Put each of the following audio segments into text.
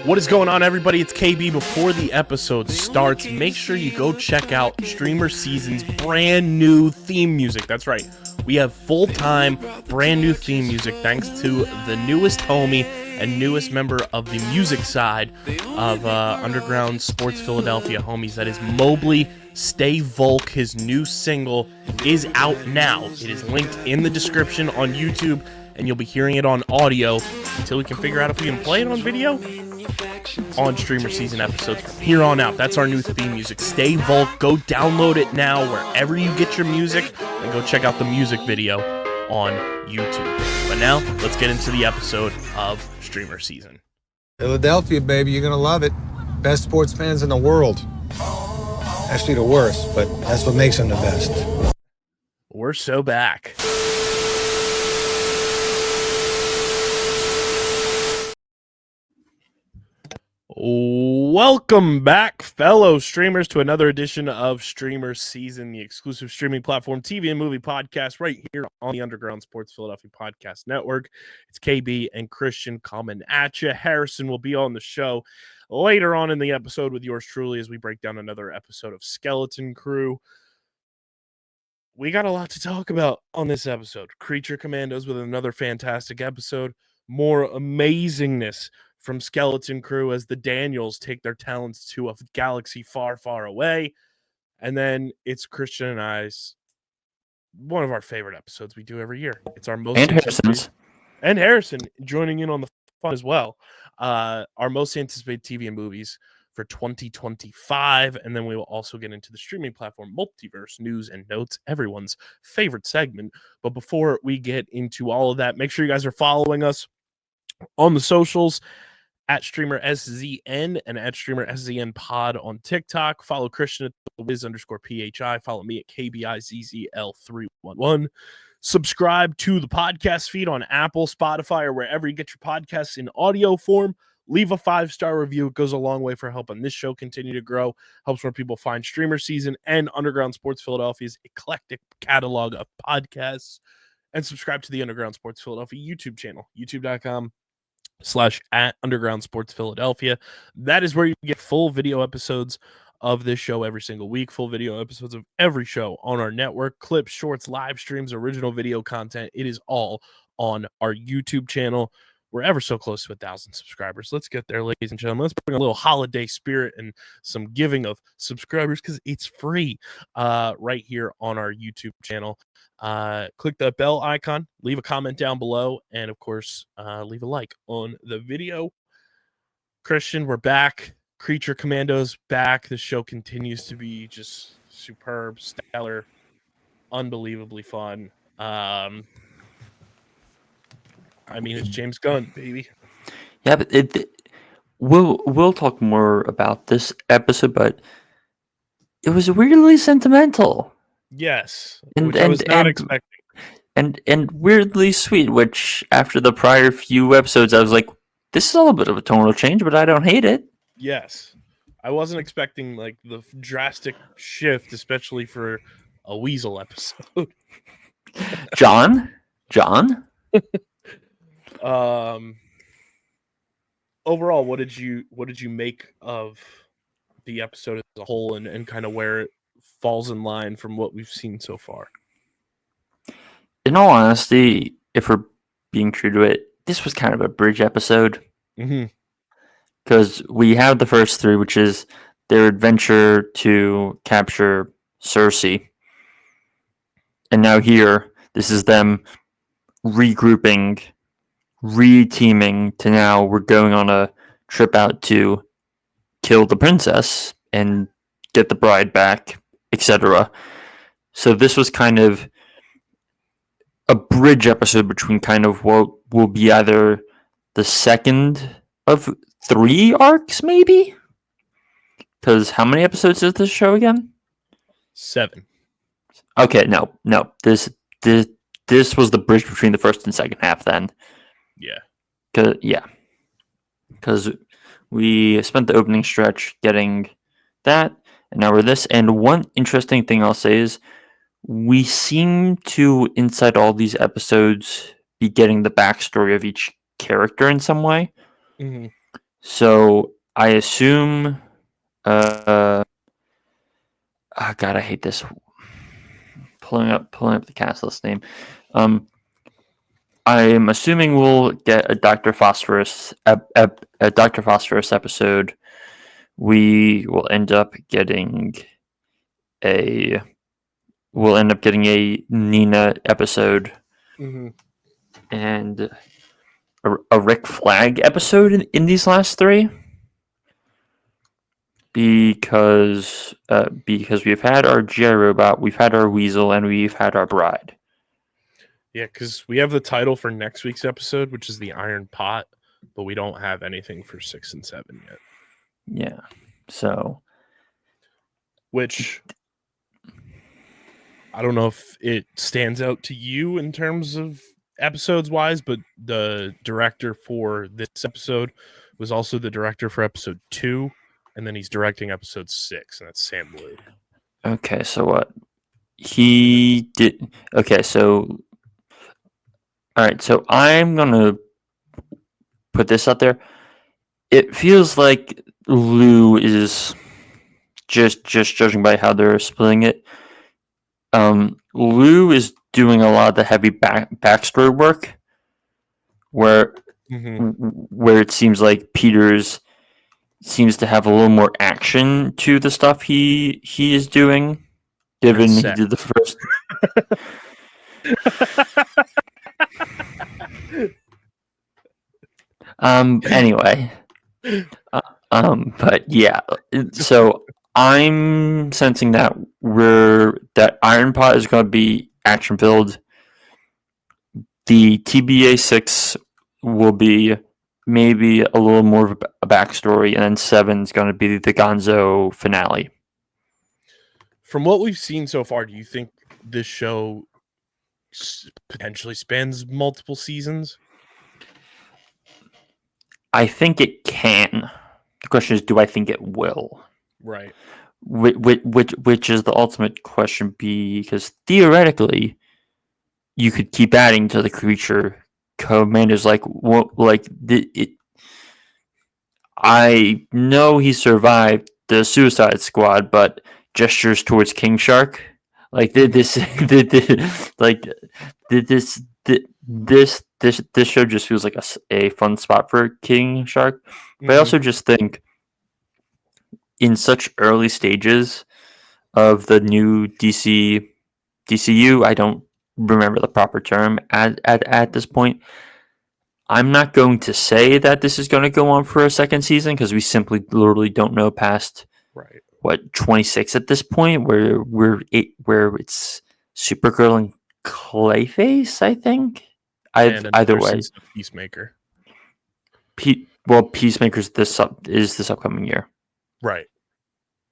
What is going on, everybody? It's KB. Before the episode starts, make sure you go check out StreamerSZN's brand new theme music. That's right. We have full-time, brand new theme music thanks to the newest homie and newest member of the music side of Underground Sports Philadelphia homies. That is Mobley. Stay Volk. His new single is out now. It is linked in the description on YouTube, and you'll be hearing it on audio until we can figure out if we can play it on video on StreamerSZN episodes from here on out. That's our new theme music. Stay Volk. Go download it now wherever you get your music, and go check out the music video on YouTube. But now, let's get into the episode of StreamerSZN. Philadelphia, baby, you're gonna love it. Best sports fans in the world. Actually, the worst, but that's what makes them the best. We're so back. Welcome back, fellow streamers, to another edition of StreamerSZN, the exclusive streaming platform TV and movie podcast right here on the Underground Sports Philadelphia Podcast Network. It's KB and Christian coming at you. Harrison will be on the show later on in the episode with yours truly as we break down another episode of Skeleton Crew. We got a lot to talk about on this episode. Creature Commandos with another fantastic episode. More amazingness from Skeleton Crew as the Daniels take their talents to a galaxy far, far away. And then it's Christian and I's one of our favorite episodes we do every year. It's our most and Harrison joining in on the fun as well. Our most anticipated TV and movies for 2025. And then we will also get into the streaming platform Multiverse news and notes, everyone's favorite segment. But before we get into all of that, make sure you guys are following us on the socials at StreamerSZN and at StreamerSZN pod on TikTok. Follow Christian at Wiz_PHI. Follow me at KBIZZL311. Subscribe to the podcast feed on Apple, Spotify, or wherever you get your podcasts in audio form. Leave a 5-star review. It goes a long way for helping this show continue to grow. Helps more people find StreamerSZN and Underground Sports Philadelphia's eclectic catalog of podcasts. And subscribe to the Underground Sports Philadelphia YouTube channel, youtube.com/@Underground Sports Philadelphia. That is where you get full video episodes of this show every single week, full video episodes of every show on our network, clips, shorts, live streams, original video content. It is all on our YouTube channel. We're ever so close to 1,000 subscribers. Let's get there, ladies and gentlemen. Let's bring a little holiday spirit and some giving of subscribers because it's free right here on our YouTube channel. Click the bell icon, leave a comment down below, and of course, leave a like on the video. Christian, we're back. Creature Commandos back. The show continues to be just superb, stellar, unbelievably fun. I mean, it's James Gunn, baby. Yeah, but we'll talk more about this episode, but it was weirdly sentimental. Yes, which I was not expecting. And weirdly sweet, which after the prior few episodes, I was like, this is a little bit of a tonal change, but I don't hate it. Yes. I wasn't expecting like the drastic shift, especially for a Weasel episode. John? Overall, what did you make of the episode as a whole and kind of where it falls in line from what we've seen so far? In all honesty, if we're being true to it, this was kind of a bridge episode. Because we have the first three, which is their adventure to capture Cersei. And now here, this is them regrouping, re-teaming to now we're going on a trip out to kill the princess and get the bride back, etc. So this was kind of a bridge episode between kind of what will be either the second of 3 arcs, maybe? Because how many episodes is this show again? 7. Okay, no. This was the bridge between the first and second half then. Yeah. Because we spent the opening stretch getting that, and now we're this. And one interesting thing I'll say is we seem to, inside all these episodes, be getting the backstory of each character in some way. Mm-hmm. So I assume. Oh God, I hate this. Pulling up the cast list name. I'm assuming we'll get a Dr. Phosphorus episode. We will end up getting a Nina episode, and a Rick Flag episode in these last three, because we've had our GI Robot, we've had our Weasel, and we've had our Bride. Yeah, because we have the title for next week's episode, which is the Iron Pot, but we don't have anything for 6 and 7 yet. Yeah, so which I don't know if it stands out to you in terms of episodes wise, but the director for this episode was also the director for episode 2, and then he's directing episode 6, and that's Sam Liu. Okay, so what he did? Okay, so all right, so I'm gonna put this out there. It feels like Liu is just judging by how they're splitting it. Liu is doing a lot of the heavy backstory work, where it seems like Peters seems to have a little more action to the stuff he is doing, given he did the first. Anyway, but yeah, so I'm sensing that Iron Pot is going to be action filled. The TBA 6 will be maybe a little more of a backstory, and then 7 is going to be the Gonzo finale. From what we've seen so far, do you think this show potentially spans multiple seasons? I think it can. The question is, do I think it will? Right. Which is the ultimate question, because theoretically, you could keep adding to the creature. Commandos I know he survived the Suicide Squad, but gestures towards King Shark, this show just feels like a fun spot for King Shark. But I also just think, in such early stages of the new DCU, I don't remember the proper term at this point. I'm not going to say that this is going to go on for a second season, because we simply literally don't know past 26 at this point, where it's Supergirl and Clayface, I think. Either way, Peacemaker. Peacemaker's this upcoming year, right?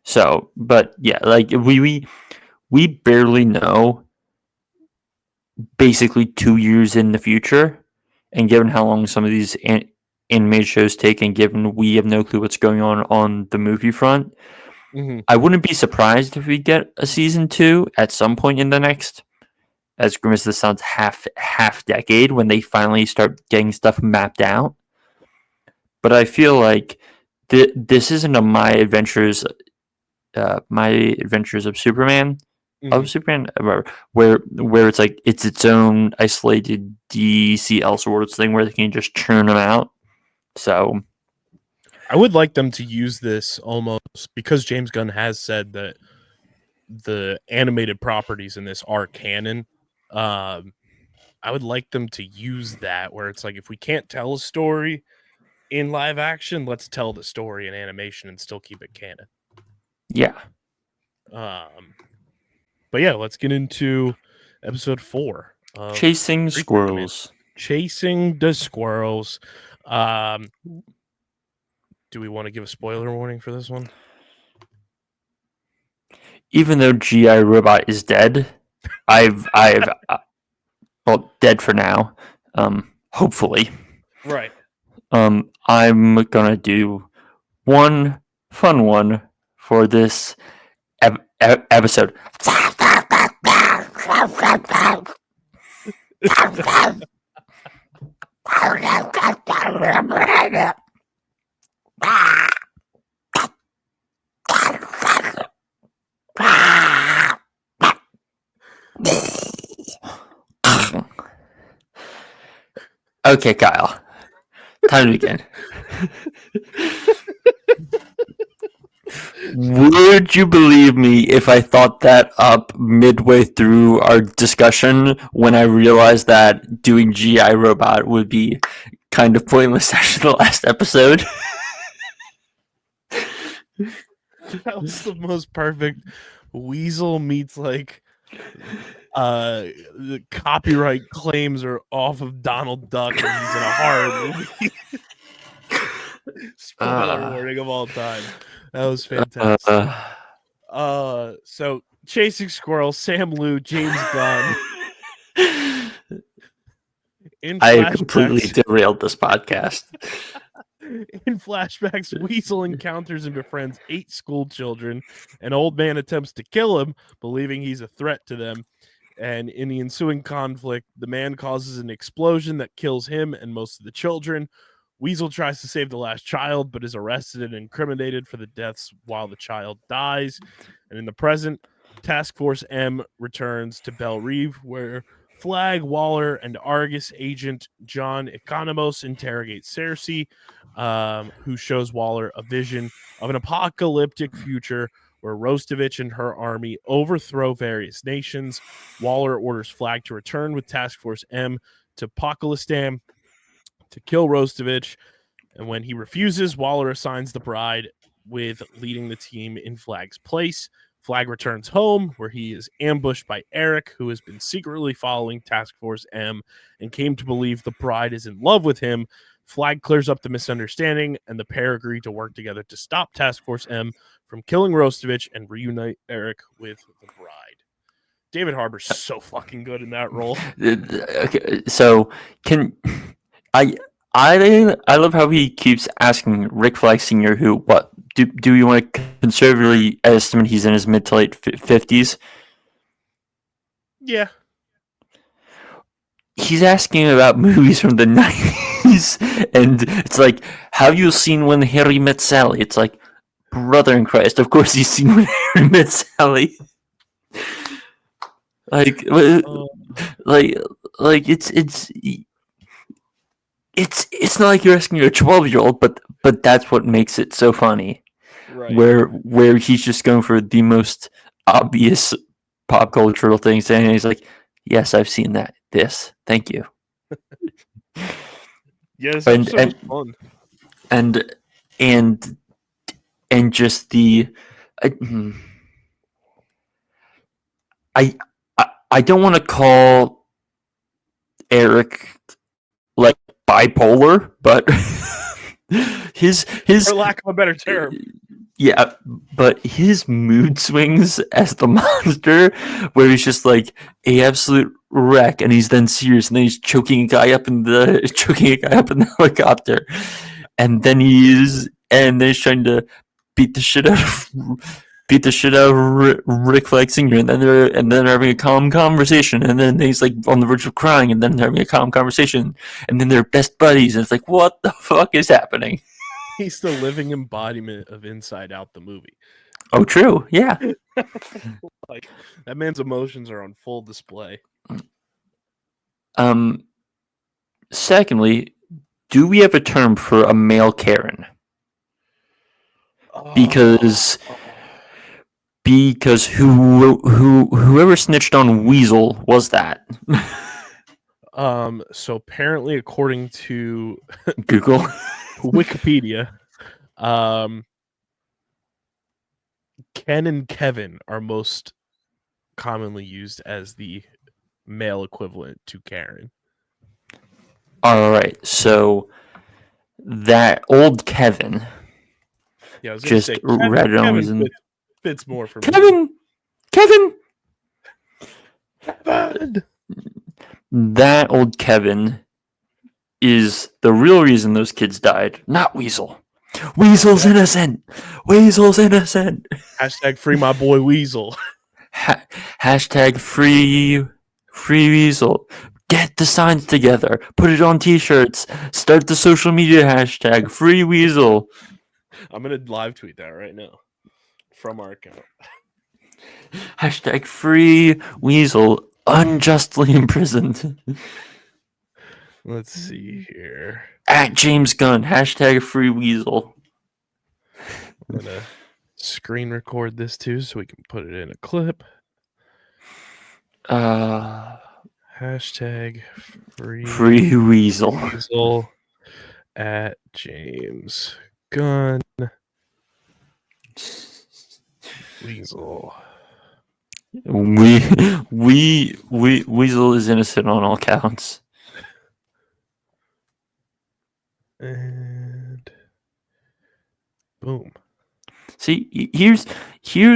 So, but yeah, we barely know. Basically 2 years in the future, and given how long some of these animated shows take, and given we have no clue what's going on the movie front, I wouldn't be surprised if we get a season 2 at some point in the next, as grim as this sounds, half decade, when they finally start getting stuff mapped out. But I feel like this isn't a My Adventures of Superman. Of Superman, where it's like it's its own isolated DC Elseworlds thing where they can just churn them out. So I would like them to use this almost, because James Gunn has said that the animated properties in this are canon. I would like them to use that, where it's like, if we can't tell a story in live action, let's tell the story in animation and still keep it canon. Yeah. But yeah, let's get into episode 4. Chasing Squirrels. Chasing the Squirrels. Do we want to give a spoiler warning for this one? Even though GI Robot is dead, dead for now. Hopefully. Right. I'm gonna do one fun one for this episode. Okay, Kyle. Time to begin. Would you believe me if I thought that up midway through our discussion when I realized that doing GI Robot would be kind of pointless after the last episode? That was the most perfect Weasel meets like the copyright claims are off of Donald Duck and he's in a horror movie. Spoiler warning of all time. That was fantastic. So Chasing Squirrel, Sam Liu, James Gunn. I completely derailed this podcast. In flashbacks, Weasel encounters and befriends 8 school children. An old man attempts to kill him, believing he's a threat to them. And in the ensuing conflict, the man causes an explosion that kills him and most of the children. Weasel tries to save the last child, but is arrested and incriminated for the deaths while the child dies. And in the present, Task Force M returns to Belle Reve, where Flag, Waller, and Argus agent John Economos interrogate Cersei, who shows Waller a vision of an apocalyptic future where Rostovich and her army overthrow various nations. Waller orders Flag to return with Task Force M to Apocalypstan to kill Rostovich, and when he refuses, Waller assigns the bride with leading the team in Flag's place. Flag returns home, where he is ambushed by Eric, who has been secretly following Task Force M and came to believe the bride is in love with him. Flag clears up the misunderstanding, and the pair agree to work together to stop Task Force M from killing Rostovich and reunite Eric with the bride. David Harbour's so fucking good in that role. Okay, so I love how he keeps asking Rick Flag Sr., who, what, do you want to conservatively estimate he's in his mid to late 50s? Yeah. He's asking about movies from the 90s, and it's like, have you seen When Harry Met Sally? It's like, brother in Christ, of course he's seen When Harry Met Sally. Like it's not like you're asking a 12-year-old, but that's what makes it so funny. Right. Where he's just going for the most obvious pop cultural things, and he's like, "Yes, I've seen that. This, thank you." Yes, and fun. And just the I don't want to call Eric like bipolar, but his for lack of a better term. Yeah, but his mood swings as the monster, where he's just like a absolute wreck, and he's then serious, and then he's choking a guy up in the helicopter, and then he's trying to beat the shit out of Rick Flag Sr., and then they're having a calm conversation, and then he's like on the verge of crying, and then they're having a calm conversation, and then they're best buddies, and it's like, what the fuck is happening? He's the living embodiment of Inside Out, the movie. Oh, true. Yeah. Like, that man's emotions are on full display. Secondly, do we have a term for a male Karen? Because whoever snitched on Weasel was that. So apparently, according to Google, Wikipedia, Ken and Kevin are most commonly used as the male equivalent to Karen. All right, so that old Kevin. Yeah, I was just say, read it on fits more for Kevin. Kevin. That old Kevin is the real reason those kids died, not Weasel. Weasel's innocent. Weasel's innocent. Hashtag free my boy Weasel. Hashtag free Weasel. Get the signs together. Put it on t-shirts. Start the social media hashtag free Weasel. I'm gonna live tweet that right now from our account. Hashtag free Weasel unjustly imprisoned. Let's see here. At James Gunn. Hashtag free Weasel. I'm gonna screen record this too so we can put it in a clip. Hashtag free Weasel. Weasel at James Gunn. Weasel. Weasel is innocent on all counts. And boom. See, here's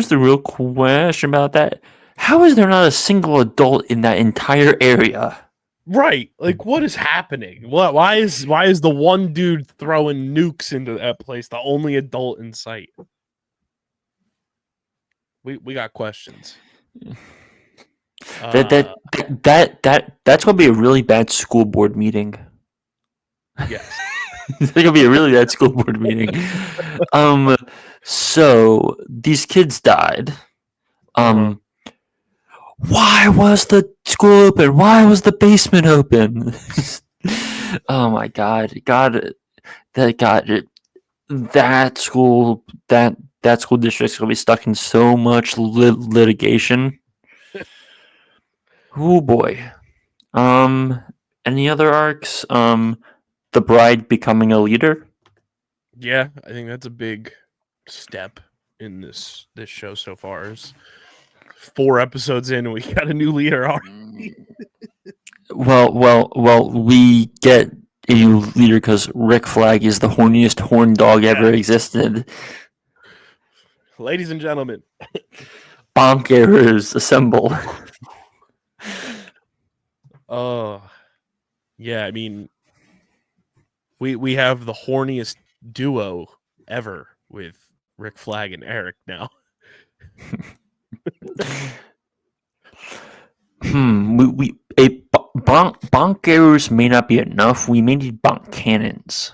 the real question about that. How is there not a single adult in that entire area? Right. Like, what is happening? Why is the one dude throwing nukes into that place the only adult in sight? We got questions. That's gonna be a really bad school board meeting. Yes. It's gonna be a really bad school board meeting. So these kids died. Why was the school open? Why was the basement open? Oh my God! That school district's gonna be stuck in so much litigation. Oh boy. Any other arcs? The bride becoming a leader. Yeah, I think that's a big step in this show so far. Is 4 episodes in, and we got a new leader already. Well, we get a new leader because Rick Flag is the horniest horn dog ever existed. Ladies and gentlemen, bonkers assemble. Yeah, I mean, we have the horniest duo ever with Rick Flag and Eric now. Bonk arrows may not be enough. We may need bonk cannons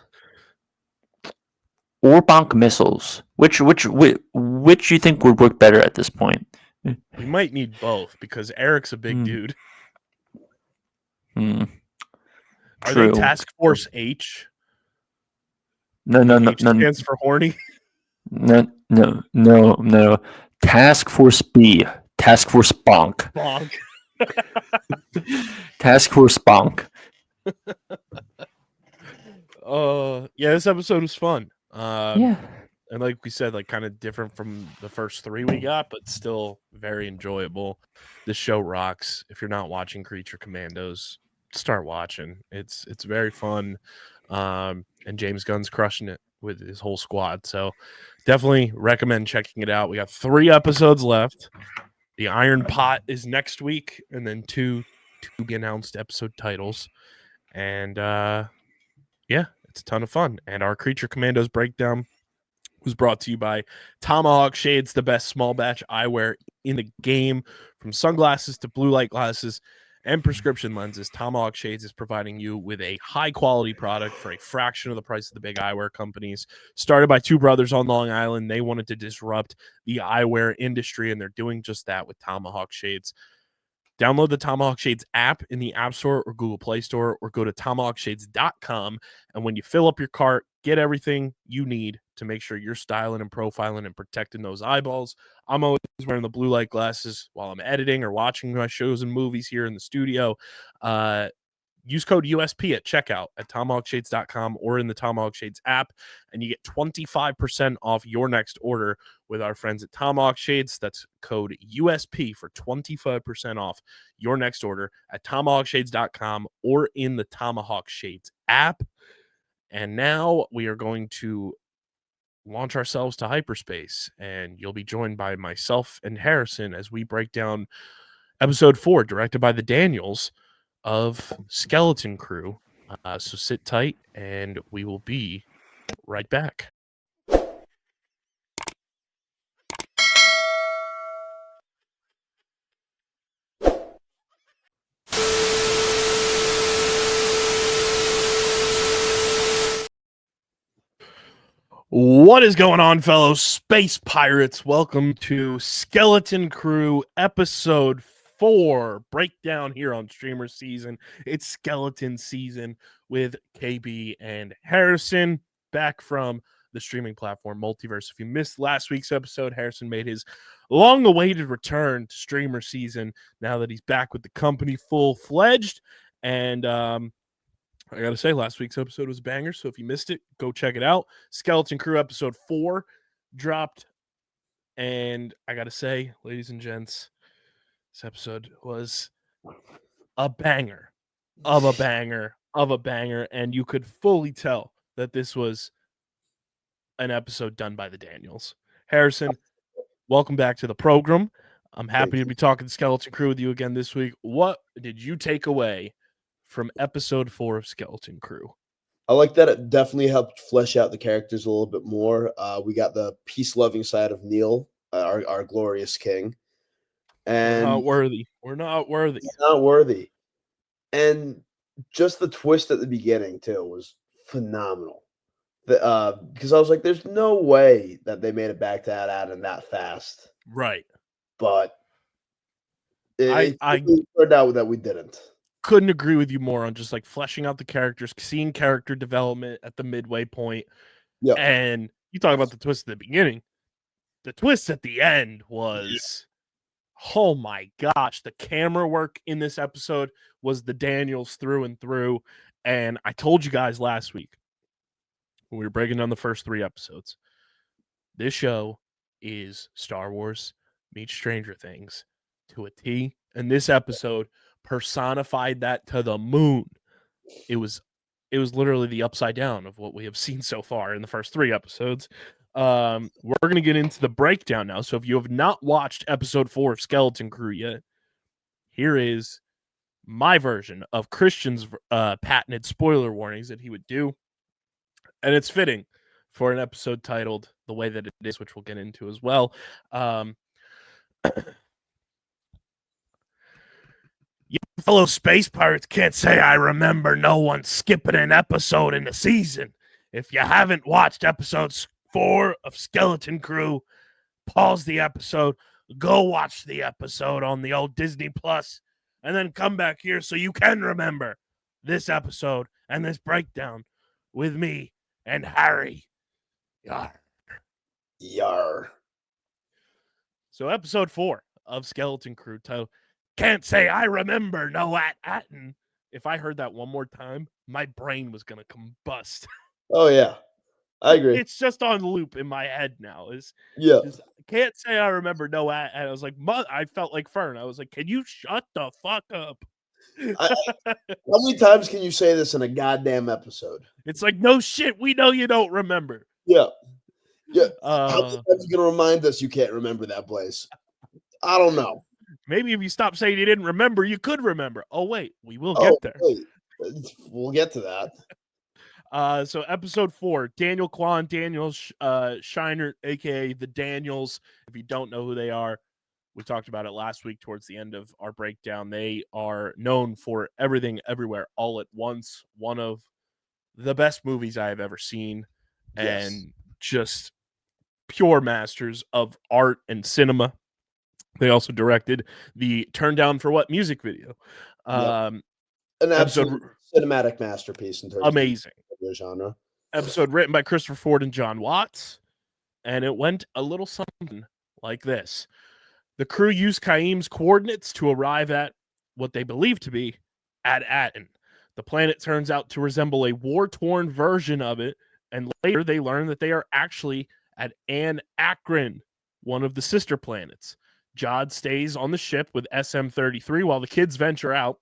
or bonk missiles. Which you think would work better at this point? We might need both because Eric's a big dude. Are they Task Force H? No. H stands for horny. No. Task Force B. Task Force Bonk. Bonk. Task Force Bonk. Yeah, this episode was fun. Yeah. And like we said, like kind of different from the first 3 we got, but still very enjoyable. This show rocks. If you're not watching Creature Commandos, start watching. It's very fun. And James Gunn's crushing it with his whole squad. So definitely recommend checking it out. We got 3 episodes left. The Iron Pot is next week, and then 2 to be announced episode titles. And yeah, it's a ton of fun. And our Creature Commandos breakdown was brought to you by Tomahawk Shades, the best small batch eyewear in the game. From sunglasses to blue light glasses and prescription lenses, Tomahawk Shades is providing you with a high-quality product for a fraction of the price of the big eyewear companies. Started by 2 brothers on Long Island, they wanted to disrupt the eyewear industry, and they're doing just that with Tomahawk Shades. Download the Tomahawk Shades app in the App Store or Google Play Store, or go to tomahawkshades.com, and when you fill up your cart, get everything you need to make sure you're styling and profiling and protecting those eyeballs. I'm always wearing the blue light glasses while I'm editing or watching my shows and movies here in the studio. Use code USP at checkout at tomahawkshades.com or in the Tomahawk Shades app, and you get 25% off your next order with our friends at Tomahawk Shades. That's code USP for 25% off your next order at tomahawkshades.com or in the Tomahawk Shades app. And now we are going to launch ourselves to hyperspace, and you'll be joined by myself and Harrison as we break down episode 4, directed by the Daniels, of Skeleton Crew. So sit tight, and we will be right back. What is going on, fellow space pirates? Welcome to Skeleton Crew episode 4 breakdown here on StreamerSZN. It's skeleton season with KB and Harrison back from the streaming platform Multiverse. If you missed last week's episode, Harrison made his long-awaited return to StreamerSZN now that he's back with the company full-fledged. And I gotta say, last week's episode was a banger, so if you missed it, go check it out. Skeleton Crew episode 4 dropped, and I gotta say, ladies and gents, this episode was a banger of a banger of a banger, and you could fully tell that this was an episode done by the Daniels. Harrison, welcome back to the program. I'm happy to be talking Skeleton Crew with you again this week. What did you take away from episode 4 of Skeleton Crew? I like that it definitely helped flesh out the characters a little bit more. We got the peace-loving side of Neil, our glorious king. And We're not worthy. We're not worthy. Not worthy. And just the twist at the beginning, too, was phenomenal. Because I was like, there's no way that they made it back to Adam that fast. Right. But it turned out that we didn't. Couldn't agree with you more on just like fleshing out the characters, seeing character development at the midway point. Yeah. And you talk about the twist at the beginning. The twist at the end was, oh my gosh, the camera work in this episode was the Daniels through and through. And I told you guys last week when we were breaking down the first 3 episodes, this show is Star Wars meets Stranger Things to a T. And this episode personified that to the moon. It was literally the upside down of what we have seen so far in the first 3 episodes. We're going to get into the breakdown now. So if you have not watched episode 4 of Skeleton Crew yet, here is my version of Christian's patented spoiler warnings that he would do. And it's fitting for an episode titled the way that it is, which we'll get into as well. You fellow space pirates can't say I remember no one skipping an episode in the season. If you haven't watched episode 4 of Skeleton Crew, pause the episode, go watch the episode on the old Disney Plus, and then come back here so you can remember this episode and this breakdown with me and Harry. Yar. Yar. So episode 4 of Skeleton Crew titled Can't Say I Remember No Atten. If I heard that one more time, my brain was going to combust. Oh, yeah. I agree. It's just on loop in my head now. Can't say I remember no Atten. I was like, I felt like Fern. I was like, can you shut the fuck up? How many times can you say this in a goddamn episode? It's like, no shit, we know you don't remember. Yeah. How many times are you going to remind us you can't remember that place? I don't know. Maybe if you stop saying you didn't remember, you could remember. Oh, wait, we will get there. Wait. We'll get to that. So episode 4, Daniel Kwan, Daniel Shiner, a.k.a. the Daniels. If you don't know who they are, we talked about it last week towards the end of our breakdown. They are known for Everything Everywhere All at Once, one of the best movies I have ever seen, and just pure masters of art and cinema. They also directed the Turn Down for What music video. An absolute cinematic masterpiece in terms of the genre. Episode written by Christopher Ford and John Watts, and it went a little something like this. The crew used Kaim's coordinates to arrive at what they believe to be at Atten. The planet turns out to resemble a war-torn version of it, and later they learn that they are actually at An Akron, one of the sister planets. Jod stays on the ship with SM-33 while the kids venture out.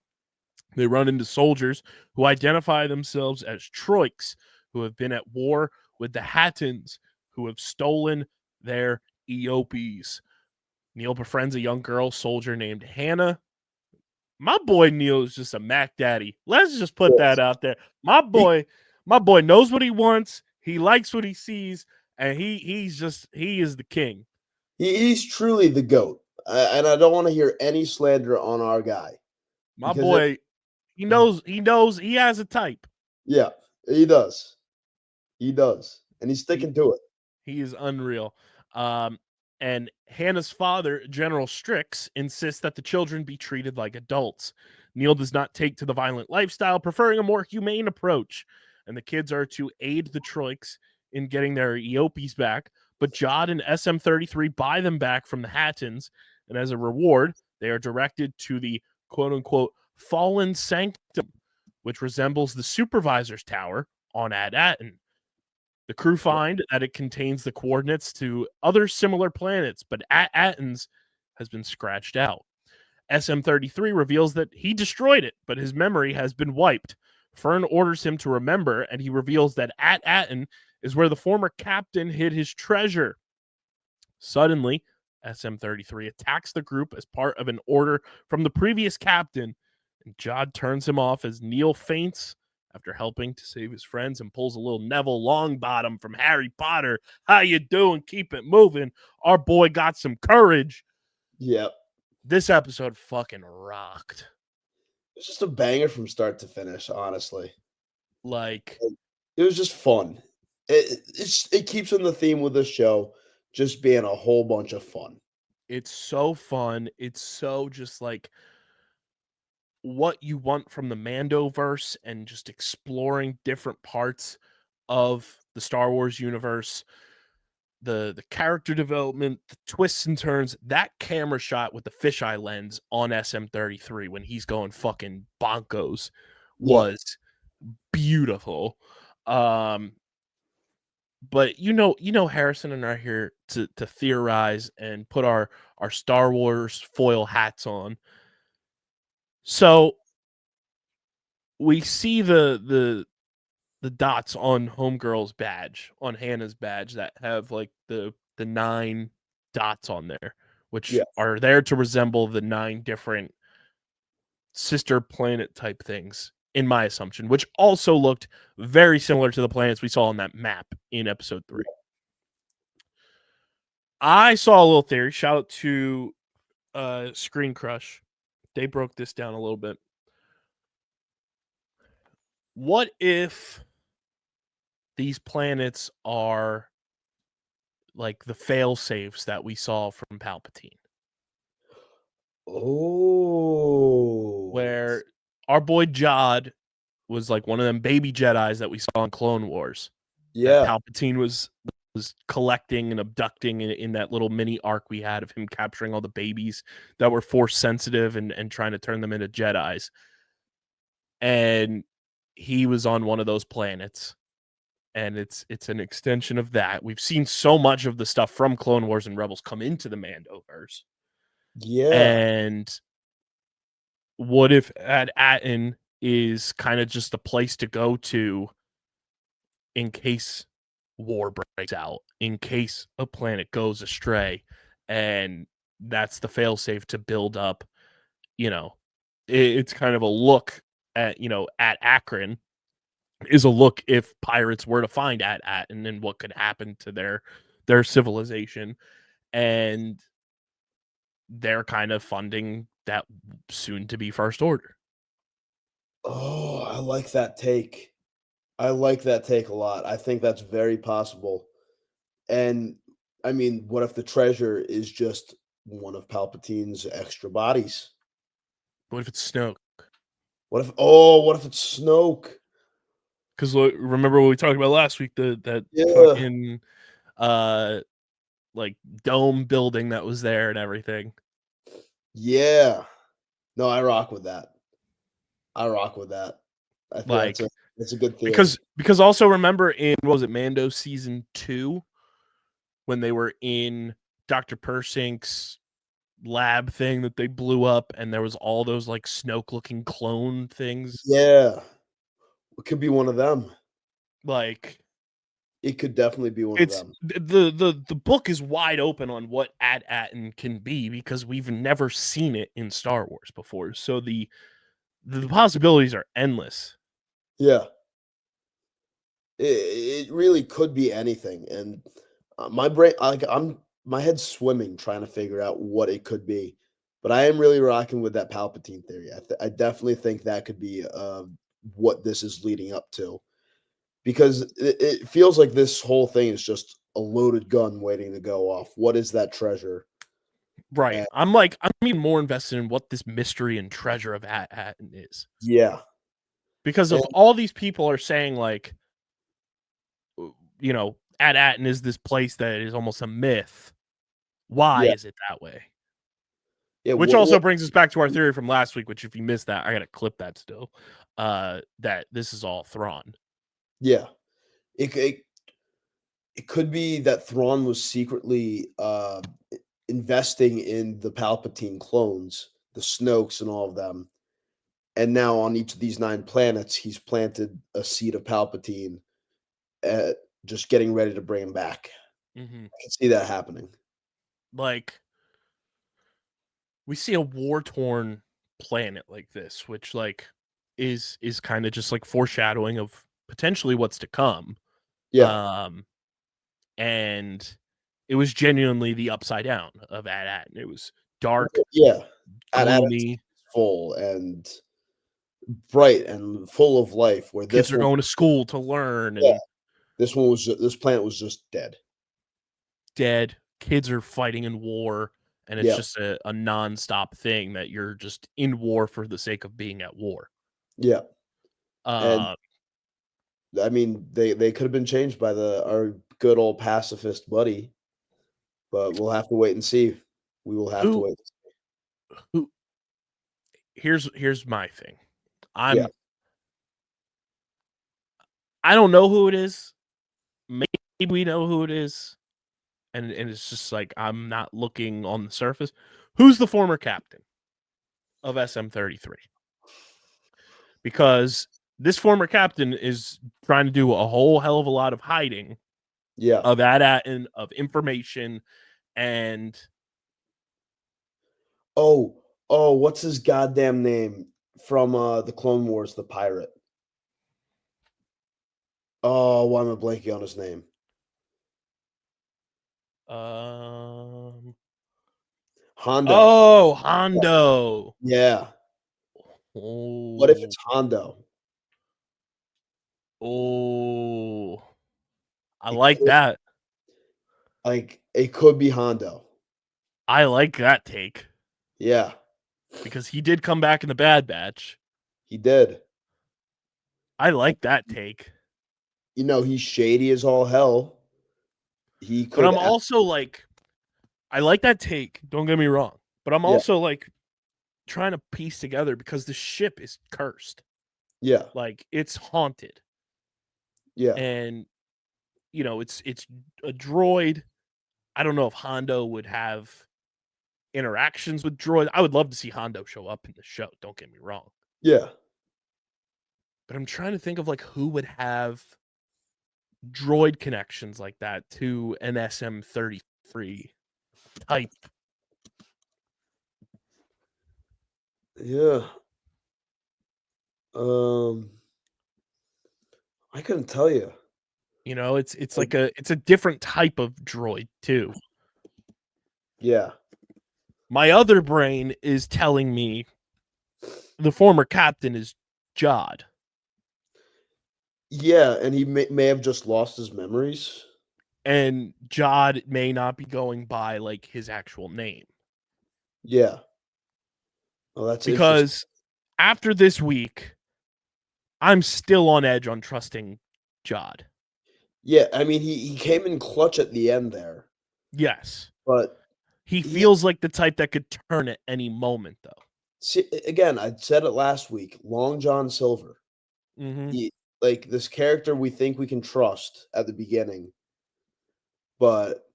They run into soldiers who identify themselves as Troiks, who have been at war with the Hattons, who have stolen their Eopes. Neil befriends a young girl soldier named Hannah. My boy Neil is just a Mac Daddy. Let's just put that out there. My boy knows what he wants. He likes what he sees, and he is the king. He's truly the GOAT. And I don't want to hear any slander on our guy. My boy, he knows he has a type. Yeah, he does. He does. and he's sticking to it. He is unreal. And Hannah's father, General Strix, insists that the children be treated like adults. Neil does not take to the violent lifestyle, preferring a more humane approach. And the kids are to aid the Troiks in getting their Eopies back, but Jod and SM-33 buy them back from the Hattons, and as a reward, they are directed to the quote-unquote Fallen Sanctum, which resembles the Supervisor's Tower on At-Aten. The crew find that it contains the coordinates to other similar planets, but At-Aten's has been scratched out. SM-33 reveals that he destroyed it, but his memory has been wiped. Fern orders him to remember, and he reveals that At-Aten is where the former captain hid his treasure. Suddenly, SM-33 attacks the group as part of an order from the previous captain, and Jod turns him off as Neil faints after helping to save his friends and pulls a little Neville Longbottom from Harry Potter. How you doing? Keep it moving. Our boy got some courage. Yep. This episode fucking rocked. It's just a banger from start to finish, honestly. Like, it was just fun. It keeps in the theme with the show, just being a whole bunch of fun. It's so fun. It's so just like what you want from the Mandoverse and just exploring different parts of the Star Wars universe. The character development, the twists and turns, that camera shot with the fisheye lens on SM-33 when he's going fucking bonkos was beautiful. But Harrison and I are here to theorize and put our Star Wars foil hats on. So we see the dots on Homegirl's badge, on Hannah's badge, that have like the 9 dots on there, which are there to resemble the 9 different sister planet type things, in my assumption, which also looked very similar to the planets we saw on that map in episode 3. I saw a little theory. Shout out to Screen Crush. They broke this down a little bit. What if these planets are like the fail-safes that we saw from Palpatine? Oh. Where our boy Jod was like one of them baby Jedis that we saw in Clone Wars. Yeah. That Palpatine was collecting and abducting in that little mini arc we had of him capturing all the babies that were force sensitive and trying to turn them into Jedis. And he was on one of those planets. And it's an extension of that. We've seen so much of the stuff from Clone Wars and Rebels come into the Mandoverse. Yeah. And what if At-Aten is kind of just a place to go to in case war breaks out, in case a planet goes astray, and that's the failsafe to build up, it's kind of a look at, at Akron is a look if pirates were to find At-Aten and what could happen to their civilization. And they're kind of funding that soon to be First Order. Oh, I like that take. I like that take a lot. I think that's very possible. And I mean, what if the treasure is just one of Palpatine's extra bodies? What if it's Snoke? What if it's Snoke? Because remember what we talked about last week, that fucking like dome building that was there and everything. Yeah. No, I rock with that. I think that's a good theory. Because also remember in, what was it, Mando season 2, when they were in Dr. Persink's lab thing that they blew up, and there was all those like Snoke looking clone things. Yeah. It could be one of them. Like, it could definitely be one of them. The book is wide open on what At-Aten can be because we've never seen it in Star Wars before. So the possibilities are endless. Yeah. It really could be anything. And my brain, my head's swimming trying to figure out what it could be. But I am really rocking with that Palpatine theory. I definitely think that could be what this is leading up to. because it feels like this whole thing is just a loaded gun waiting to go off. What is that treasure? Right. And I'm even more invested in what this mystery and treasure of At-Atten is. yeah. Because And if all these people are saying, like, you know, At-Atten is this place that is almost a myth, why yeah. is it that way? Yeah, Which also brings us back to our theory from last week, which if you missed that, I got to clip that still, that this is all Thrawn. yeah. It could be that Thrawn was secretly investing in the Palpatine clones, the Snokes and all of them. And now on each of these 9 planets, he's planted a seed of Palpatine, just getting ready to bring him back. Mm-hmm. I can see that happening. Like, we see a war-torn planet like this, which, like, is kind of just like foreshadowing of potentially what's to come. Yeah. And it was genuinely the upside down of At-Atten. It was dark, Yeah. gloomy. Full and bright and full of life. Where Kids this are one, going to school to learn, yeah, and this planet was just dead. dead. Kids are fighting in war, and it's Yeah. just a nonstop thing that you're just in war for the sake of being at war. Yeah. And Uh, I mean, they could have been changed by our good old pacifist buddy, but we'll have to wait and see. We will have to who wait. who? Here's my thing. Yeah. I don't know who it is. Maybe we know who it is, and it's just like I'm not looking on the surface. Who's the former captain of SM-33? Because this former captain is trying to do a whole hell of a lot of hiding Yeah. of At-Atten, of information, and what's his goddamn name from the Clone Wars, the pirate? Oh, why am I blanking on his name? Hondo. Oh, Hondo. Yeah. What if Oh, it's Hondo? oh, I It like could that. it could be Hondo. I like that take Yeah, because he did come back in the Bad Batch. he did. I like that take. You know, he's shady as all hell. He But could I'm act, also like, I like that take. Don't get me wrong. But I'm yeah, also like trying to piece together because the ship is cursed. yeah, Like it's haunted. yeah, And you know, it's a droid. I don't know if Hondo would have interactions with droids. I would love to see Hondo show up in the show. Don't get me wrong. yeah. But I'm trying to think of like who would have droid connections like that to an SM-33 type. Yeah. I couldn't tell you. You know, it's like it's a different type of droid too. Yeah. My other brain is telling me the former captain is Jod. Yeah, and he may have just lost his memories. And Jod may not be going by like his actual name. Yeah. Oh, that's interesting. Because after this week, I'm still on edge on trusting Jod. Yeah, I mean, he came in clutch at the end there, Yes. but He feels like the type that could turn at any moment, though. see, again, I said it last week. Long John Silver, Mm-hmm. like this character we think we can trust at the beginning, but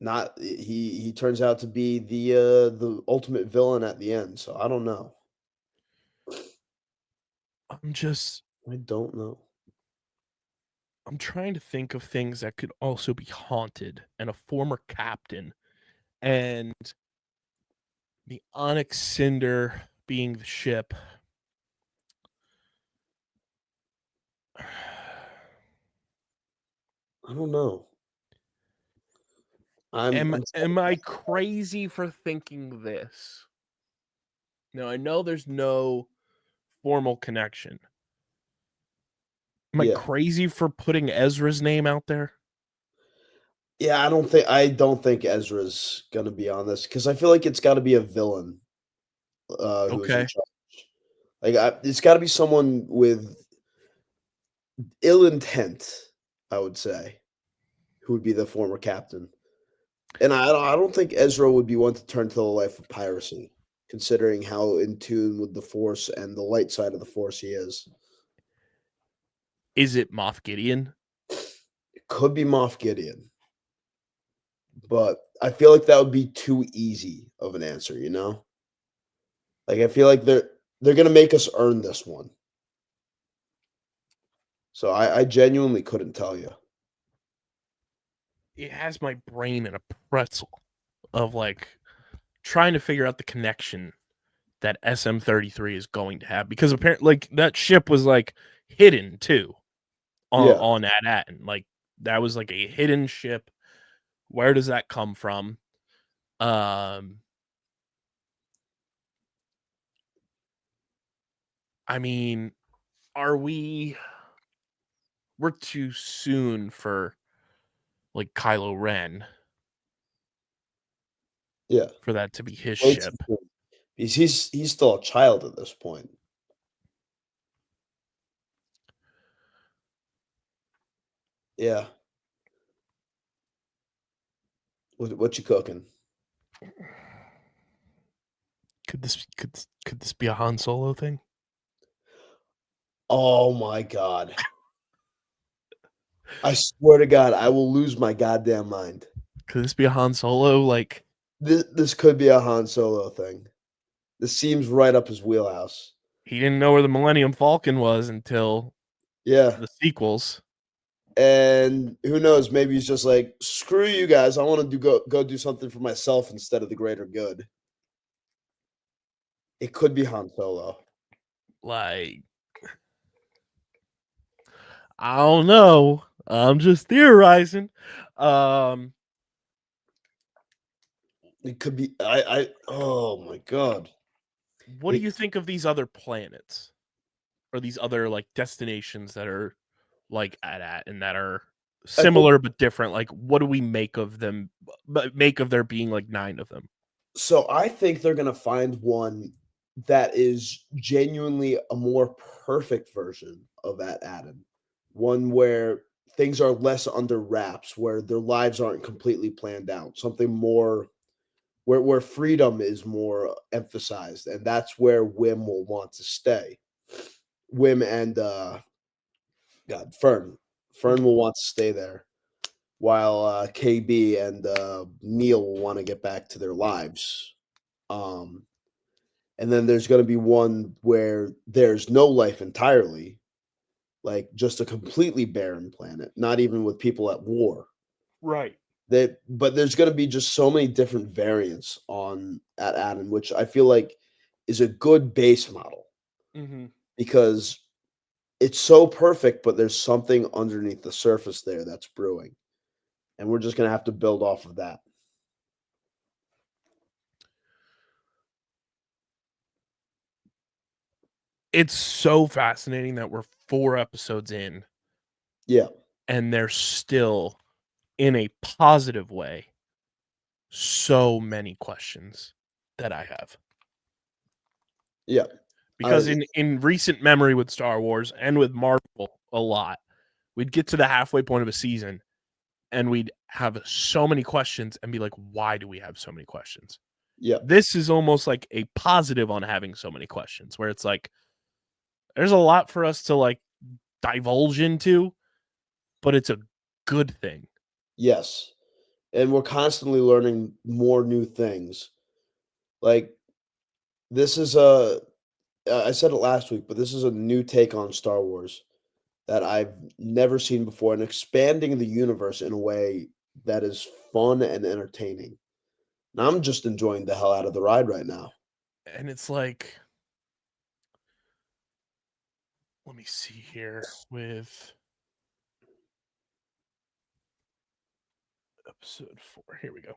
not. He turns out to be the ultimate villain at the end. So I don't know. I don't know. I'm trying to think of things that could also be haunted and a former captain and the Onyx Cinder being the ship. I don't know. Am I crazy for thinking this? Now I know there's no formal connection. Am I crazy for putting Ezra's name out there? Yeah, I don't think Ezra's gonna be on this because I feel like it's got to be a villain who's in Okay. charge. It's got to be someone with ill intent, I would say, who would be the former captain. And I don't think Ezra would be one to turn to the life of piracy, considering how in tune with the Force and the light side of the Force he is. Is it Moff Gideon? It could be Moff Gideon, but I feel like that would be too easy of an answer, you know? Like I feel like they're gonna make us earn this one. So I genuinely couldn't tell you. It has my brain in a pretzel of like trying to figure out the connection that SM-33 is going to have, because apparently like that ship was like hidden too on AT-AT. Like that was like a hidden ship. Where does that come from? I mean, we're too soon for like Kylo Ren Yeah. for that to be his Way ship. too soon. Because he's still a child at this point. Yeah. What you cooking? Could this be a Han Solo thing? Oh my god. I swear to God, I will lose my goddamn mind. Could this be a Han Solo? Like This could be a Han Solo thing. This seems right up his wheelhouse. he didn't know where the Millennium Falcon was until Yeah. the sequels. And who knows, maybe he's just like, screw you guys. I want to go do something for myself instead of the greater good. It could be Han Solo. Like, I don't know. I'm just theorizing. It could be I oh my god. What do you think of these other planets or these other like destinations that are like AT-AT and that are I think similar but different? Like, what do we make of them? But make of there being like 9 of them? so I think they're gonna find one that is genuinely a more perfect version of that Adam. One where things are less under wraps, where their lives aren't completely planned out. Something more where freedom is more emphasized, and that's where Wim will want to stay. Wim and God, Fern. Fern will want to stay there, while KB and Neil will want to get back to their lives. Um, and then there's going to be one where there's no life entirely, like just a completely barren planet, not even with people at war. Right. But there's going to be just so many different variants on at Adam, which I feel like is a good base model Mm-hmm. because it's so perfect, but there's something underneath the surface there that's brewing, and we're just going to have to build off of that. It's so fascinating that we're 4 episodes in. Yeah. And they're still, in a positive way, so many questions that I have. Yeah. Because in recent memory with Star Wars and with Marvel a lot, we'd get to the halfway point of a season and we'd have so many questions and be like, why do we have so many questions? Yeah. This is almost like a positive on having so many questions, where it's like, there's a lot for us to like divulge into, but it's a good thing. Yes. And we're constantly learning more new things. Like this is I said it last week, but this is a new take on Star Wars that I've never seen before, and expanding the universe in a way that is fun and entertaining. And I'm just enjoying the hell out of the ride right now. And it's like, let me see here with episode 4. Here we go.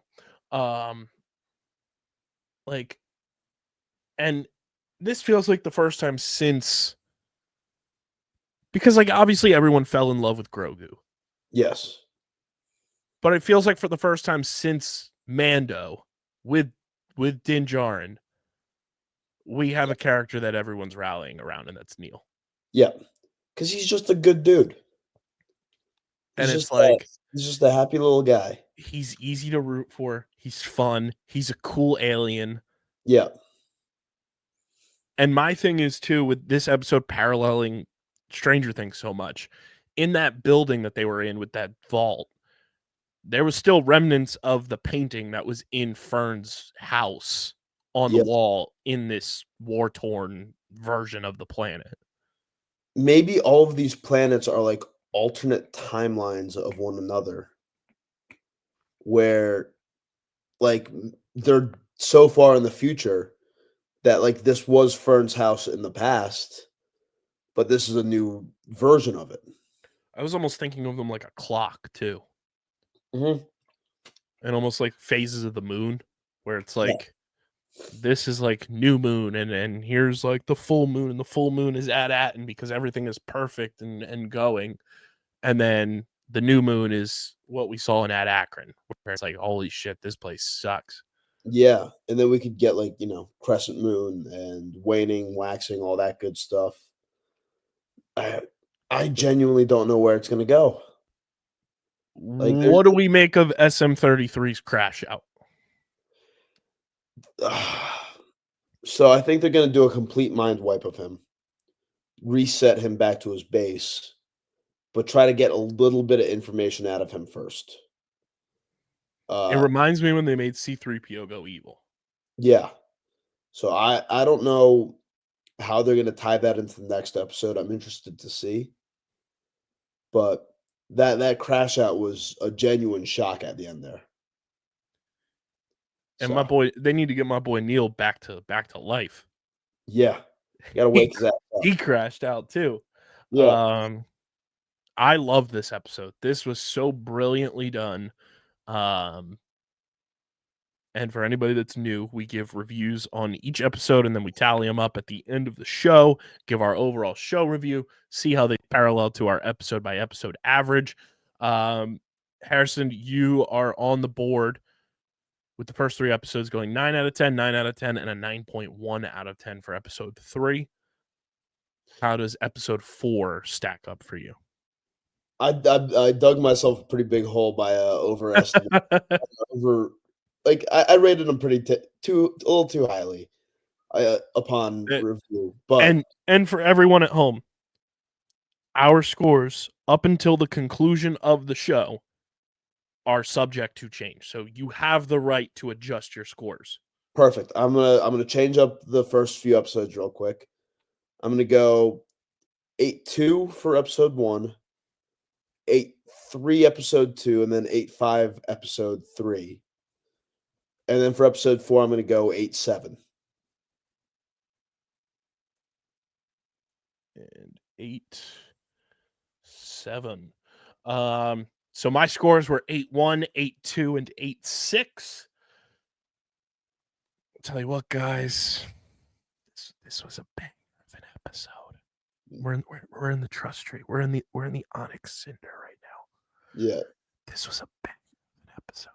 Like, and this feels like the first time since Because, like, obviously everyone fell in love with Grogu. Yes. But it feels like for the first time since Mando with Din Djarin, we have a character that everyone's rallying around, and that's Neil. Yeah. Because he's just a good dude. And it's like, he's just a happy little guy. He's easy to root for. He's fun. He's a cool alien. Yeah. And my thing is, too, with this episode paralleling Stranger Things so much, in that building that they were in with that vault, there was still remnants of the painting that was in Fern's house on the wall in this war-torn version of the planet. Maybe all of these planets are like alternate timelines of one another, where like they're so far in the future that like this was Fern's house in the past, but this is a new version of it. I was almost thinking of them like a clock too. Mm-hmm. And almost like phases of the moon, where it's like this is like new moon, and here's like the full moon, and the full moon is at Aten because everything is perfect and going. And then the new moon is what we saw in Ad Akron, where it's like, holy shit, this place sucks. Yeah, and then we could get like, crescent moon and waning, waxing, all that good stuff. I genuinely don't know where it's going to go. Like, what do we make of SM33's crash out? So I think they're going to do a complete mind wipe of him, reset him back to his base, but try to get a little bit of information out of him first. It reminds me when they made C-3PO go evil. Yeah. So I don't know how they're going to tie that into the next episode. I'm interested to see. But that crash out was a genuine shock at the end there. And my boy, they need to get my boy Neil back to life. Yeah. Gotta wake his ass up. He crashed out too. Yeah. I love this episode. This was so brilliantly done. And for anybody that's new, we give reviews on each episode, and then we tally them up at the end of the show, give our overall show review, see how they parallel to our episode-by-episode average. Harrison, you are on the board with the first 3 episodes going 9 out of 10, 9 out of 10, and a 9.1 out of 10 for episode 3. How does episode 4 stack up for you? I dug myself a pretty big hole by overestimating. I rated them a little too highly upon review. But and for everyone at home, our scores up until the conclusion of the show are subject to change. So you have the right to adjust your scores. Perfect. I'm gonna change up the first few episodes real quick. I'm gonna go 8.2 for episode 1, 8.3 episode 2, and then 8.5 episode 3. And then for episode 4, I'm gonna go 8.7. And 8.7. So my scores were 8.1, 8.2, and 8.6. I'll tell you what, guys, this was a banger of an episode. We're in the trust tree. We're in the onyx cinder right now. Yeah. This was a banger of an episode.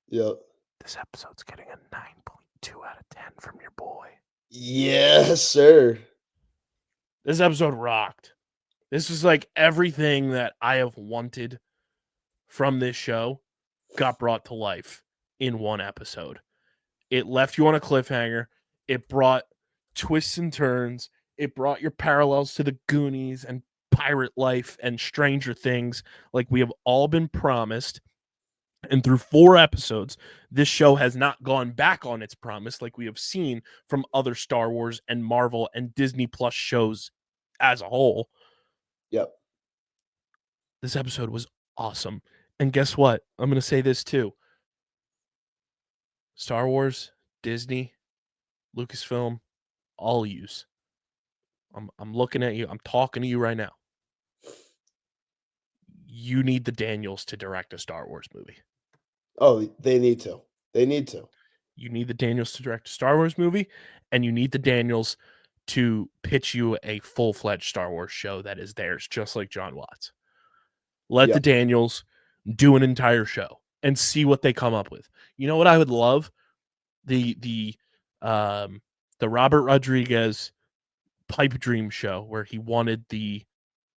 Yep. This episode's getting a 9.2 out of 10 from your boy. Yes, sir. This episode rocked. This was like everything that I have wanted from this show got brought to life in one episode. It left you on a cliffhanger. It brought twists and turns. It brought your parallels to the Goonies and Pirate Life and Stranger Things like we have all been promised. And through 4 episodes, this show has not gone back on its promise like we have seen from other Star Wars and Marvel and Disney Plus shows as a whole. Yep. This episode was awesome. And guess what? I'm going to say this too. Star Wars, Disney, Lucasfilm, all use. I'm looking at you. I'm talking to you right now. You need the Daniels to direct a Star Wars movie. Oh, they need to. They need to. You need the Daniels to direct a Star Wars movie, and you need the Daniels to pitch you a full-fledged Star Wars show that is theirs, just like John Watts. Let the Daniels do an entire show and see what they come up with. You know what I would love? The Robert Rodriguez pipe dream show where he wanted the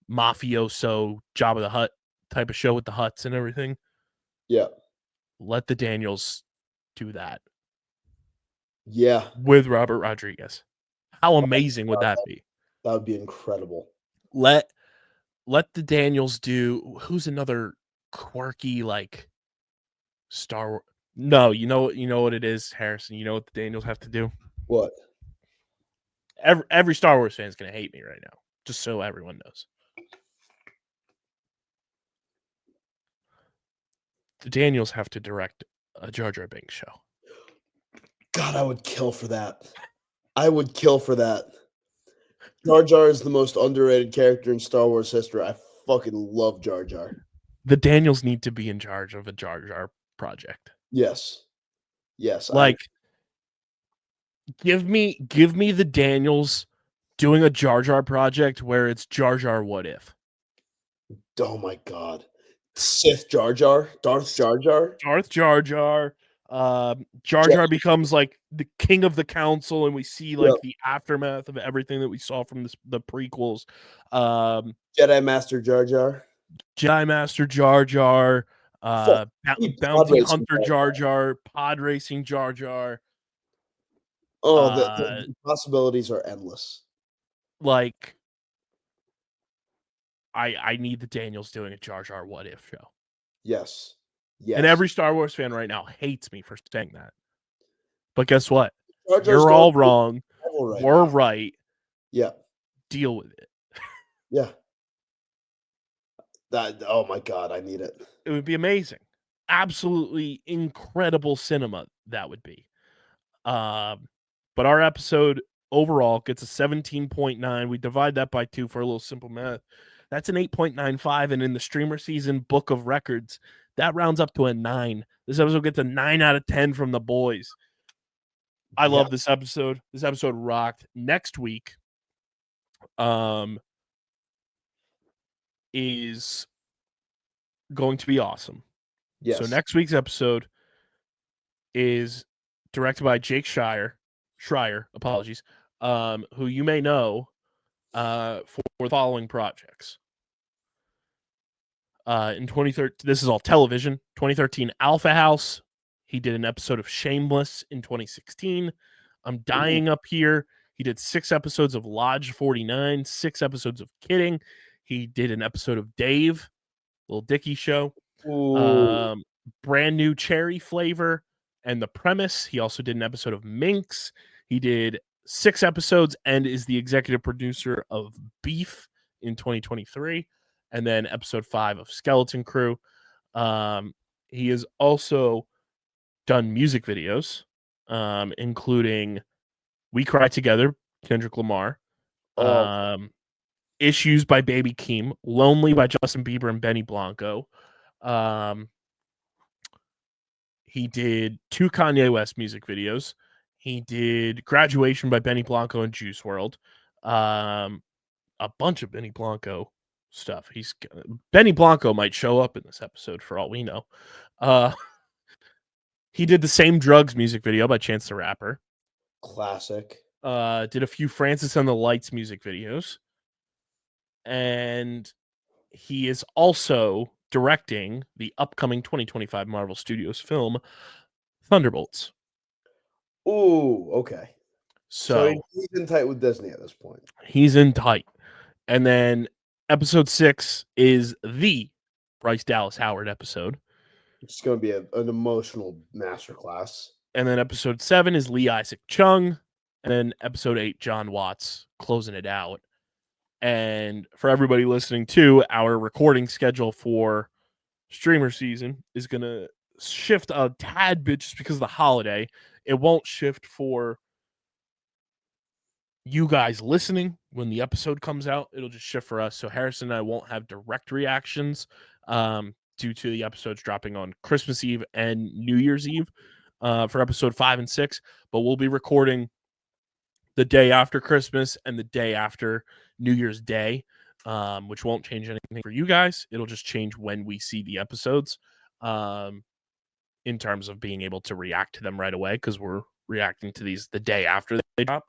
mafioso Jabba the Hutt type of show with the Hutts and everything. Yeah. Let the Daniels do that. Yeah. With Robert Rodriguez. How amazing would that be? That would be incredible. Let the Daniels do. Who's another quirky like Star Wars? No, you know what it is, Harrison. You know what the Daniels have to do? What? Every Star Wars fan is gonna hate me right now, just so everyone knows. The Daniels have to direct a Jar Jar Binks show. God, I would kill for that. I would kill for that. Jar Jar is the most underrated character in Star Wars history. I fucking love Jar Jar. The Daniels need to be in charge of a Jar Jar project. Yes. Like, give me the Daniels doing a Jar Jar project where it's Jar Jar What If. Oh my God. Sith Jar Jar? Darth Jar Jar? Darth Jar Jar. Jar Jar becomes like the king of the council, and we see like the aftermath of everything that we saw from the prequels. Jedi Master Jar Jar. Jedi Master Jar Jar. Bounty Hunter Jar Jar. Pod Racing Jar Jar. Oh, the possibilities are endless. Like, I need the Daniels doing a Jar Jar What If show. Yes. And every Star Wars fan right now hates me for saying that. But guess what? Jar Jar's You're all wrong. We're right. Yeah. Deal with it. Yeah. Oh my God, I need it. It would be amazing. Absolutely incredible cinema that would be. But our episode overall gets a 17.9. We divide that by 2 for a little simple math. That's an 8.95, and in the StreamerSZN book of records, that rounds up to a 9. This episode gets a 9 out of 10 from the boys. I love this episode. This episode rocked. Next week is going to be awesome. Yes. So next week's episode is directed by Jake Schreier, apologies, who you may know for the following projects. In 2013, this is all television. 2013, Alpha House. He did an episode of Shameless in 2016. I'm Dying Up Here. He did 6 episodes of Lodge 49, 6 episodes of Kidding. He did an episode of Dave, Little Dicky Show. Brand New Cherry Flavor and The Premise. He also did an episode of Minx. He did 6 episodes and is the executive producer of Beef in 2023. And then episode 5 of Skeleton Crew. He has also done music videos, including We Cry Together, Kendrick Lamar, Issues by Baby Keem, Lonely by Justin Bieber and Benny Blanco. He did 2 Kanye West music videos. He did Graduation by Benny Blanco and Juice WRLD. A bunch of Benny Blanco stuff. Benny Blanco might show up in this episode for all we know. He did the Same Drugs music video by Chance the Rapper. Classic. Did a few Francis and the Lights music videos. And he is also directing the upcoming 2025 Marvel Studios film, Thunderbolts. Ooh, okay. So he's in tight with Disney at this point. He's in tight. And then episode 6 is the Bryce Dallas Howard episode. It's going to be an emotional masterclass. And then episode 7 is Lee Isaac Chung. And then episode 8, John Watts, closing it out. And for everybody listening to, our recording schedule for StreamerSZN is going to shift a tad bit just because of the holiday. It won't shift for you guys listening when the episode comes out. It'll just shift for us. So Harrison and I won't have direct reactions due to the episodes dropping on Christmas Eve and New Year's Eve for episode 5 and 6. But we'll be recording the day after Christmas and the day after New Year's Day, which won't change anything for you guys. It'll just change when we see the episodes, in terms of being able to react to them right away, because we're reacting to these the day after they drop.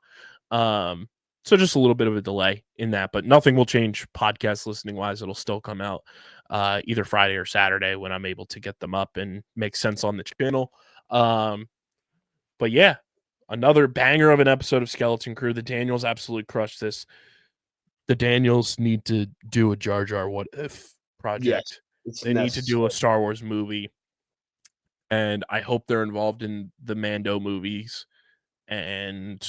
So just a little bit of a delay in that, but nothing will change podcast listening wise. It'll still come out either Friday or Saturday when I'm able to get them up and make sense on the channel. But yeah, another banger of an episode of Skeleton Crew. The Daniels absolutely crushed this. The Daniels need to do a Jar Jar What If project. Yes, they need to do a Star Wars movie. And I hope they're involved in the Mando movies. And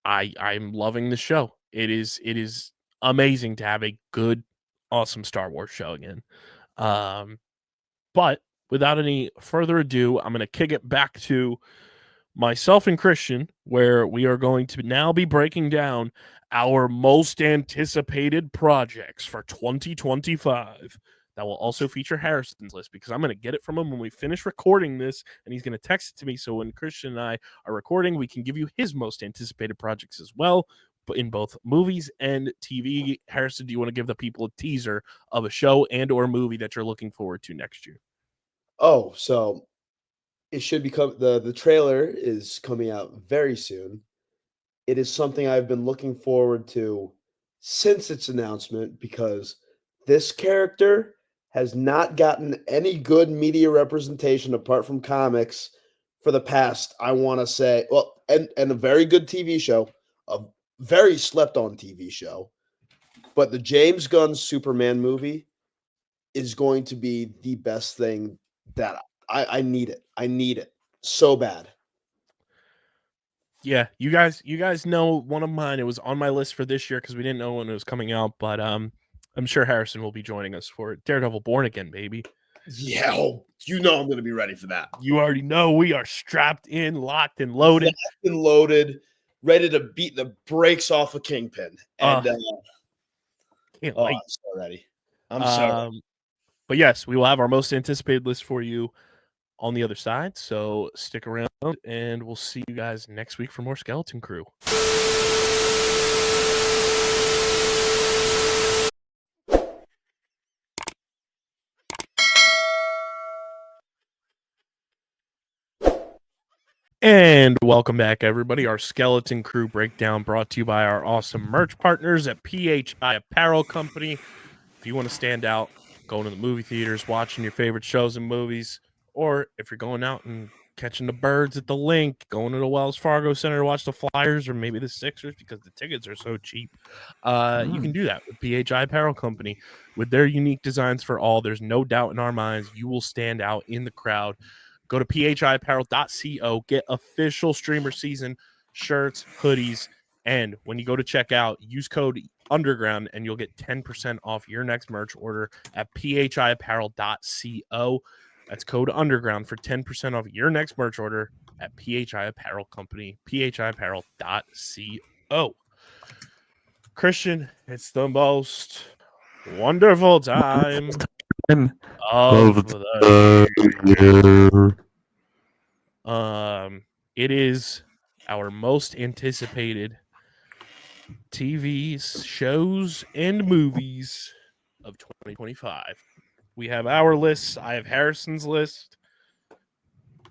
I'm loving the show. It is amazing to have a good, awesome Star Wars show again. But without any further ado, I'm going to kick it back to myself and Christian, where we are going to now be breaking down our most anticipated projects for 2025. That will also feature Harrison's list, because I'm going to get it from him when we finish recording this, and he's going to text it to me. So when Christian and I are recording, we can give you his most anticipated projects as well, but in both movies and TV. Harrison, do you want to give the people a teaser of a show and or movie that you're looking forward to next year? Oh, so it should become the trailer is coming out very soon. It is something I've been looking forward to since its announcement, because this character has not gotten any good media representation apart from comics for the past, I want to say, well, and a very good TV show, a very slept on TV show. But the James Gunn Superman movie is going to be the best thing that I need it. I need it so bad. Yeah, you guys know one of mine. It was on my list for this year because we didn't know when it was coming out, but I'm sure Harrison will be joining us for it. Daredevil Born Again, baby. Yeah, you know I'm going to be ready for that. You already know we are strapped in, locked and loaded. Locked and loaded, ready to beat the brakes off of Kingpin. And can't wait. I'm so ready. I'm so ready. But yes, we will have our most anticipated list for you on the other side. So stick around, and we'll see you guys next week for more Skeleton Crew. And welcome back, everybody. Our Skeleton Crew breakdown brought to you by our awesome merch partners at PHI Apparel Company. If you want to stand out, going to the movie theaters, watching your favorite shows and movies, or if you're going out and catching the birds at the link, going to the Wells Fargo Center to watch the Flyers or maybe the Sixers because the tickets are so cheap, you can do that with PHI Apparel Company. With their unique designs for all, there's no doubt in our minds you will stand out in the crowd. Go to phiapparel.co, get official StreamerSZN shirts, hoodies, and when you go to check out, use code Underground and you'll get 10% off your next merch order at phiapparel.co. That's code Underground for 10% off your next merch order at PHI Apparel Company, phiapparel.co. Christian, it's the most wonderful time of the year. It is our most anticipated TV shows and movies of 2025. We have our lists. I have Harrison's list.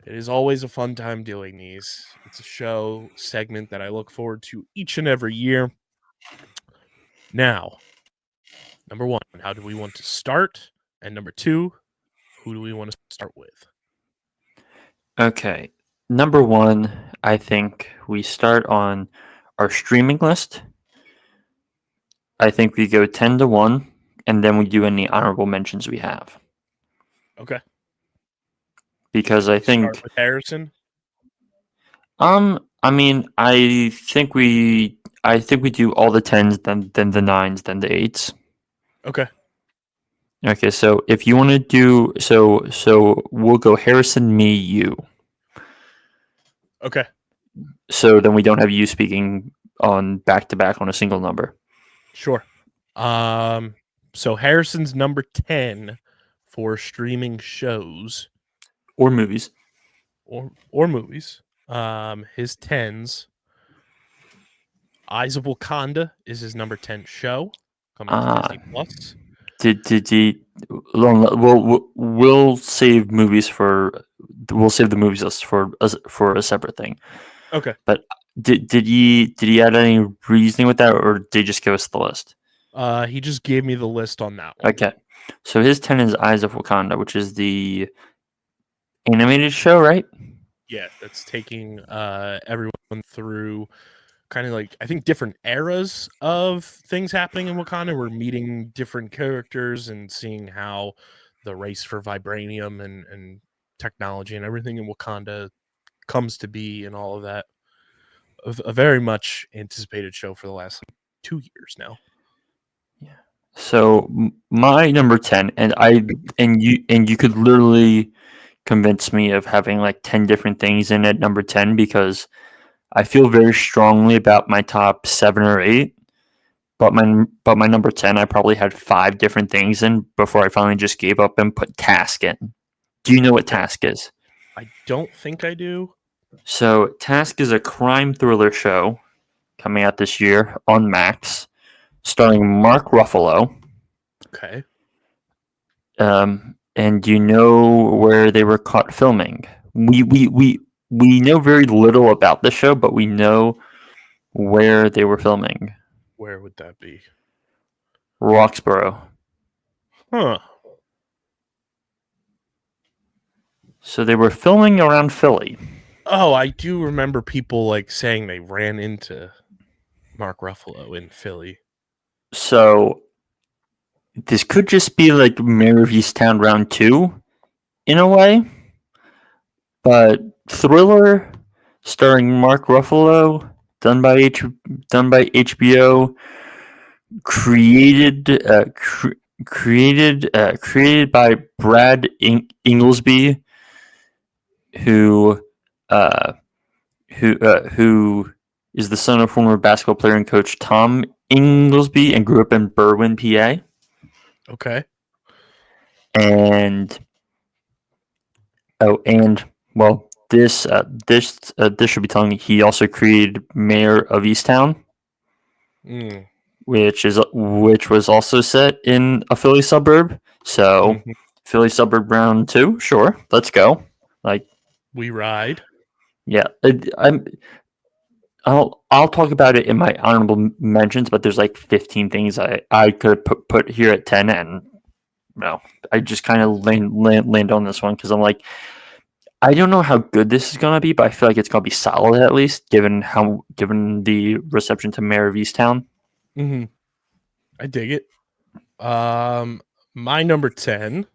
It is always a fun time doing these. It's a show segment that I look forward to each and every year. Now, number one, how do we want to start? And number two, who do we want to start with? Okay. Number one, I think we start on our streaming list. I think we go 10 to 1, and then we do any honorable mentions we have. Okay. Because I think start with Harrison. I mean, I think we do all the 10s, then the 9s, then the 8s. Okay. Okay, so if you want to do so we'll go Harrison, me, you. Okay. So then we don't have you speaking on back to back on a single number. Sure. So Harrison's number 10 for streaming shows or movies. Or movies. His 10s Eyes of Wakanda is his number 10 show coming to Disney Plus. Did he? We'll save movies for. We'll save the movies list for a separate thing. Okay. But did he add any reasoning with that, or did he just give us the list? He just gave me the list on that one. Okay. So his 10 is Eyes of Wakanda, which is the animated show, right? Yeah, that's taking everyone through kind of like, I think, different eras of things happening in Wakanda. We're meeting different characters and seeing how the race for vibranium and technology and everything in Wakanda comes to be and all of that. A very much anticipated show for the last 2 years now. Yeah. So my number 10, and you could literally convince me of having like 10 different things in at number 10 because I feel very strongly about my top 7 or 8. But my number 10, I probably had 5 different things in before I finally just gave up and put Task in. Do you know what Task is? I don't think I do. So Task is a crime thriller show coming out this year on Max, starring Mark Ruffalo. Okay. And you know where they were caught filming. We know very little about the show, but we know where they were filming. Where would that be? Roxborough. Huh. So they were filming around Philly. Oh, I do remember people like saying they ran into Mark Ruffalo in Philly. So this could just be like Mayor of Easttown Round 2 in a way. But thriller starring Mark Ruffalo, done by HBO, created by Brad Inglesby, who is the son of former basketball player and coach Tom Inglesby and grew up in Berwyn, PA. Okay. And this should be telling you he also created Mayor of Easttown, which was also set in a Philly suburb. So Philly suburb round 2, sure, let's go. Like we ride. Yeah, I'll talk about it in my honorable mentions, but there's like 15 things I could put here at 10, and no, I just kind of land on this one because I'm like, I don't know how good this is gonna be, but I feel like it's gonna be solid at least, given the reception to Mayor of Easttown. I dig it. My number 10.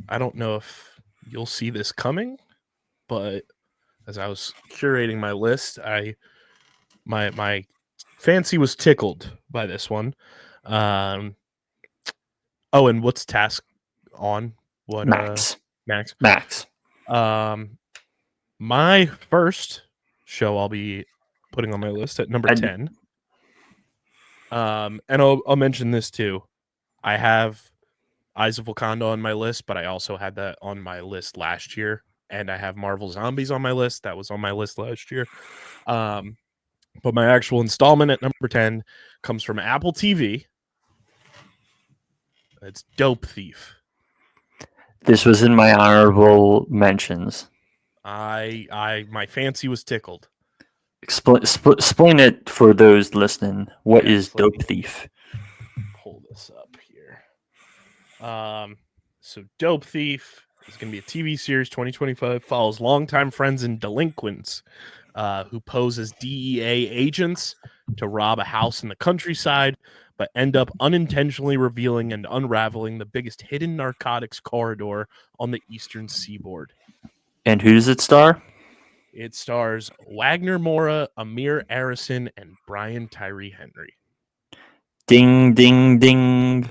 I don't know if you'll see this coming, but as I was curating my list, my fancy was tickled by this one. And what's Task on? What Max? Max. My first show I'll be putting on my list at number 10. And I'll mention this too. I have Eyes of Wakanda on my list, but I also had that on my list last year. And I have Marvel Zombies on my list. That was on my list last year. But my actual installment at number 10 comes from Apple TV. It's Dope Thief. This was in my honorable mentions. My fancy was tickled. Explain it for those listening. What is Dope Thief? Pull this up here. So Dope Thief is going to be a TV series, 2025, follows longtime friends and delinquents who pose as DEA agents to rob a house in the countryside, but end up unintentionally revealing and unraveling the biggest hidden narcotics corridor on the eastern seaboard. And who does it star? It stars Wagner Moura, Amir Arison, and Brian Tyree Henry. Ding, ding, ding.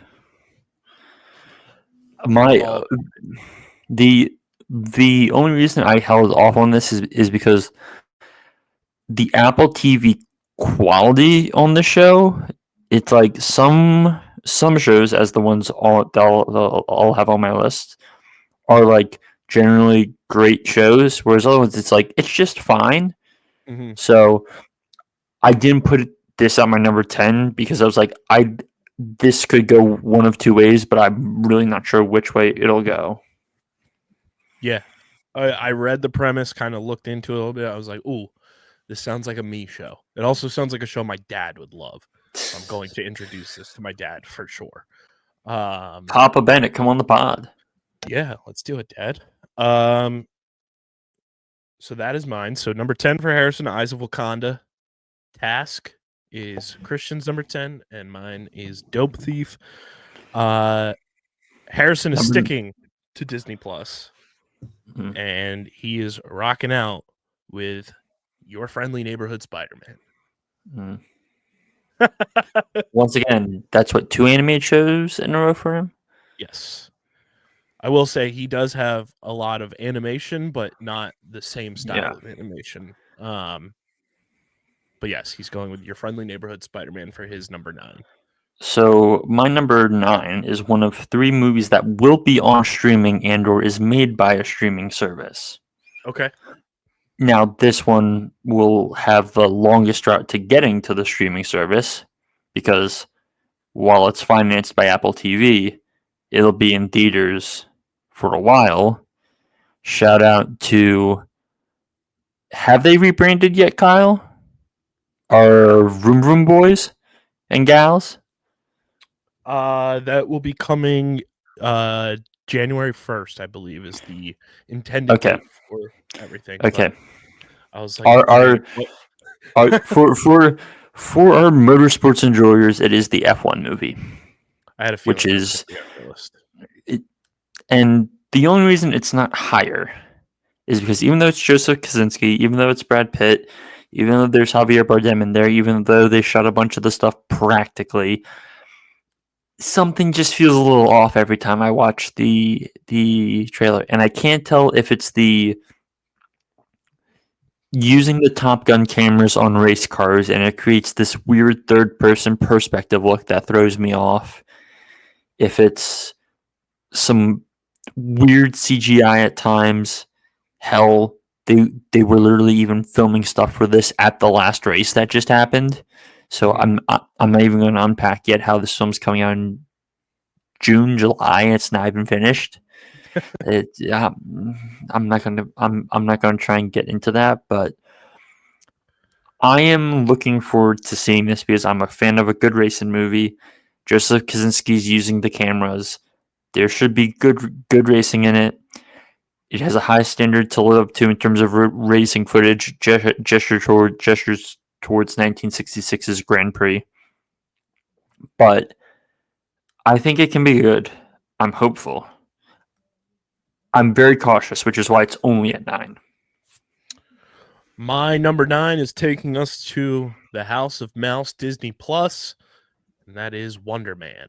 The only reason I held off on this is because the Apple TV quality on the show, it's like some shows, as the ones I'll have on my list, are like generally great shows, whereas other ones it's like it's just fine. So I didn't put this on my number 10 because I was like, this could go one of two ways, but I'm really not sure which way it'll go. Yeah. I read the premise, kind of looked into it a little bit. I was like, ooh, this sounds like a me show. It also sounds like a show my dad would love. I'm going to introduce this to my dad for sure. Papa Bennett, come on the pod. Yeah, let's do it, Dad. So that is mine. So number 10 for Harrison, Eyes of Wakanda. Task is Christian's number 10, and mine is Dope Thief. Harrison is sticking to Disney Plus, and he is rocking out with Your Friendly Neighborhood Spider-Man. Once again, that's what, 2 animated shows in a row for him? Yes. I will say he does have a lot of animation, but not the same style of animation. But yes, he's going with Your Friendly Neighborhood Spider-Man for his number 9. So my number 9 is one of 3 movies that will be on streaming and or is made by a streaming service. Okay. Now, this one will have the longest route to getting to the streaming service because while it's financed by Apple TV, it'll be in theaters for a while. Shout out to... Have they rebranded yet, Kyle? Our Vroom Vroom boys and gals? That will be coming January 1st, I believe, is the intended date for everything. Okay. I was like, for our motorsports enjoyers, it is the F1 movie. I had a feeling which is and the only reason it's not higher is because even though it's Joseph Kosinski, even though it's Brad Pitt, even though there's Javier Bardem in there, even though they shot a bunch of the stuff practically, something just feels a little off every time I watch the trailer. And I can't tell if it's the using the Top Gun cameras on race cars and it creates this weird third-person perspective look that throws me off. If it's some weird CGI at times. Hell, they were literally even filming stuff for this at the last race that just happened. So I'm not even going to unpack yet how this film's coming out in June, July. It's not even finished. I'm not gonna try and get into that, but I am looking forward to seeing this because I'm a fan of a good racing movie. Joseph Kosinski's using the cameras. There should be good racing in it. It has a high standard to live up to in terms of racing footage, gestures towards 1966's Grand Prix. But I think it can be good. I'm hopeful. I'm very cautious, which is why it's only at 9. My number 9 is taking us to the House of Mouse Disney Plus, and that is Wonder Man.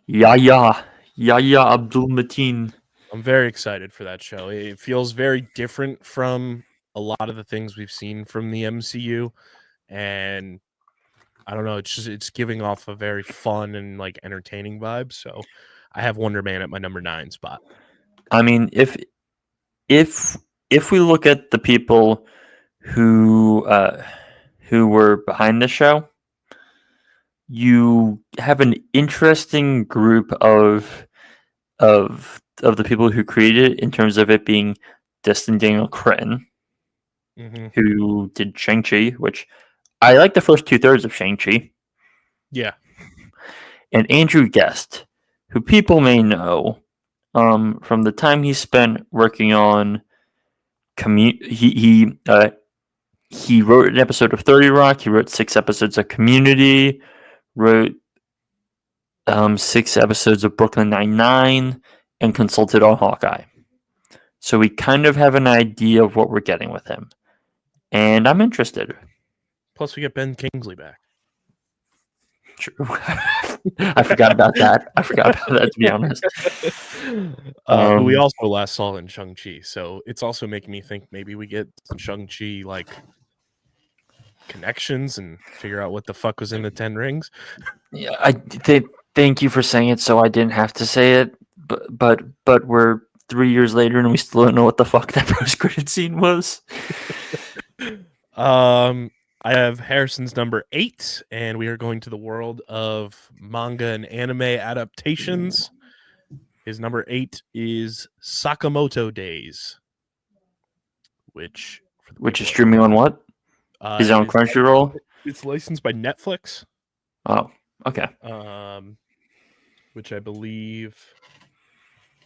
Yahya Abdul Mateen. I'm very excited for that show. It feels very different from a lot of the things we've seen from the MCU, and I don't know, it's giving off a very fun and like entertaining vibe. So I have Wonder Man at my number 9 spot. I mean, if we look at the people who were behind the show, you have an interesting group of the people who created it in terms of it being Destin Daniel Cretton, who did Shang-Chi, which I like the first 2/3 of Shang-Chi. Yeah. And Andrew Guest, who people may know from the time he spent working on he wrote an episode of 30 Rock, he wrote 6 episodes of Community, wrote 6 episodes of Brooklyn Nine-Nine, and consulted on Hawkeye. So we kind of have an idea of what we're getting with him. And I'm interested. Plus we get Ben Kingsley back. True. I forgot about that. To be honest. Who we also last saw in Shang-Chi. So it's also making me think maybe we get some Shang-Chi like connections and figure out what the fuck was in the 10 Rings. Yeah, thank you for saying it so I didn't have to say it. But we're 3 years later and we still don't know what the fuck that post-credit scene was. I have Harrison's number 8, and we are going to the world of manga and anime adaptations. His number 8 is Sakamoto Days, which is streaming on what? Is it on Crunchyroll? It's licensed by Netflix. Oh, okay. Which I believe,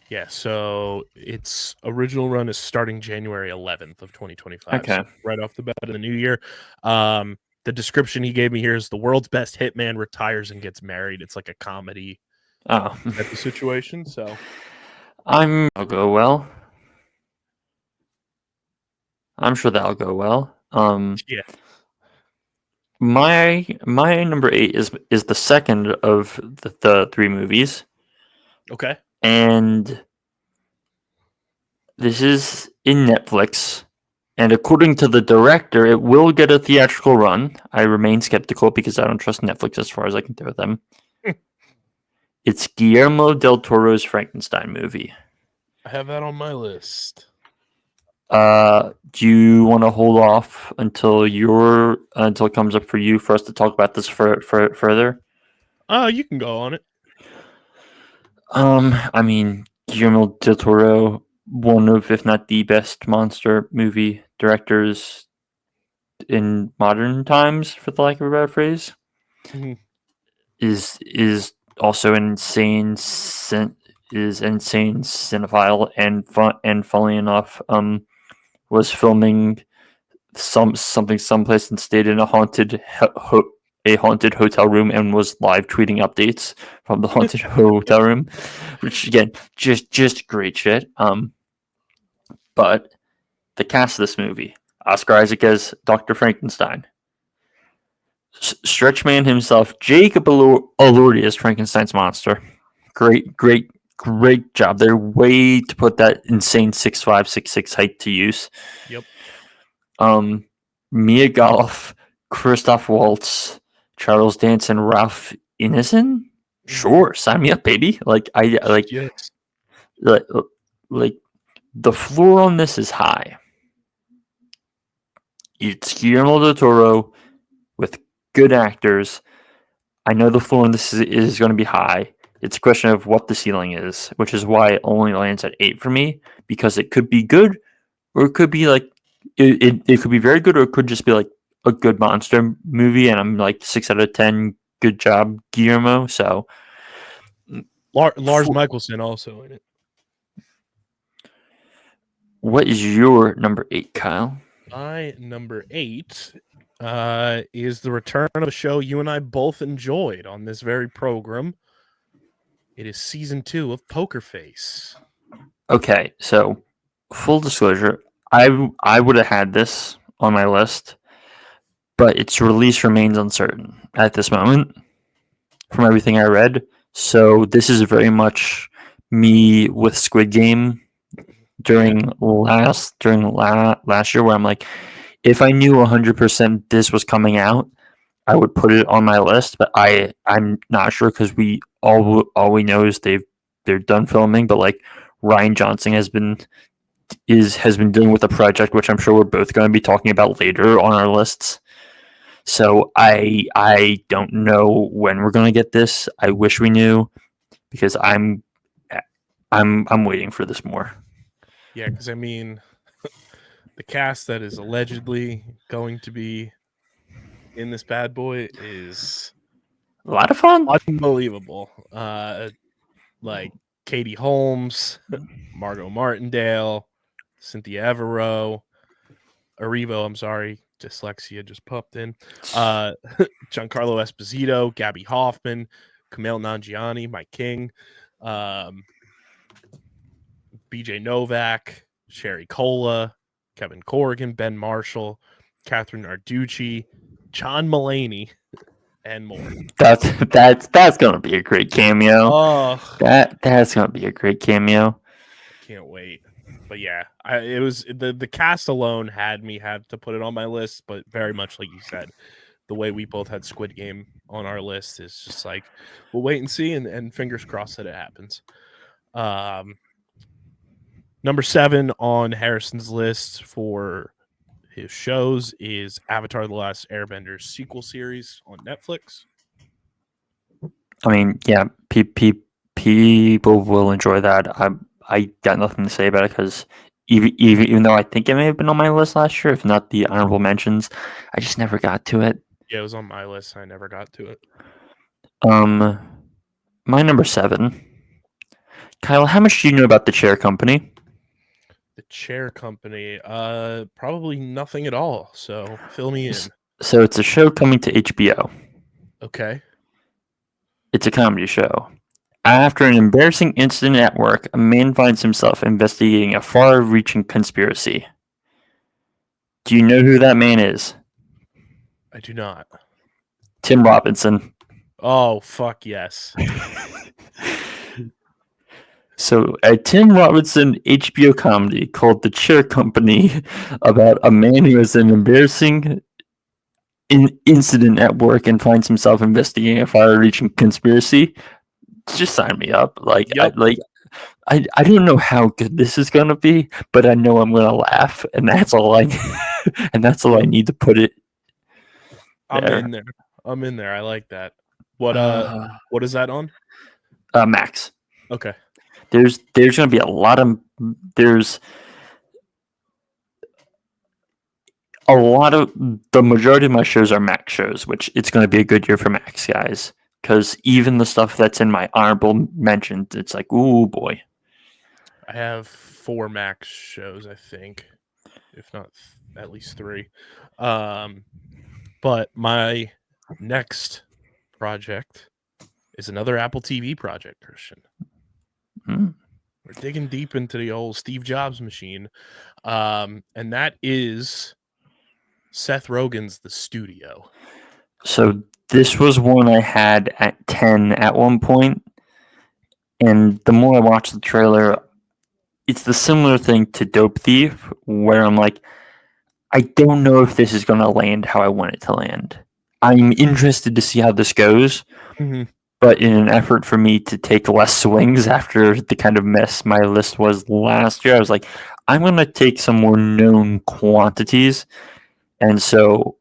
yeah. So its original run is starting January 11th of 2025. Okay, so right off the bat of the new year. The description he gave me here is the world's best hitman retires and gets married. It's like a comedy type of situation. So I'll go well. I'm sure that'll go well. Yeah. My number 8 is the second of the 3 movies. Okay. And this is in Netflix. And according to the director, it will get a theatrical run. I remain skeptical because I don't trust Netflix as far as I can throw them. It's Guillermo del Toro's Frankenstein movie. I have that on my list. Do you want to hold off until it comes up for you for us to talk about this further? You can go on it. I mean, Guillermo del Toro, one of, if not the best monster movie directors in modern times, for the lack of a better phrase, is also an insane cinephile and funnily enough, was filming someplace and stayed in a haunted hotel room and was live tweeting updates from the haunted hotel room, which again, just great shit. But the cast of this movie: Oscar Isaac as Dr. Frankenstein, Stretchman himself, Jacob Elordi as Frankenstein's monster. Great job. They're way to put that insane 6'5", 6'6" height to use. Yep. Mia Goth, Christoph Waltz, Charles Dance, and Ralph Ineson. Sure, sign me up, baby. Yes. Like the floor on this is high. It's Guillermo del Toro with good actors. I know the floor on this is going to be high. It's a question of what the ceiling is, which is why it only lands at 8 for me, because it could be good, or it could be like it could be very good, or it could just be like a good monster movie, and I'm like 6 out of 10. Good job, Guillermo. So Lars Michelson also in it. What is your number 8, Kyle? My number 8 is the return of a show you and I both enjoyed on this very program. It is season 2 of Poker Face. Okay, so full disclosure, I would have had this on my list, but its release remains uncertain at this moment from everything I read. So this is very much me with Squid Game during last year, where I'm like, if I knew 100% this was coming out, I would put it on my list, but I'm not sure because all we know is they're done filming, but like Ryan Johnson has been dealing with a project which I'm sure we're both going to be talking about later on our lists. So I don't know when we're going to get this. I wish we knew, because I'm waiting for this more. Yeah, because I mean, the cast that is allegedly going to be in this bad boy is a lot of fun, unbelievable. Like Katie Holmes, Margot Martindale, Cynthia Erivo. I'm sorry, dyslexia just popped in. Giancarlo Esposito, Gabby Hoffman, Kumail Nanjiani, my king, BJ Novak, Sherry Cola, Kevin Corrigan, Ben Marshall, Catherine Narducci, John Mulaney, and more. That's gonna be a great cameo. Oh, that's gonna be a great cameo. Can't wait. But yeah, it was the cast alone had to put it on my list. But very much like you said, the way we both had Squid Game on our list is just like, we'll wait and see, and fingers crossed that it happens. Number 7 on Harrison's list for his shows is Avatar: The Last Airbender sequel series on Netflix. I mean, yeah, people will enjoy that. I got nothing to say about it because even though I think it may have been on my list last year, if not the honorable mentions, I just never got to it. Yeah, it was on my list. I never got to it. My number 7. Kyle, how much do you know about the Chair Company? The Chair Company, probably nothing at all. So fill me in. So it's a show coming to HBO. Okay. It's a comedy show. After an embarrassing incident at work, a man finds himself investigating a far-reaching conspiracy. Do you know who that man is? I do not. Tim Robinson. Oh, fuck yes. So, a Tim Robinson HBO comedy called The Chair Company about a man who has an embarrassing incident at work and finds himself investigating a far-reaching conspiracy. Just sign me up. Yep. I don't know how good this is gonna be, but I know I'm gonna laugh, and that's all I I need to put it. I'm in there. I like that. What is that on? Max. Okay. There's gonna be a lot of the majority of my shows are Max shows, which it's gonna be a good year for Max, guys. Because even the stuff that's in my honorable mentions, it's like, ooh boy. I have 4 Max shows, I think, if not at least 3. But my next project is another Apple TV project, Christian. We're digging deep into the old Steve Jobs machine, and that is Seth Rogen's The Studio. So this was one I had at 10 at one point, and the more I watch the trailer, it's the similar thing to Dope Thief, where I'm like, I don't know if this is going to land how I want it to land. I'm interested to see how this goes, but in an effort for me to take less swings after the kind of mess my list was last year, I was like, I'm going to take some more known quantities, and so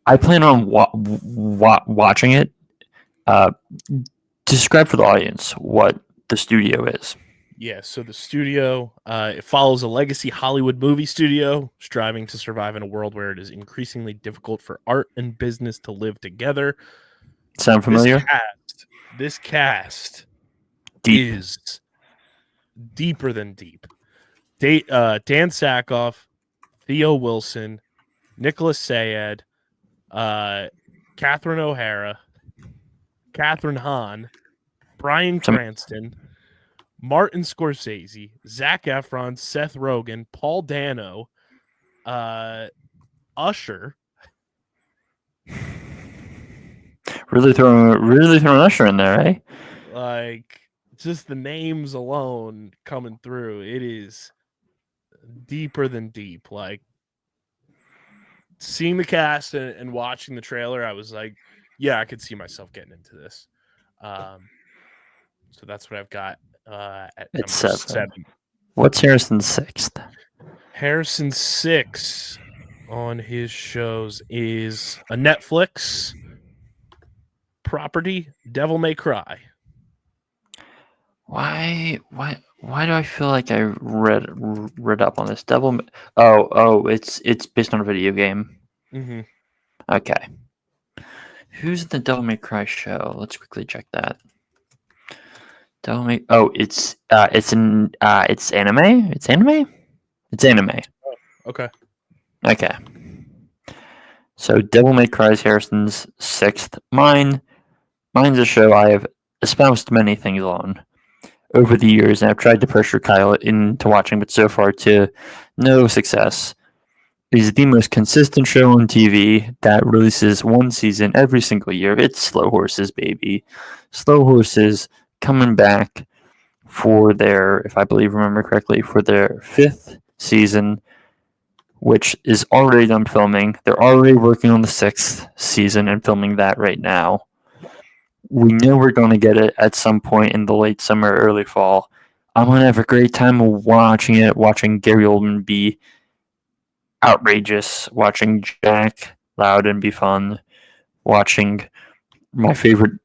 I plan on watching it. Describe for the audience what The Studio is. Yeah, so The Studio, it follows a legacy Hollywood movie studio striving to survive in a world where it is increasingly difficult for art and business to live together. Sound familiar? This cast Deep. is deeper than deep. Dan Sackhoff, Theo Wilson, Nicholas Sayed, Catherine O'Hara, Catherine Hahn, Bryan Cranston, Martin Scorsese, Zac Efron, Seth Rogen, Paul Dano, Usher. Really throwing Usher in there, eh? Like, just the names alone coming through, it is deeper than deep. Like, seeing the cast and watching the trailer, I was like, yeah, I could see myself getting into this. So that's what I've got at number 7. What's Harrison's 6th? Harrison's 6 on his shows is a Netflix property, Devil May Cry. Why do I feel like I read up on this? It's based on a video game. Mm-hmm. Okay. Who's in the Devil May Cry show? Let's quickly check that. It's anime? It's anime? It's anime. Oh, okay. Okay. So Devil May Cry is Harrison's 6th. Mine's a show I have espoused many things on over the years, and I've tried to pressure Kyle into watching, but so far to no success. It is the most consistent show on TV that releases one season every single year. It's Slow Horses, baby. Slow Horses coming back for their, if I remember correctly, for their 5th season, which is already done filming. They're already working on the 6th season and filming that right now. We know we're going to get it at some point in the late summer, early fall. I'm going to have a great time watching Gary Oldman be outrageous. Watching Jack Loudon be fun. Watching one of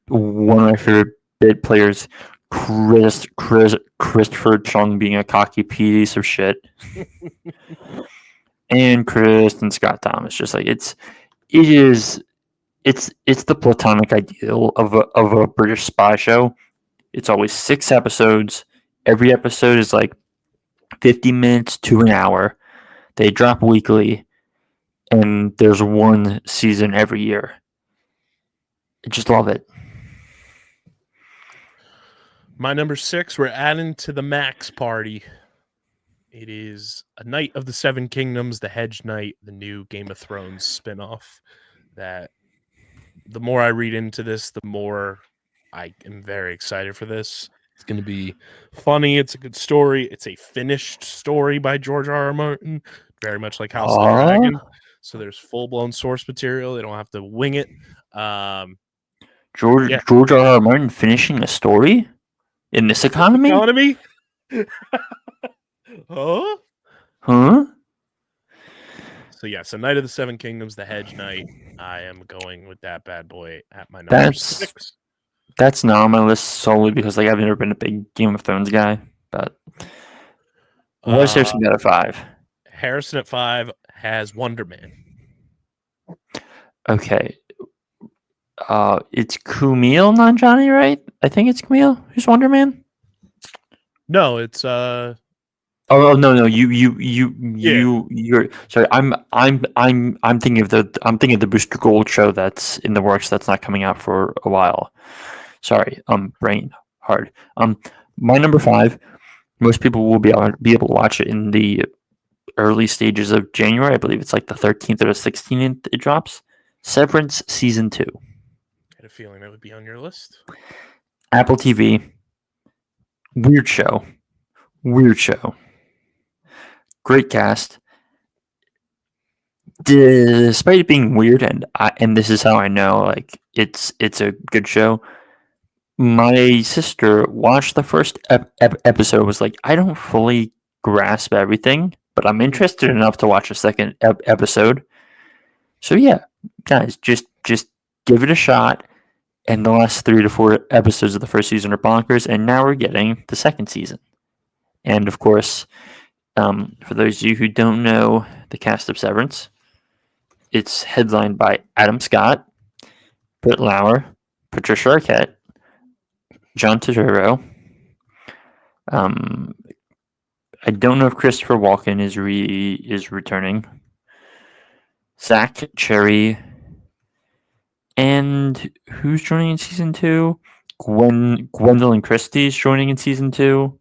my favorite bit players, Christopher Chung, being a cocky piece of shit, and Kristen Scott Thomas. Just like it's the platonic ideal of a British spy show. It's always 6 episodes. Every episode is like 50 minutes to an hour. They drop weekly, and there's one season every year. I just love it. My number 6, we're adding to the Max party. It is A Knight of the Seven Kingdoms, The Hedge Knight, the new Game of Thrones spinoff. That the more I read into this, the more I am very excited for this. It's going to be funny. It's a good story. It's a finished story by George R.R. Martin, very much like House of the Dragon. So there's full-blown source material. They don't have to wing it. George R.R. Martin finishing a story in this economy? Huh? Huh? So yes, A Knight of the Seven Kingdoms, The Hedge Knight. I am going with that bad boy at my number 6. That's not on my list solely because I've never been a big Game of Thrones guy. But what's Harrison at 5? Harrison at 5 has Wonder Man. Okay. It's Kumail Nanjiani, right? I think it's Kumail. Who's Wonder Man? No, it's Oh no! You're sorry. I'm thinking of the Booster Gold show that's in the works. That's not coming out for a while. Sorry. Brain hard. My number 5. Most people will be able to watch it in the early stages of January. I believe it's like the 13th or the 16th. It drops. Severance season 2. I had a feeling that would be on your list. Apple TV. Weird show. Great cast. Despite it being weird, and this is how I know, like it's a good show. My sister watched the first episode. Was like, I don't fully grasp everything, but I'm interested enough to watch a second episode. So yeah, guys, just give it a shot. And the last 3 to 4 episodes of the first season are bonkers, and now we're getting the second season. And of course, for those of you who don't know the cast of Severance, it's headlined by Adam Scott, Britt Lauer, Patricia Arquette, John Turturro. I don't know if Christopher Walken is returning. Zach Cherry. And who's joining in season 2? Gwendolyn Christie's joining in season 2.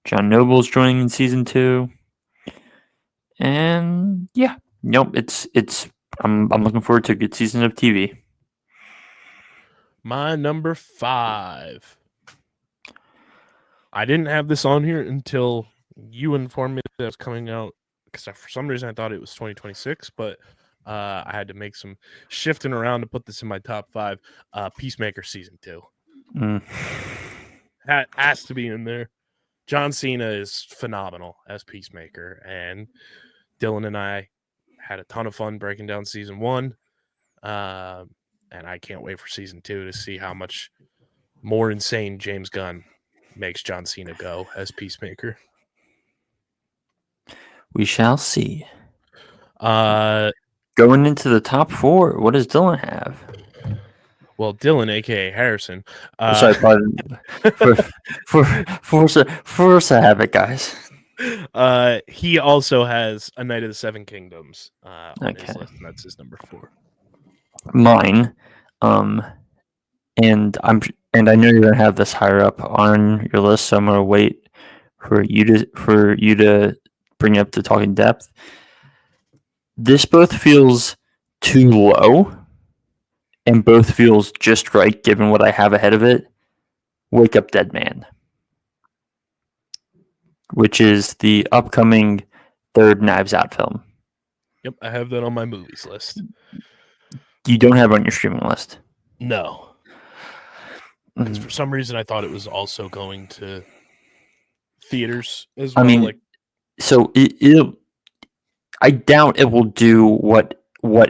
John Noble's joining in season 2. And yeah, nope, I'm looking forward to a good season of TV. My number 5. I didn't have this on here until you informed me that it was coming out, because for some reason I thought it was 2026, but I had to make some shifting around to put this in my top 5. Peacemaker season 2. Has to be in there. John Cena is phenomenal as Peacemaker, and Dylan and I had a ton of fun breaking down season 1, and I can't wait for season 2 to see how much more insane James Gunn makes John Cena go as Peacemaker. We shall see. Going into the top 4, what does Dylan have? Well, Dylan, aka Harrison. Sorry, pardon. Forza Habit, guys. He also has A Knight of the Seven Kingdoms on his list, and that's his number 4. Mine, and I know you're gonna have this higher up on your list, so I'm gonna wait for you to bring it up to talk in depth. This both feels too low, and both feels just right given what I have ahead of it. Wake Up Dead Man, which is the upcoming third Knives Out film. Yep, I have that on my movies list. You don't have it on your streaming list? No. Because for some reason I thought it was also going to theaters as well. I mean, so I doubt it will do what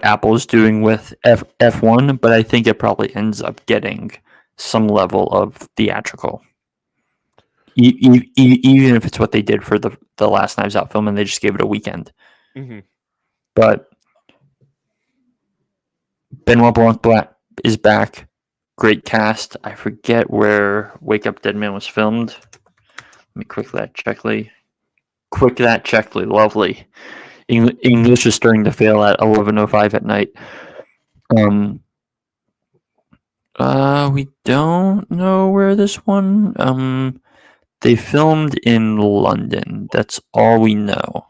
Apple is doing with F1, but I think it probably ends up getting some level of theatrical. Even if it's what they did for the last Knives Out film and they just gave it a weekend. Mm-hmm. But Benoit Blanc is back. Great cast. I forget where Wake Up Dead Man was filmed. Let me quick that checkly. Lovely. English is starting to fail at 11:05 at night. We don't know where this one. They filmed in London. That's all we know.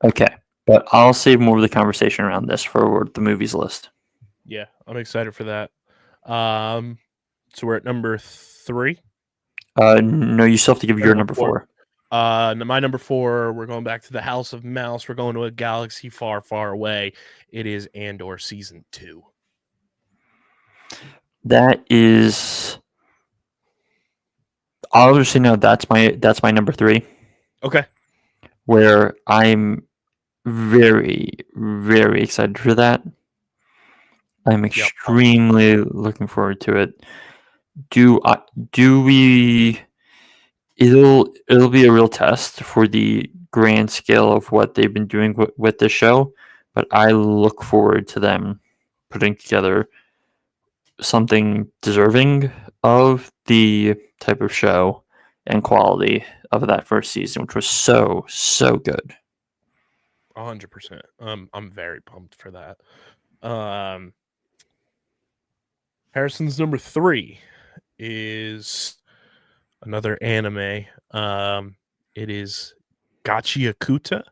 Okay, but I'll save more of the conversation around this for the movies list. Yeah, I'm excited for that. So we're at number 3. No, you still have to give your number 4. My number 4, we're going back to the House of Mouse. We're going to a galaxy far, far away. It is Andor Season 2. That is... I'll just say no, that's my number 3. Okay. Where I'm very, very excited for that. I'm extremely looking forward to it. It'll be a real test for the grand scale of what they've been doing with this show, but I look forward to them putting together something deserving of the type of show and quality of that first season, which was so good. 100%. I'm very pumped for that. Harrison's number 3 is another anime. It is Gachiakuta.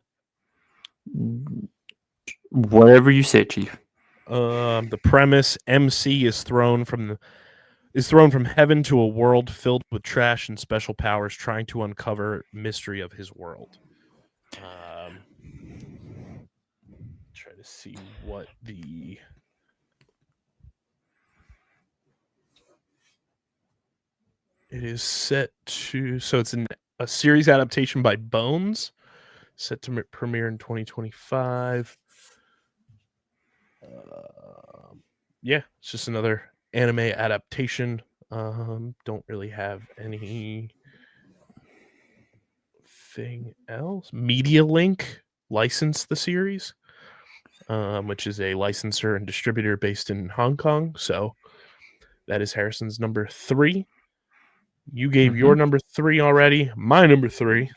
Whatever you say, Chief. The premise: MC is thrown from heaven to a world filled with trash and special powers, trying to uncover mystery of his world. Try to see what the it is set to. So it's a series adaptation by Bones, set to premiere in 2025. Yeah, it's just another anime adaptation. Don't really have anything else. Media Link licensed the series, which is a licensor and distributor based in Hong Kong. So that is Harrison's number 3. You gave your number 3 already. My number 3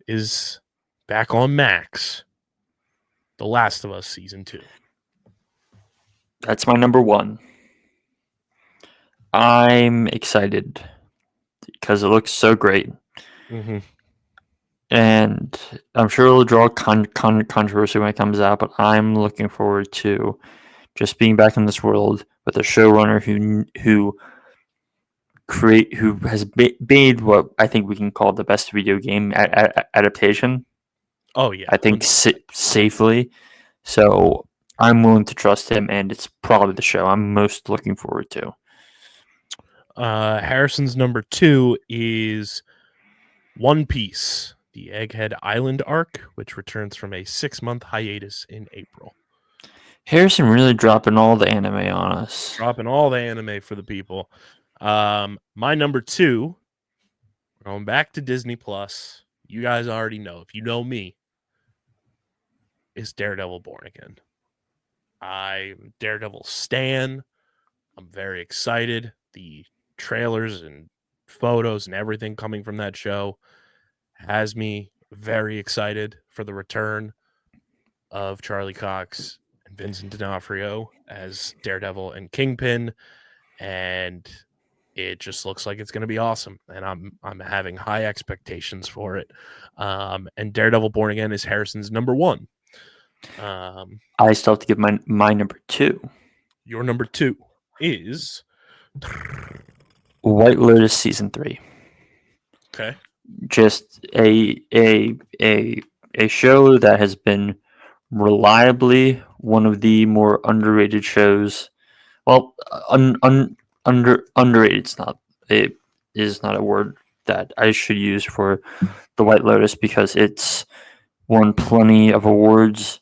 is back on Max. The Last of Us Season 2. That's my number 1. I'm excited because it looks so great. Mm-hmm. And I'm sure it'll draw controversy when it comes out, but I'm looking forward to just being back in this world with a showrunner who has made what I think we can call the best video game adaptation. Oh yeah, I think safely. So I'm willing to trust him, and it's probably the show I'm most looking forward to. Harrison's number 2 is One Piece, the Egghead Island arc, which returns from a 6-month hiatus in April. Harrison really dropping all the anime on us. Dropping all the anime for the people. My number 2, we're going back to Disney Plus. You guys already know. If you know me, is Daredevil Born Again. I'm Daredevil stan. I'm very excited. The trailers and photos and everything coming from that show has me very excited for the return of Charlie Cox and Vincent D'Onofrio as Daredevil and Kingpin, and it just looks like it's going to be awesome, and I'm having high expectations for it. And Daredevil Born Again is Harrison's number 1. I still have to give my number 2. Your number 2 is White Lotus Season 3. Okay. Just a show that has been reliably one of the more underrated shows. Well, underrated is not a word that I should use for the White Lotus, because it's won plenty of awards.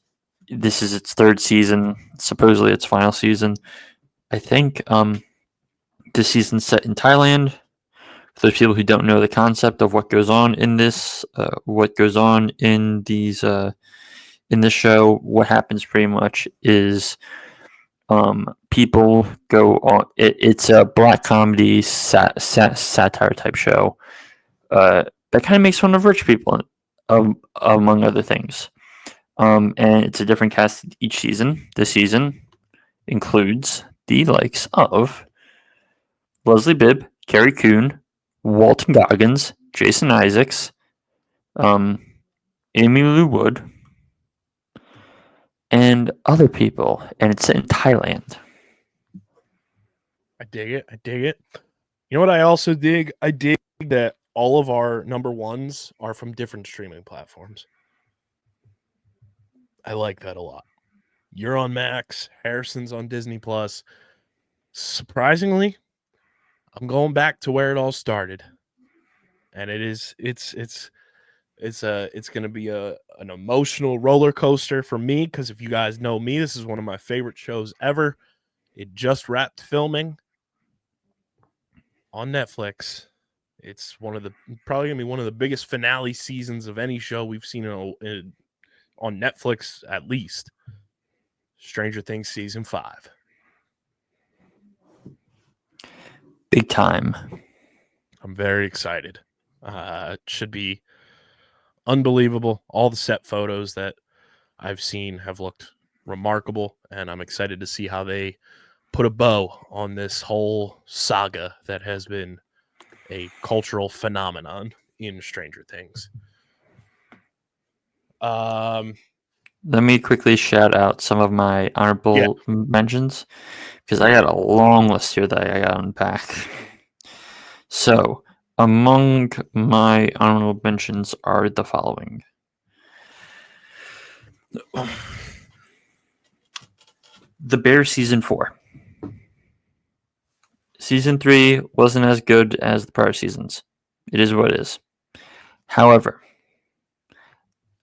This is its third season, supposedly its final season. I think this season's set in Thailand. For those people who don't know the concept of what goes on in this, what goes on in these, in this show, what happens pretty much is people go on. It's a black comedy satire type show that kind of makes fun of rich people, among other things. And it's a different cast each season. This season includes the likes of Leslie Bibb, Carrie Coon, Walton Goggins, Jason Isaacs, Amy Lou Wood, and other people. And it's set in Thailand. I dig it. I dig it. You know what I also dig? I dig that all of our number ones are from different streaming platforms. I like that a lot. You're on Max, Harrison's on Disney Plus. Surprisingly, I'm going back to where it all started. And it's going to be an emotional roller coaster for me, because if you guys know me, this is one of my favorite shows ever. It just wrapped filming on Netflix. It's probably going to be one of the biggest finale seasons of any show we've seen on Netflix, at least. Stranger Things season 5. Big time. I'm very excited. It should be unbelievable. All the set photos that I've seen have looked remarkable, and I'm excited to see how they put a bow on this whole saga that has been a cultural phenomenon in Stranger Things. Let me quickly shout out some of my honorable mentions, because I got a long list here that I got to unpack. So, among my honorable mentions are the following. The Bear Season 4. Season 3 wasn't as good as the prior seasons. It is what it is. However,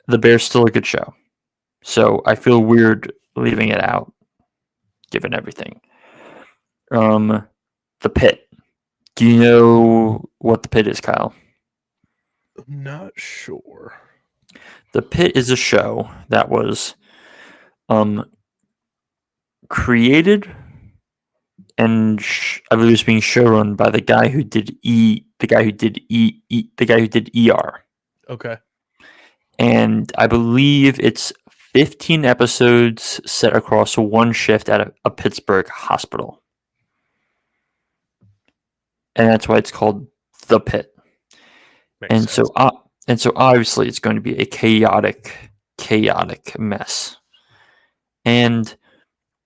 The Bear's still a good show. So I feel weird leaving it out, given everything. The Pit. Do you know what The Pit is, Kyle? I'm not sure. The Pit is a show that was created and I believe it's being showrun by the guy who did ER. Okay. And I believe it's 15 episodes set across one shift at a Pittsburgh hospital. And that's why it's called The Pit. Makes sense. So obviously it's going to be a chaotic mess. And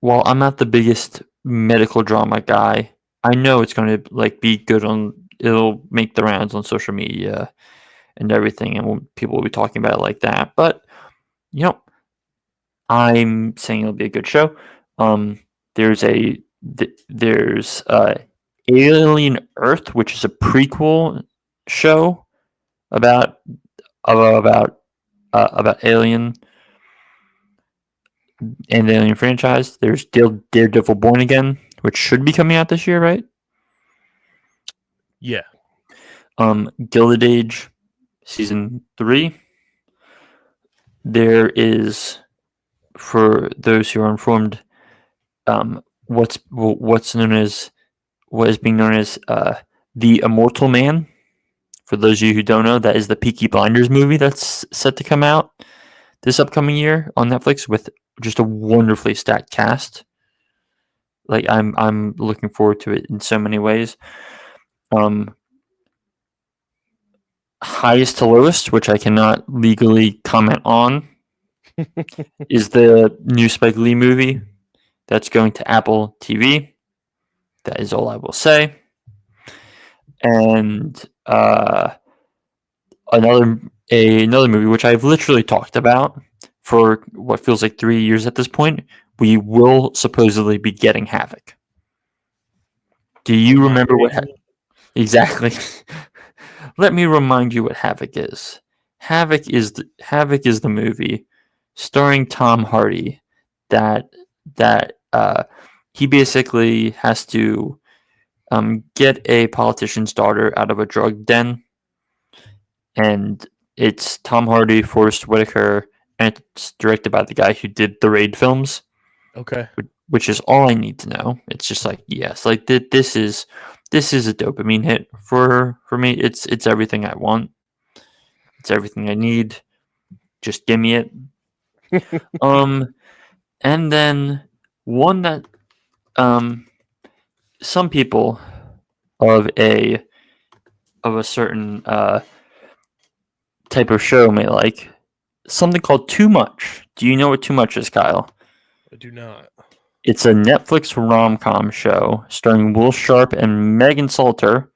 while I'm not the biggest medical drama guy, I know it's going to be good it'll make the rounds on social media and everything, and people will be talking about it like that. But I'm saying it'll be a good show. There's Alien Earth, which is a prequel show about Alien and the Alien franchise. There's Daredevil Born Again, which should be coming out this year, right? Yeah. Gilded Age Season 3. There is, for those who are informed, what is being known as The Immortal Man. For those of you who don't know, that is the Peaky Blinders movie that's set to come out this upcoming year on Netflix with just a wonderfully stacked cast. I'm looking forward to it in so many ways. Highest to lowest, which I cannot legally comment on, is the new Spike Lee movie that's going to Apple TV. That is all I will say. And another movie which I've literally talked about for what feels like 3 years at this point. We will supposedly be getting Havoc. Do you remember what? Exactly. Let me remind you what Havoc is. Havoc is the movie starring Tom Hardy that he basically has to get a politician's daughter out of a drug den, and it's Tom Hardy, Forrest Whitaker, and it's directed by the guy who did the Raid films. Okay. Which is all I need to know. It's just like, yes, like this is a dopamine hit for me. It's everything I want. It's everything I need. Just give me it. And then one that some people of a certain type of show may like, something called Too Much. Do you know what Too Much is, Kyle? I do not. It's a Netflix rom-com show starring Will Sharp and Megan Salter.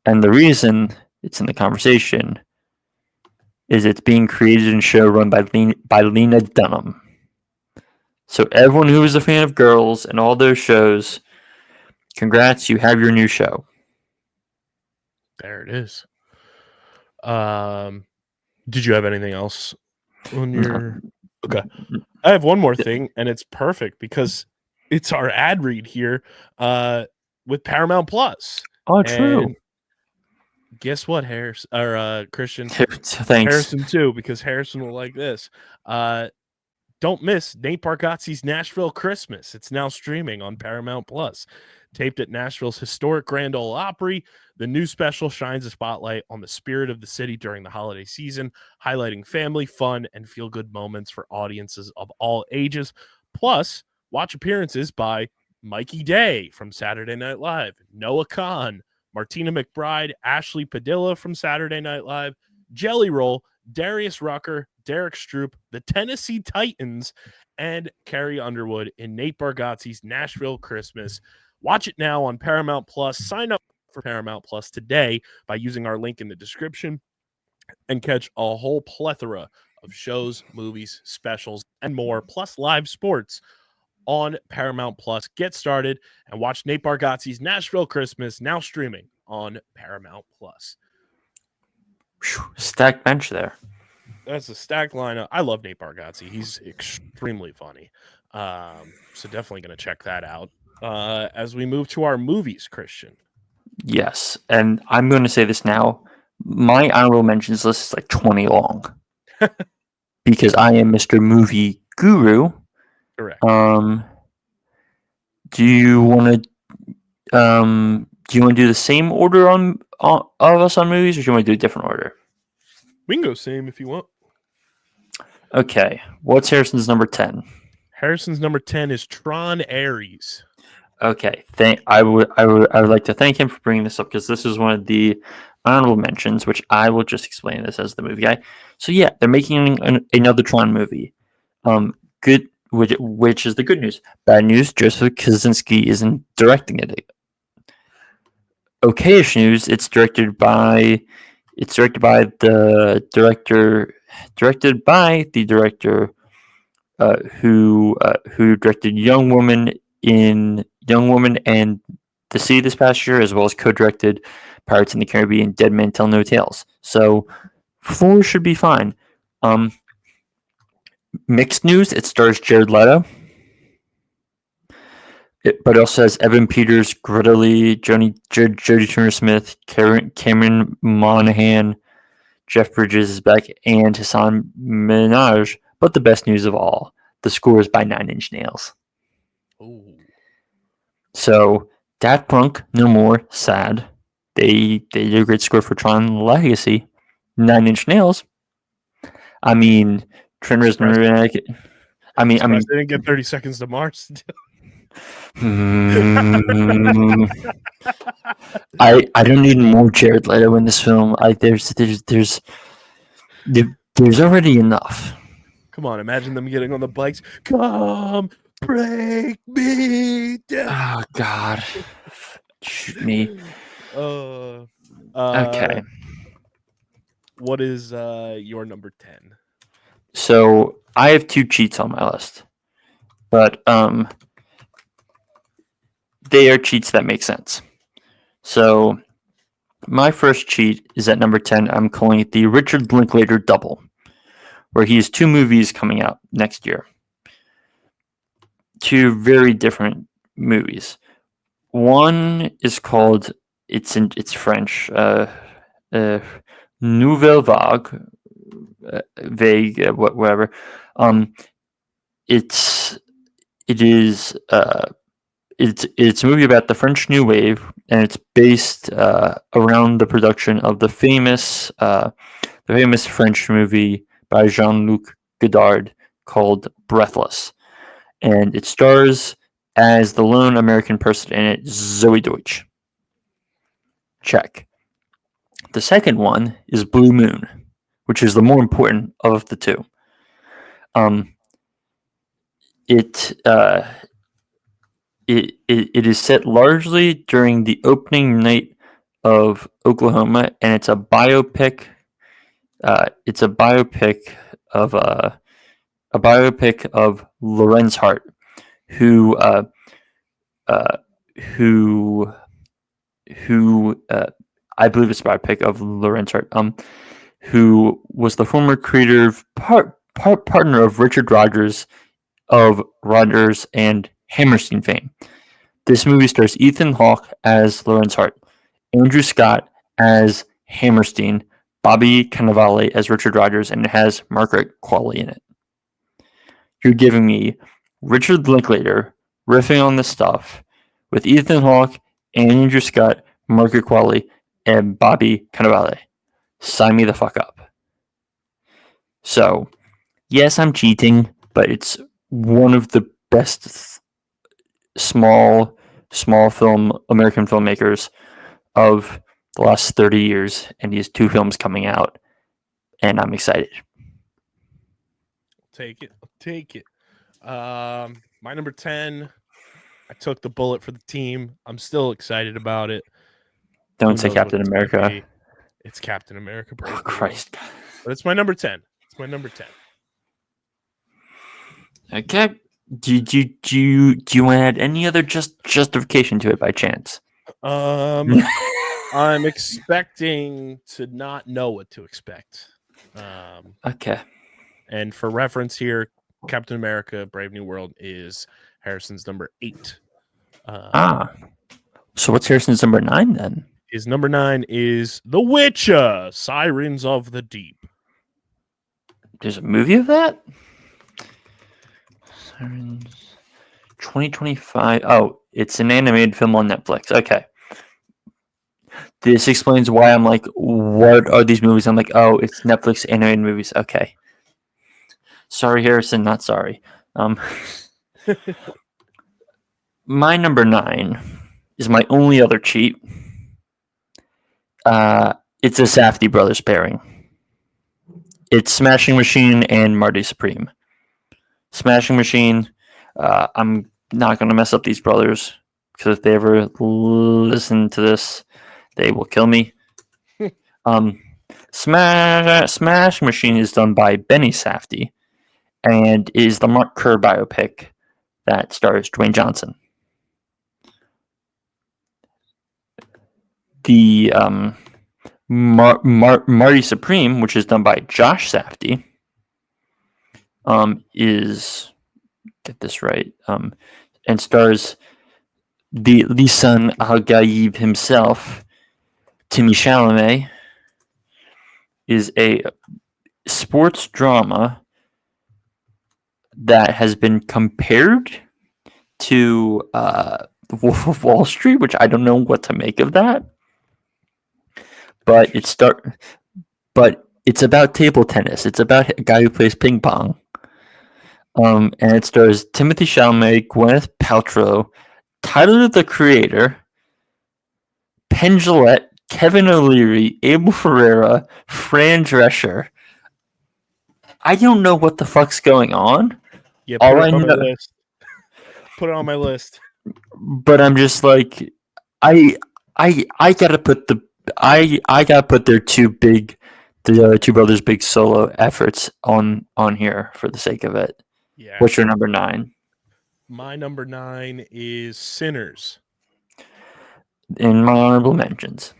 And the reason it's in the conversation is it's being created and show run by Lena Dunham. So everyone who is a fan of Girls and all those shows, congrats, you have your new show. There it is. Did you have anything else on your... Okay. I have one more thing, and it's perfect because it's our ad read here with Paramount Plus. Oh, true. And guess what, Christian? Thanks. Harrison too, because Harrison will like this. Don't miss Nate Bargatze's Nashville Christmas. It's now streaming on Paramount Plus. Taped at Nashville's historic Grand Ole Opry, the new special shines a spotlight on the spirit of the city during the holiday season, highlighting family, fun, and feel-good moments for audiences of all ages. Plus, watch appearances by Mikey Day from Saturday Night Live, Noah Khan, Martina McBride, Ashley Padilla from Saturday Night Live, Jelly Roll, Darius Rucker, Derek Stroop, the Tennessee Titans, and Carrie Underwood in Nate Bargatze's Nashville Christmas. Watch it now on Paramount Plus. Sign up for Paramount Plus today by using our link in the description and catch a whole plethora of shows, movies, specials, and more, plus live sports on Paramount Plus. Get started and watch Nate Bargatze's Nashville Christmas, now streaming on Paramount Plus. Stacked bench there. That's a stacked lineup. I love Nate Bargatze. He's extremely funny. So definitely going to check that out. As we move to our movies, Christian. Yes, and I'm going to say this now. My honorable mentions list is like 20 long. Because I am Mr. Movie Guru. Correct. Do you want to do the same order on of us on movies, or do you want to do a different order? We can go same if you want. Okay. What's Harrison's number 10? Harrison's number 10 is Tron Ares. Okay. I would like to thank him for bringing this up, because this is one of the honorable mentions, which I will just explain this as the movie guy. So yeah, they're making another Tron movie. Good, which is the good news. Bad news: Joseph Kosinski isn't directing it. Okayish news: it's directed by the director who directed Young Woman and The Sea this past year, as well as co-directed Pirates in the Caribbean, Dead Man Tell No Tales. So 4 should be fine. Mixed news: it stars Jared Leto, but it also has Evan Peters, Greta Lee, Jodie Turner-Smith, Cameron Monaghan, Jeff Bridges is back, and Hassan Minhaj. But the best news of all, the score is by 9 Inch Nails. Ooh. So Daft Punk, no more. Sad. They did a great score for Tron Legacy. 9 Inch Nails. I mean, Trent Reznor. I mean, they didn't get 30 Seconds to Mars. I don't need more Jared Leto in this film. There's already enough. Come on, imagine them getting on the bikes. Come break me down. Oh God, shoot me. Okay. What is your number 10? So I have 2 cheats on my list, but they are cheats that make sense. So My first cheat is at number 10. I'm calling it the Richard Linklater double, where he has 2 movies coming out next year. 2 very different movies. One is called it's French, Nouvelle Vague, whatever. It's a movie about the French New Wave, and it's based around the production of the famous French movie by Jean-Luc Godard called Breathless, and it stars as the lone American person in it, Zoe Deutsch. Check. The second one is Blue Moon, which is the more important of the 2. It is set largely during the opening night of Oklahoma, and it's a biopic. It's a biopic of Lorenz Hart, who I believe it's a biopic of Lorenz Hart, who was the former creative partner of Richard Rodgers of Rodgers and Hammerstein fame. This movie stars Ethan Hawke as Lorenz Hart, Andrew Scott as Hammerstein, Bobby Cannavale as Richard Rodgers, and it has Margaret Qualley in it. You're giving me Richard Linklater riffing on this stuff with Ethan Hawke and Andrew Scott, Margaret Qualley, and Bobby Cannavale. Sign me the fuck up. So, yes, I'm cheating, but it's one of the best small film American filmmakers of the last 30 years, and he has 2 films coming out, and I'm excited. Take it. My number 10, I took the bullet for the team. I'm still excited about it. Don't say Captain America. It's Captain America. Oh, Christ. But it's my number 10. It's my number 10. Okay. Do you want to add any other justification to it by chance? I'm expecting to not know what to expect. Okay. And for reference here, Captain America: Brave New World is Harrison's number 8. So what's Harrison's number 9 then? His number 9 is The Witcher: Sirens of the Deep. There's a movie of that? Sirens 2025. Oh, it's an animated film on Netflix. Okay. This explains why I'm like, what are these movies? I'm like, oh, it's Netflix animated movies. Okay. Sorry, Harrison, not sorry. My number 9 is my only other cheat. It's a Safdie brothers pairing. It's Smashing Machine and Marty Supreme. Smashing Machine. I'm not going to mess up these brothers, because if they ever listen to this, they will kill me. Smash Machine is done by Benny Safdie, and is the Mark Kerr biopic that stars Dwayne Johnson. The Marty Supreme, which is done by Josh Safdie, is, get this right, and stars the son Al-Gaib himself, Timmy Chalamet, is a sports drama that has been compared to Wolf of Wall Street, which I don't know what to make of that. But it's about table tennis. It's about a guy who plays ping pong. And it stars Timothée Chalamet, Gwyneth Paltrow, Tyler the Creator, Penn Jillette, Kevin O'Leary, Abel Ferreira, Fran Drescher. I don't know what the fuck's going on. Yeah, put it on my list. Put it on my list. But I'm just like, I gotta put their the two brothers' big solo efforts on here for the sake of it. Yeah. What's your number 9? My number 9 is Sinners. In my honorable mentions.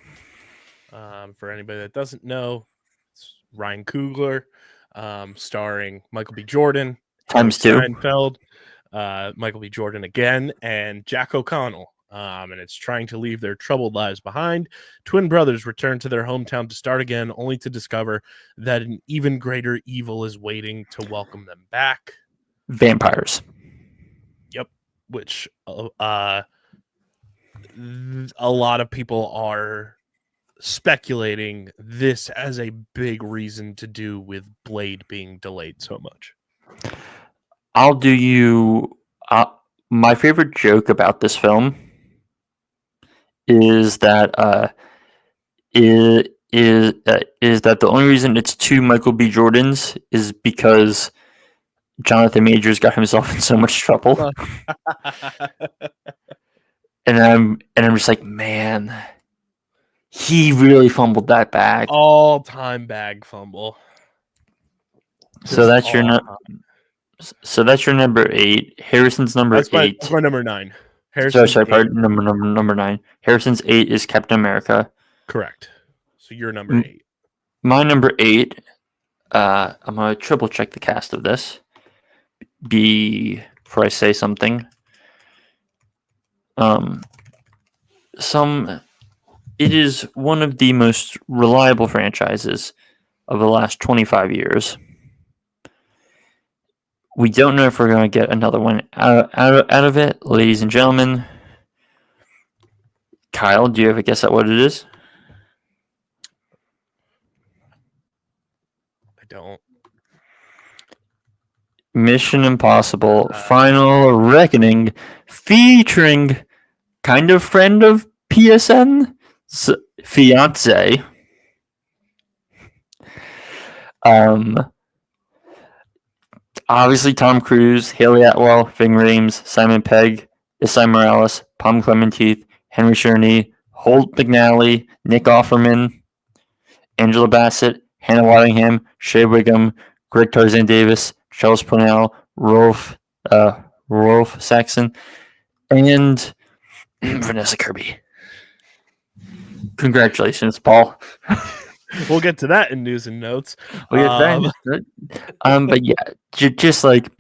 For anybody that doesn't know, it's Ryan Coogler, starring Michael B. Jordan, Haley Times 2. Steinfeld, Michael B. Jordan again, and Jack O'Connell. And it's trying to leave their troubled lives behind. Twin brothers return to their hometown to start again, only to discover that an even greater evil is waiting to welcome them back. Vampires. Yep. Which a lot of people are speculating this as a big reason to do with Blade being delayed so much. I'll do you my favorite joke about this film is that that the only reason it's 2 Michael B. Jordans is because Jonathan Majors got himself in so much trouble. and I'm just like, man, he really fumbled that bag. All-time bag fumble. So that's your number 8. Harrison's number 8. That's my number 9. Harrison's number 9. Harrison's 8 is Captain America. Correct. So you're number 8. My number 8. I'm gonna triple check the cast of this before I say something. It is one of the most reliable franchises of the last 25 years. We don't know if we're going to get another one out of it, ladies and gentlemen. Kyle, do you have a guess at what it is? I don't. Mission Impossible Final Reckoning, featuring kind of friend of PSN's fiance. Obviously Tom Cruise, Haley Atwell, Ving Rhames, Simon Pegg, Isai Morales, Pom Clementine, Henry Czerny, Holt McNally, Nick Offerman, Angela Bassett, Hannah Waddingham, Shea Wiggum, Greg Tarzan Davis, Charles Parnell, Rolf Saxon, and Vanessa Kirby. Congratulations, Paul. We'll get to that in news and notes. But yeah, just like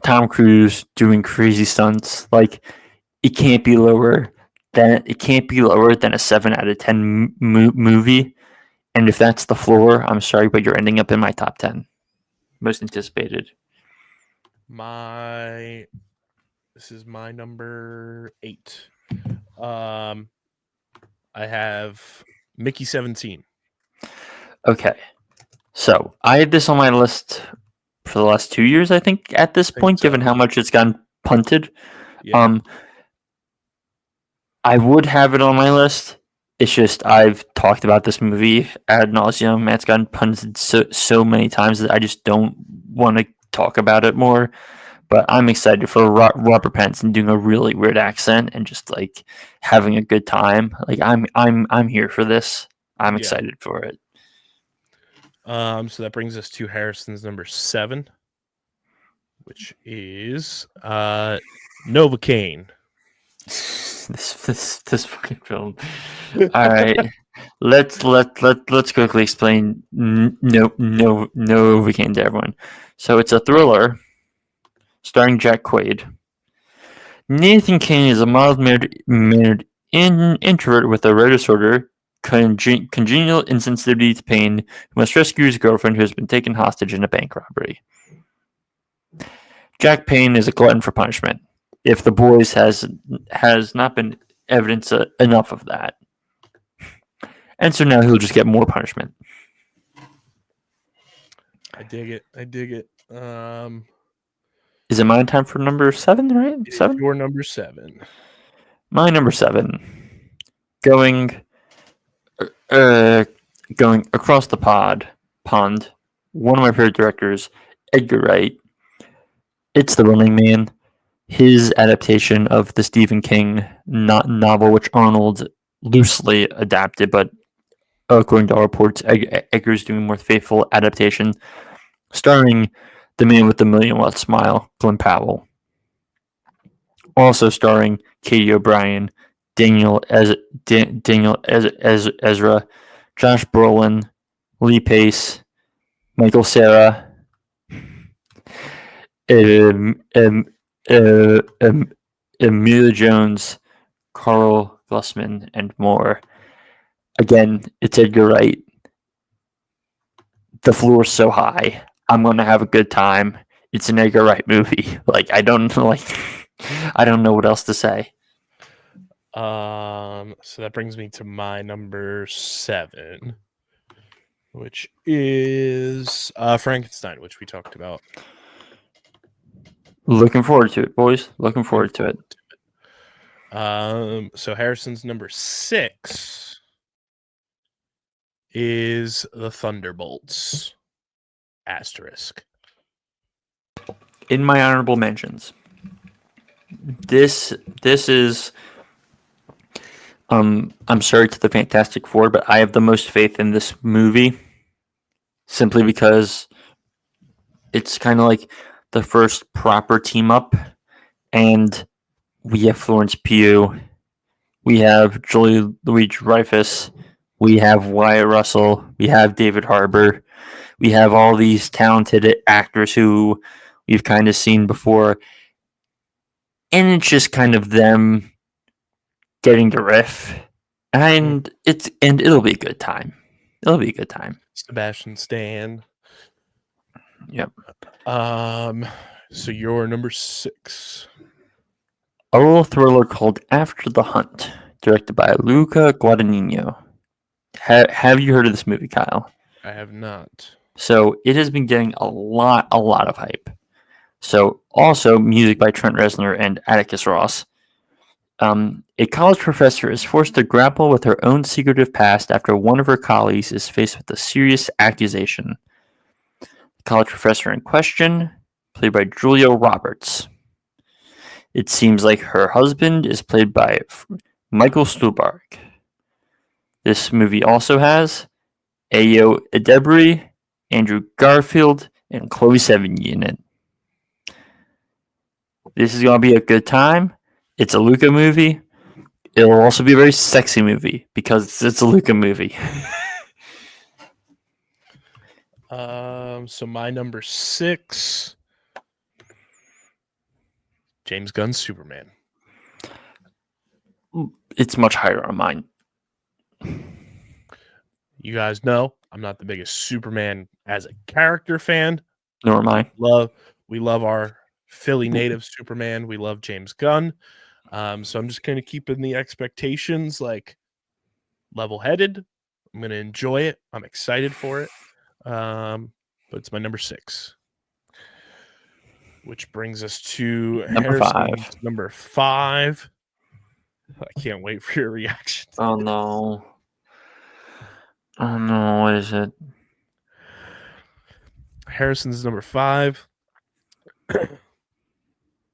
Tom Cruise doing crazy stunts, like it can't be lower than a 7 out of 10 movie. And if that's the floor, I'm sorry, but you're ending up in my top 10 most anticipated. This is my number 8. I have Mickey 17. Okay, so I had this on my list for the last 2 years, I think, at this point, given how much it's gotten punted. Yeah. I would have it on my list. It's just I've talked about this movie ad nauseum. It's gotten punted so many times that I just don't want to talk about it more. But I'm excited for Robert Pattinson doing a really weird accent and just like having a good time. Like I'm here for this. I'm excited for it. So that brings us to Harrison's number 7, which is Novocaine. This fucking film. All right, let's quickly explain Novocaine to everyone. So it's a thriller starring Jack Quaid. Nathan Kane is a mild-mannered introvert with a rare disorder, congenital insensitivity to pain, who must rescue his girlfriend who has been taken hostage in a bank robbery. Jack Payne is a glutton for punishment. If The Boys has not been evidence enough of that. And so now he'll just get more punishment. I dig it. Is it my time for number 7, right? 7? Your number 7. My number 7. Going across the pond, one of my favorite directors, Edgar Wright. It's The Running Man. His adaptation of the Stephen King novel, which Arnold loosely adapted, but according to all reports, Edgar's doing a more faithful adaptation, starring the man with the million-watt smile, Glenn Powell. Also starring Katie O'Brien, Daniel Ezra, Josh Brolin, Lee Pace, Michael Cera, um, um, Emilia Jones, Carl Glussman, and more. Again, it's Edgar Wright. The floor's so high. I'm gonna have a good time. It's an Edgar Wright movie. I don't know what else to say. So that brings me to my number 7, which is Frankenstein, which we talked about. Looking forward to it, boys. Looking forward to it. So Harrison's number 6 is the Thunderbolts. Asterisk. In my honorable mentions, this is I'm sorry to the Fantastic Four, but I have the most faith in this movie simply because it's kind of like the first proper team up, and we have Florence Pugh, we have Julie Louis-Dreyfus, we have Wyatt Russell, we have David Harbour, we have all these talented actors who we've kind of seen before, and it's just kind of them getting to riff, and it'll be a good time. It'll be a good time. Sebastian Stan. Yep. So your number 6. A little thriller called After the Hunt, directed by Luca Guadagnino. Have you heard of this movie, Kyle? I have not. So it has been getting a lot of hype. So also music by Trent Reznor and Atticus Ross. A college professor is forced to grapple with her own secretive past after one of her colleagues is faced with a serious accusation. The college professor in question, played by Julia Roberts. It seems like her husband is played by Michael Stuhlbarg. This movie also has Ayo Edebiri, Andrew Garfield, and Chloe Sevigny in it. This is going to be a good time. It's a Luca movie. It'll also be a very sexy movie because it's a Luca movie. So my number 6, James Gunn Superman. It's much higher on mine. You guys know I'm not the biggest Superman as a character fan. Nor am I. We love our Philly native Superman. We love James Gunn. So I'm just kind of keeping the expectations level-headed. I'm going to enjoy it. I'm excited for it. But it's my number 6. Which brings us to Number 5. Number 5. I can't wait for your reaction. Oh no. Oh no, what is it? Harrison's number 5.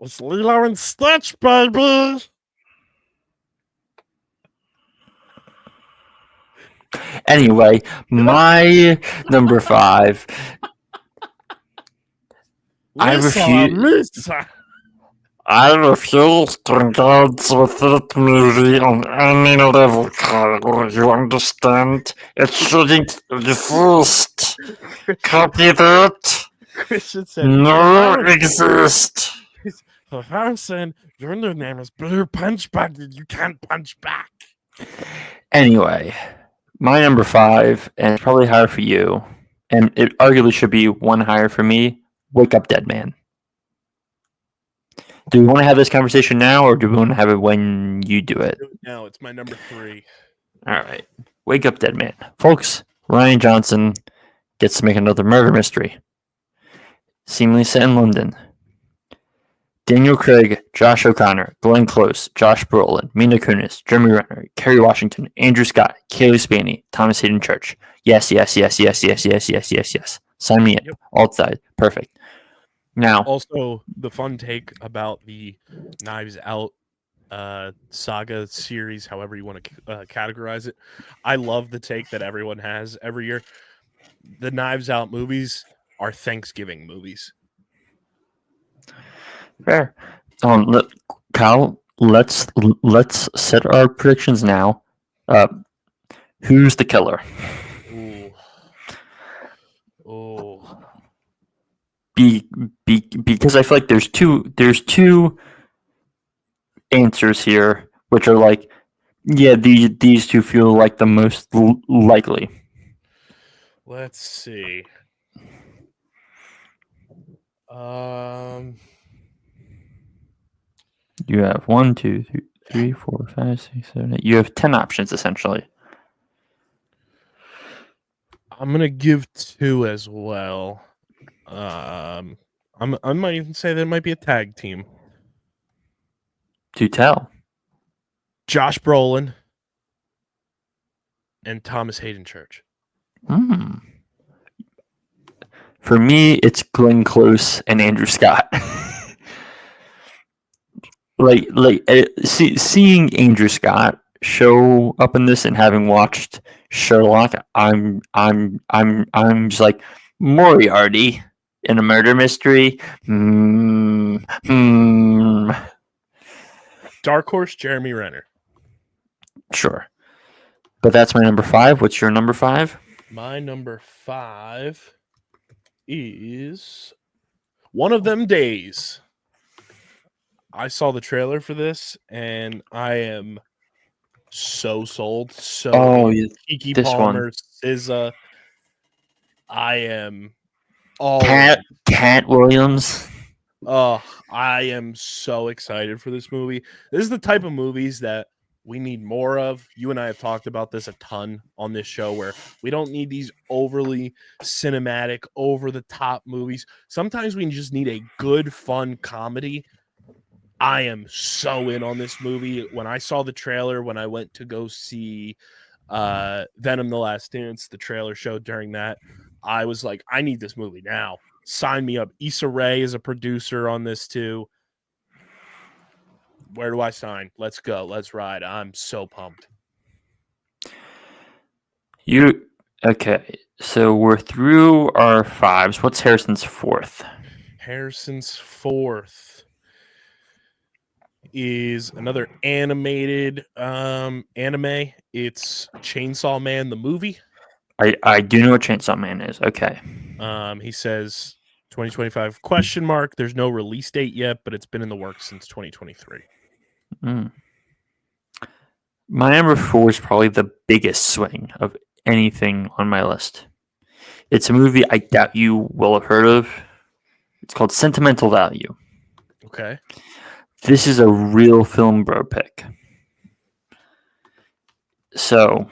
It's Lilo and Stitch, baby. Anyway, my number 5. I refuse to engage with that movie on any level, Kyle. You understand? It shouldn't exist. Copy that? Christian said, No exist. Harrison, your new name is Blue Punchbag. You can't punch back. Anyway, my number 5, and it's probably higher for you, and it arguably should be one higher for me. Wake Up Dead Man. Do we want to have this conversation now, or do we want to have it when you do it? No, it's my number 3. All right. Wake Up Dead Man. Folks, Rian Johnson gets to make another murder mystery. Seemingly set in London. Daniel Craig, Josh O'Connor, Glenn Close, Josh Brolin, Mila Kunis, Jeremy Renner, Kerry Washington, Andrew Scott, Kaylee Spaney, Thomas Hayden Church. Yes. Sign me in. Yep. Alt side. Perfect. Now, Also, the fun take about the Knives Out saga series, however you want to categorize it. I love the take that everyone has every year. The Knives Out movies are Thanksgiving movies. fair. Kyle, let's set our predictions now. Who's the killer? Ooh. Oh. Because I feel like there's two answers here, which are like, yeah, these two feel like the most likely. Let's see. You have 1, 2, 3, 4, 5, 6, 7, 8. You have 10 options essentially. I'm gonna give 2 as well. I might even say that it might be a tag team. Do tell. Josh Brolin and Thomas Hayden Church. For me, it's Glenn Close and Andrew Scott. Seeing Andrew Scott show up in this and having watched Sherlock, I'm just like, Moriarty in a murder mystery. Dark Horse, Jeremy Renner. Sure. But that's my number 5. What's your number 5? My number 5 is One of Them Days. I saw the trailer for this, and I am so sold. Keke Palmer, SZA. I am all Cat Williams. Oh, I am so excited for this movie. This is the type of movies that we need more of. You and I have talked about this a ton on this show, where we don't need these overly cinematic, over-the-top movies. Sometimes we just need a good, fun comedy. I am so in on this movie. When I saw the trailer, when I went to go see Venom: The Last Dance, the trailer showed during that, I was like, I need this movie now. Sign me up. Issa Rae is a producer on this too. Where do I sign? Let's go. Let's ride. I'm so pumped. Okay, so we're through our 5s. What's Harrison's 4th? Harrison's 4th is another animated anime. It's Chainsaw Man the movie. I do know what Chainsaw Man is. Okay. He says 2025 question mark. There's no release date yet, but it's been in the works since 2023. My number 4 is probably the biggest swing of anything on my list. It's a movie I doubt you will have heard of. It's called Sentimental Value. Okay. This is a real film bro pick. So,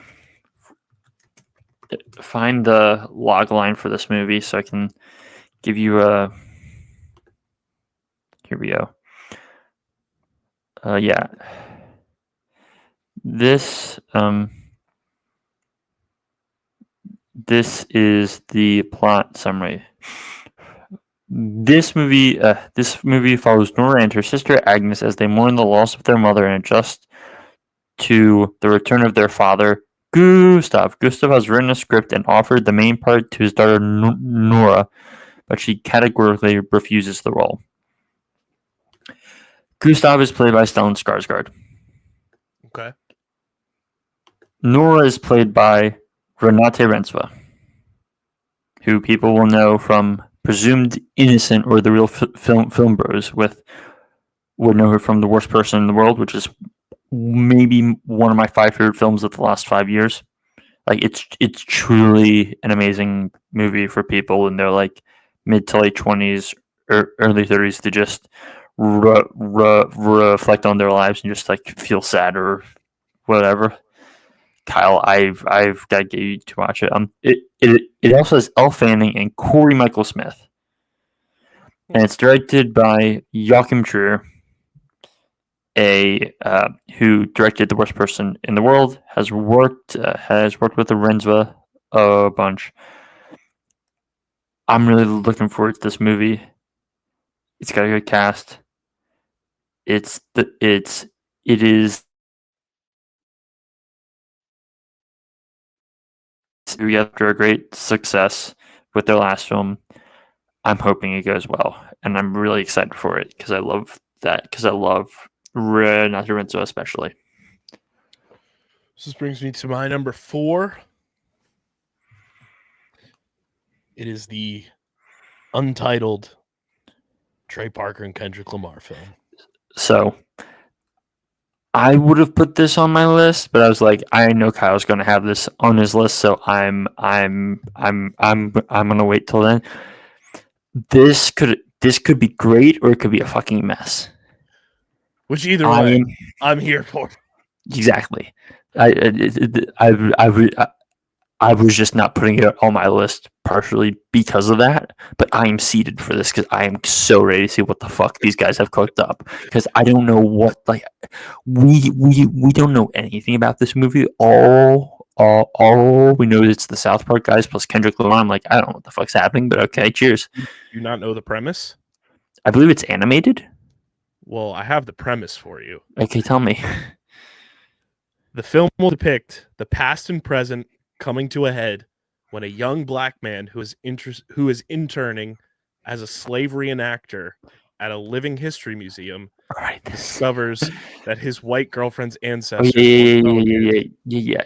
find the log line for this movie so I can give you a... Here we go. Yeah. This is the plot summary. This movie follows Nora and her sister Agnes as they mourn the loss of their mother and adjust to the return of their father, Gustav. Gustav has written a script and offered the main part to his daughter Nora, but she categorically refuses the role. Gustav is played by Stellan Skarsgård. Okay. Nora is played by Renate Rensva, who people will know from Presumed Innocent or The Real Film Bros. Would know her from The Worst Person in the World, which is maybe one of my 5 favorite films of the last 5 years. Like, it's truly an amazing movie for people in their like mid to late 20s or early 30s to just reflect on their lives and just like feel sad or whatever. Kyle, I've got to get you to watch it. It also has Elle Fanning and Corey Michael Smith, and it's directed by Joachim Trier, who directed The Worst Person in the World. Has worked with the Rensva a bunch. I'm really looking forward to this movie. It's got a good cast. It is after a great success with their last film. I'm hoping it goes well, and I'm really excited for it because I love Renate Rensva especially. So this brings me to my number 4. It is the untitled Trey Parker and Kendrick Lamar film. So I would have put this on my list, but I was like, I know Kyle's going to have this on his list, so I'm going to wait till then. This could be great, or it could be a fucking mess. Which either way, I'm here for. Exactly. I was just not putting it on my list partially because of that, but I am seated for this because I am so ready to see what the fuck these guys have cooked up. Because I don't know what, like, we don't know anything about this movie. All we know is it's the South Park guys plus Kendrick Lamar. I'm like, I don't know what the fuck's happening, but okay, cheers. Do you not know the premise? I believe it's animated. Well, I have the premise for you. Okay, tell me. The film will depict the past and present coming to a head when a young black man who is interning as a slave reenactor at a living history museum discovers that his white girlfriend's ancestors. Yeah.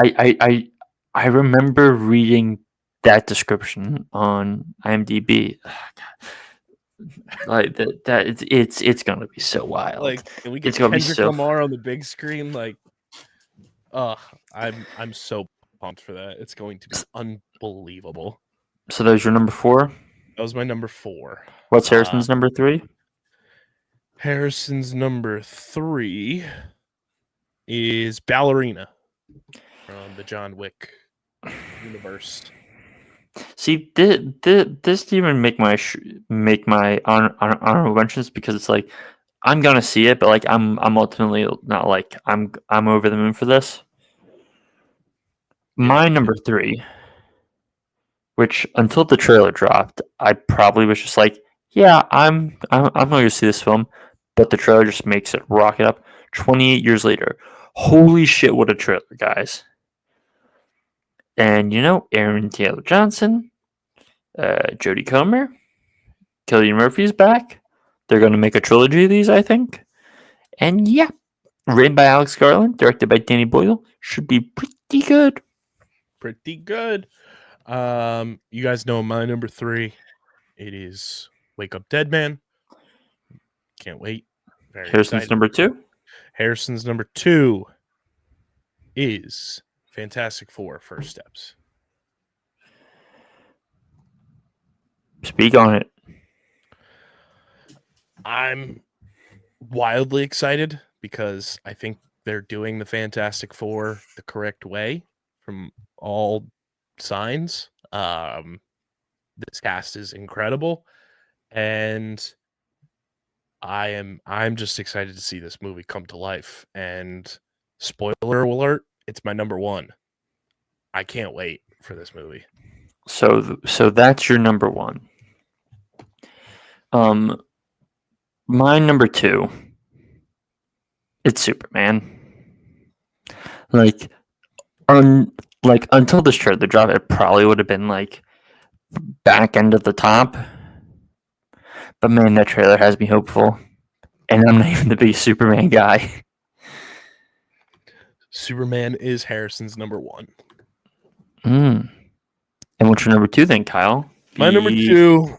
I remember reading that description on IMDb. Like that it's gonna be so wild. Like, and we get Kendrick Lamar on the big screen. Like, I'm so pumped for that. It's going to be unbelievable. So that was your number 4? That was my number 4. What's Harrison's number 3? Harrison's number 3 is Ballerina from the John Wick universe. See, this didn't even make my honorable mentions because it's like I'm gonna see it, but like I'm ultimately not like I'm over the moon for this. My number 3, which until the trailer dropped, I probably was just like, yeah, I'm going to see this film, but the trailer just makes it rocket up. 28 years later, holy shit, what a trailer, guys! And Aaron Taylor Johnson, Jodie Comer, Cillian Murphy's back. They're going to make a trilogy of these, I think. And yeah, written by Alex Garland, directed by Danny Boyle, should be pretty good. Pretty good. You guys know my number 3. It is Wake Up Dead Man. Can't wait. Very Harrison's excited. Number 2. Harrison's number 2 is Fantastic Four: First Steps. Speak on it. I'm wildly excited because I think they're doing the Fantastic Four the correct way from all signs. This cast is incredible, and I'm just excited to see this movie come to life. And spoiler alert, it's my number 1. I can't wait for this movie. So that's your number 1. My number 2, it's Superman. Like until this trailer drop, it probably would have been like back end of the top. But man, that trailer has me hopeful. And I'm not even the biggest Superman guy. Superman is Harrison's number 1. And what's your number 2 then, Kyle? My number 2,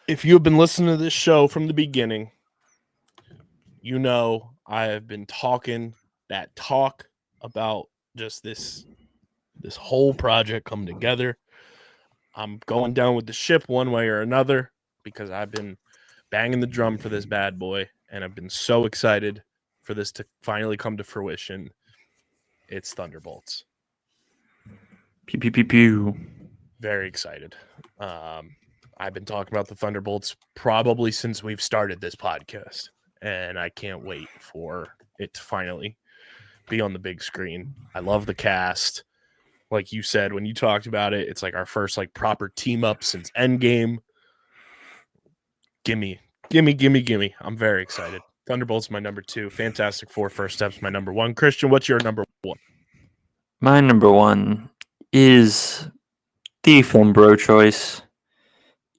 if you have been listening to this show from the beginning, you know I have been talking that talk about just this whole project come together. I'm going down with the ship one way or another because I've been banging the drum for this bad boy, and I've been so excited for this to finally come to fruition. It's Thunderbolts. Pew, pew, pew, pew. Very excited. I've been talking about the Thunderbolts probably since we've started this podcast, and I can't wait for it to finally be on the big screen. I love the cast. Like you said, when you talked about it, it's like our first like proper team up since Endgame. Gimme. I'm very excited. Thunderbolts my number 2. Fantastic Four: First Steps my number 1. Christian, what's your number 1? My number 1 is the film bro choice.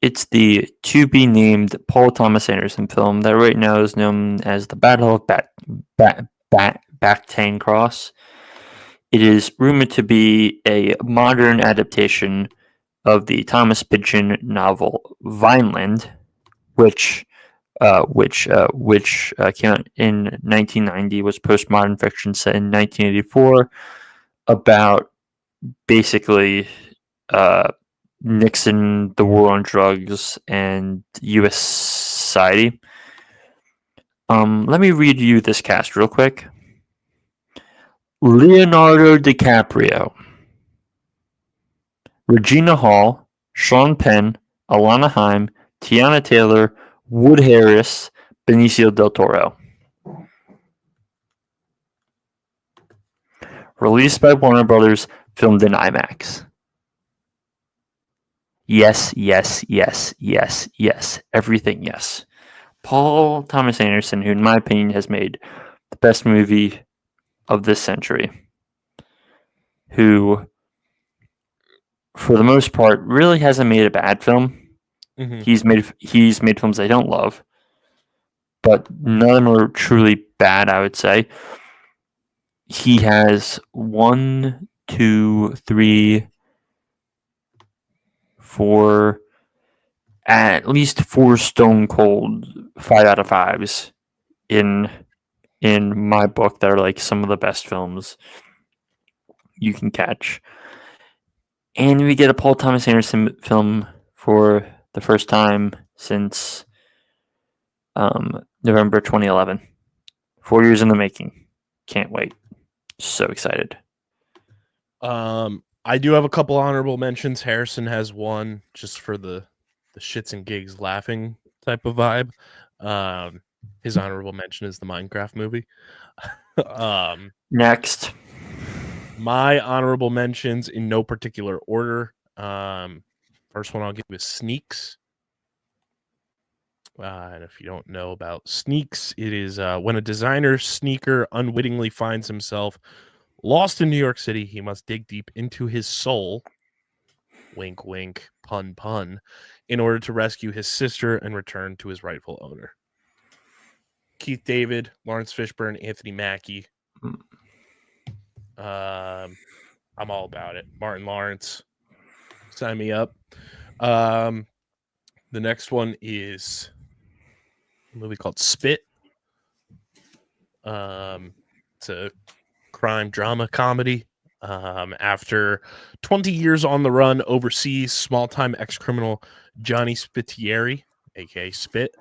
It's the to-be-named Paul Thomas Anderson film that right now is known as the Battle of Bactane Cross. It is rumored to be a modern adaptation of the Thomas Pynchon novel Vineland, which came out in 1990, was postmodern fiction set in 1984 about basically Nixon, the war on drugs, and U.S. society. Let me read you this cast real quick. Leonardo DiCaprio, Regina Hall, Sean Penn, Alana Haim, Tiana Taylor, Wood Harris, Benicio del Toro. Released by Warner Brothers, filmed in IMAX. Yes, yes, yes, yes, yes. Everything, yes. Paul Thomas Anderson, who in my opinion has made the best movie of this century, who for the most part really hasn't made a bad film. Mm-hmm. He's made films I don't love, but none of them are truly bad, I would say. He has 1, 2, 3, 4, at least 4 stone cold 5 out of 5s in my book that are like some of the best films you can catch. And we get a Paul Thomas Anderson film for the first time since November 2011. 4 years in the making. Can't wait. So excited. I do have a couple honorable mentions. Harrison has one just for the shits and gigs laughing type of vibe. His honorable mention is the Minecraft movie. Next. My honorable mentions in no particular order. First one I'll give is Sneaks. And if you don't know about Sneaks, it is when a designer sneaker unwittingly finds himself lost in New York City, he must dig deep into his soul, wink, wink, pun, pun, in order to rescue his sister and return to his rightful owner. Keith David, Lawrence Fishburne, Anthony Mackie. I'm all about it. Martin Lawrence, sign me up. The next one is a movie called Spit. It's a crime drama comedy. After 20 years on the run overseas, small-time ex-criminal Johnny Spittieri, aka Spit,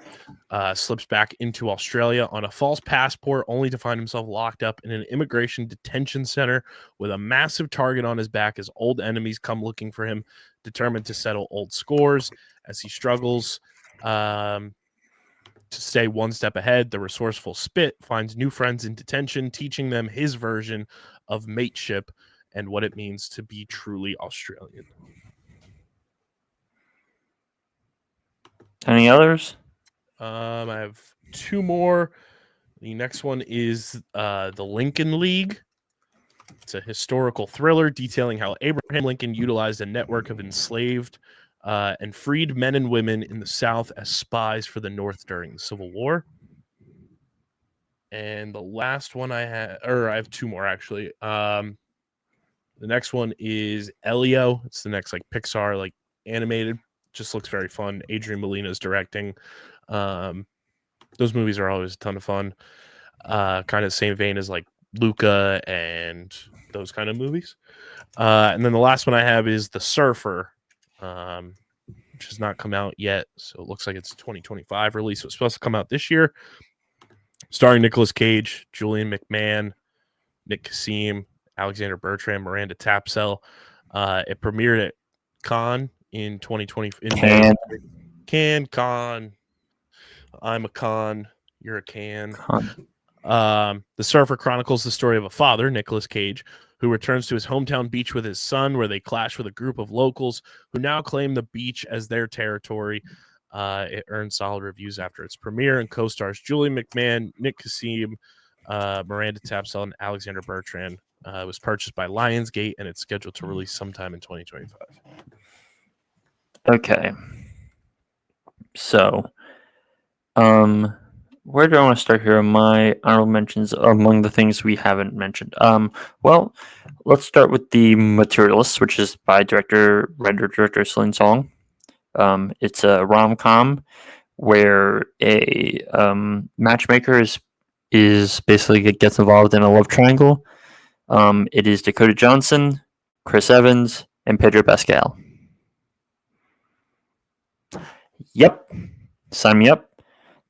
slips back into Australia on a false passport, only to find himself locked up in an immigration detention center with a massive target on his back as old enemies come looking for him, determined to settle old scores. As he struggles to stay one step ahead, the resourceful Spit finds new friends in detention, teaching them his version of mateship and what it means to be truly Australian. Any others? I have 2 more. The next one is The Lincoln League. It's a historical thriller detailing how Abraham Lincoln utilized a network of enslaved and freed men and women in the South as spies for the North during the Civil War. And the last one I have 2 more actually. The next one is Elio. It's the next Pixar animated. Just looks very fun. Adrian Molina is directing. Those movies are always a ton of fun. Kind of the same vein as Luca and those kind of movies. And then the last one I have is The Surfer, which has not come out yet. So it looks like it's a 2025 release. It was supposed to come out this year. Starring Nicolas Cage, Julian McMahon, Nick Kasim, Alexander Bertrand, Miranda Tapsell. It premiered at Cannes in 2020. Cannes. I'm a con. You're a can. The Surfer chronicles the story of a father, Nicolas Cage, who returns to his hometown beach with his son, where they clash with a group of locals who now claim the beach as their territory. It earned solid reviews after its premiere and co-stars Julie McMahon, Nick Kasim, Miranda Tapsell, and Alexander Bertrand. It was purchased by Lionsgate, and it's scheduled to release sometime in 2025. Okay. So, where do I want to start here? My honorable mentions among the things we haven't mentioned. Well, let's start with The Materialists, which is by director Celine Song. It's a rom-com where a matchmaker is basically gets involved in a love triangle. It is Dakota Johnson, Chris Evans, and Pedro Pascal. Yep, sign me up.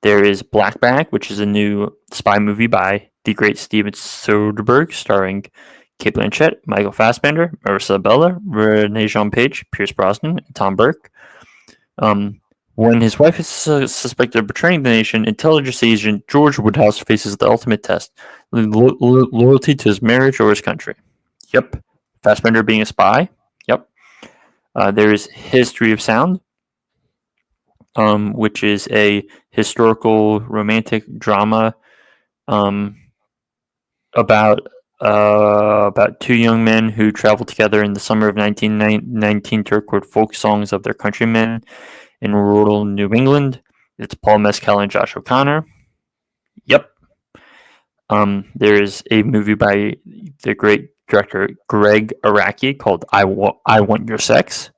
There is Black Bag, which is a new spy movie by the great Steven Soderbergh, starring Cate Blanchett, Michael Fassbender, Marissa Bella, Renee Jean Page, Pierce Brosnan, and Tom Burke. When his wife is suspected of betraying the nation, intelligence agent George Woodhouse faces the ultimate test: loyalty to his marriage or his country. Yep. Fassbender being a spy. Yep. There is History of Sound, which is a historical romantic drama about two young men who travel together in the summer of 1919 to record folk songs of their countrymen in rural New England. It's Paul Mescal and Josh O'Connor. Yep. There is a movie by the great director Greg Araki called I Want Your Sex.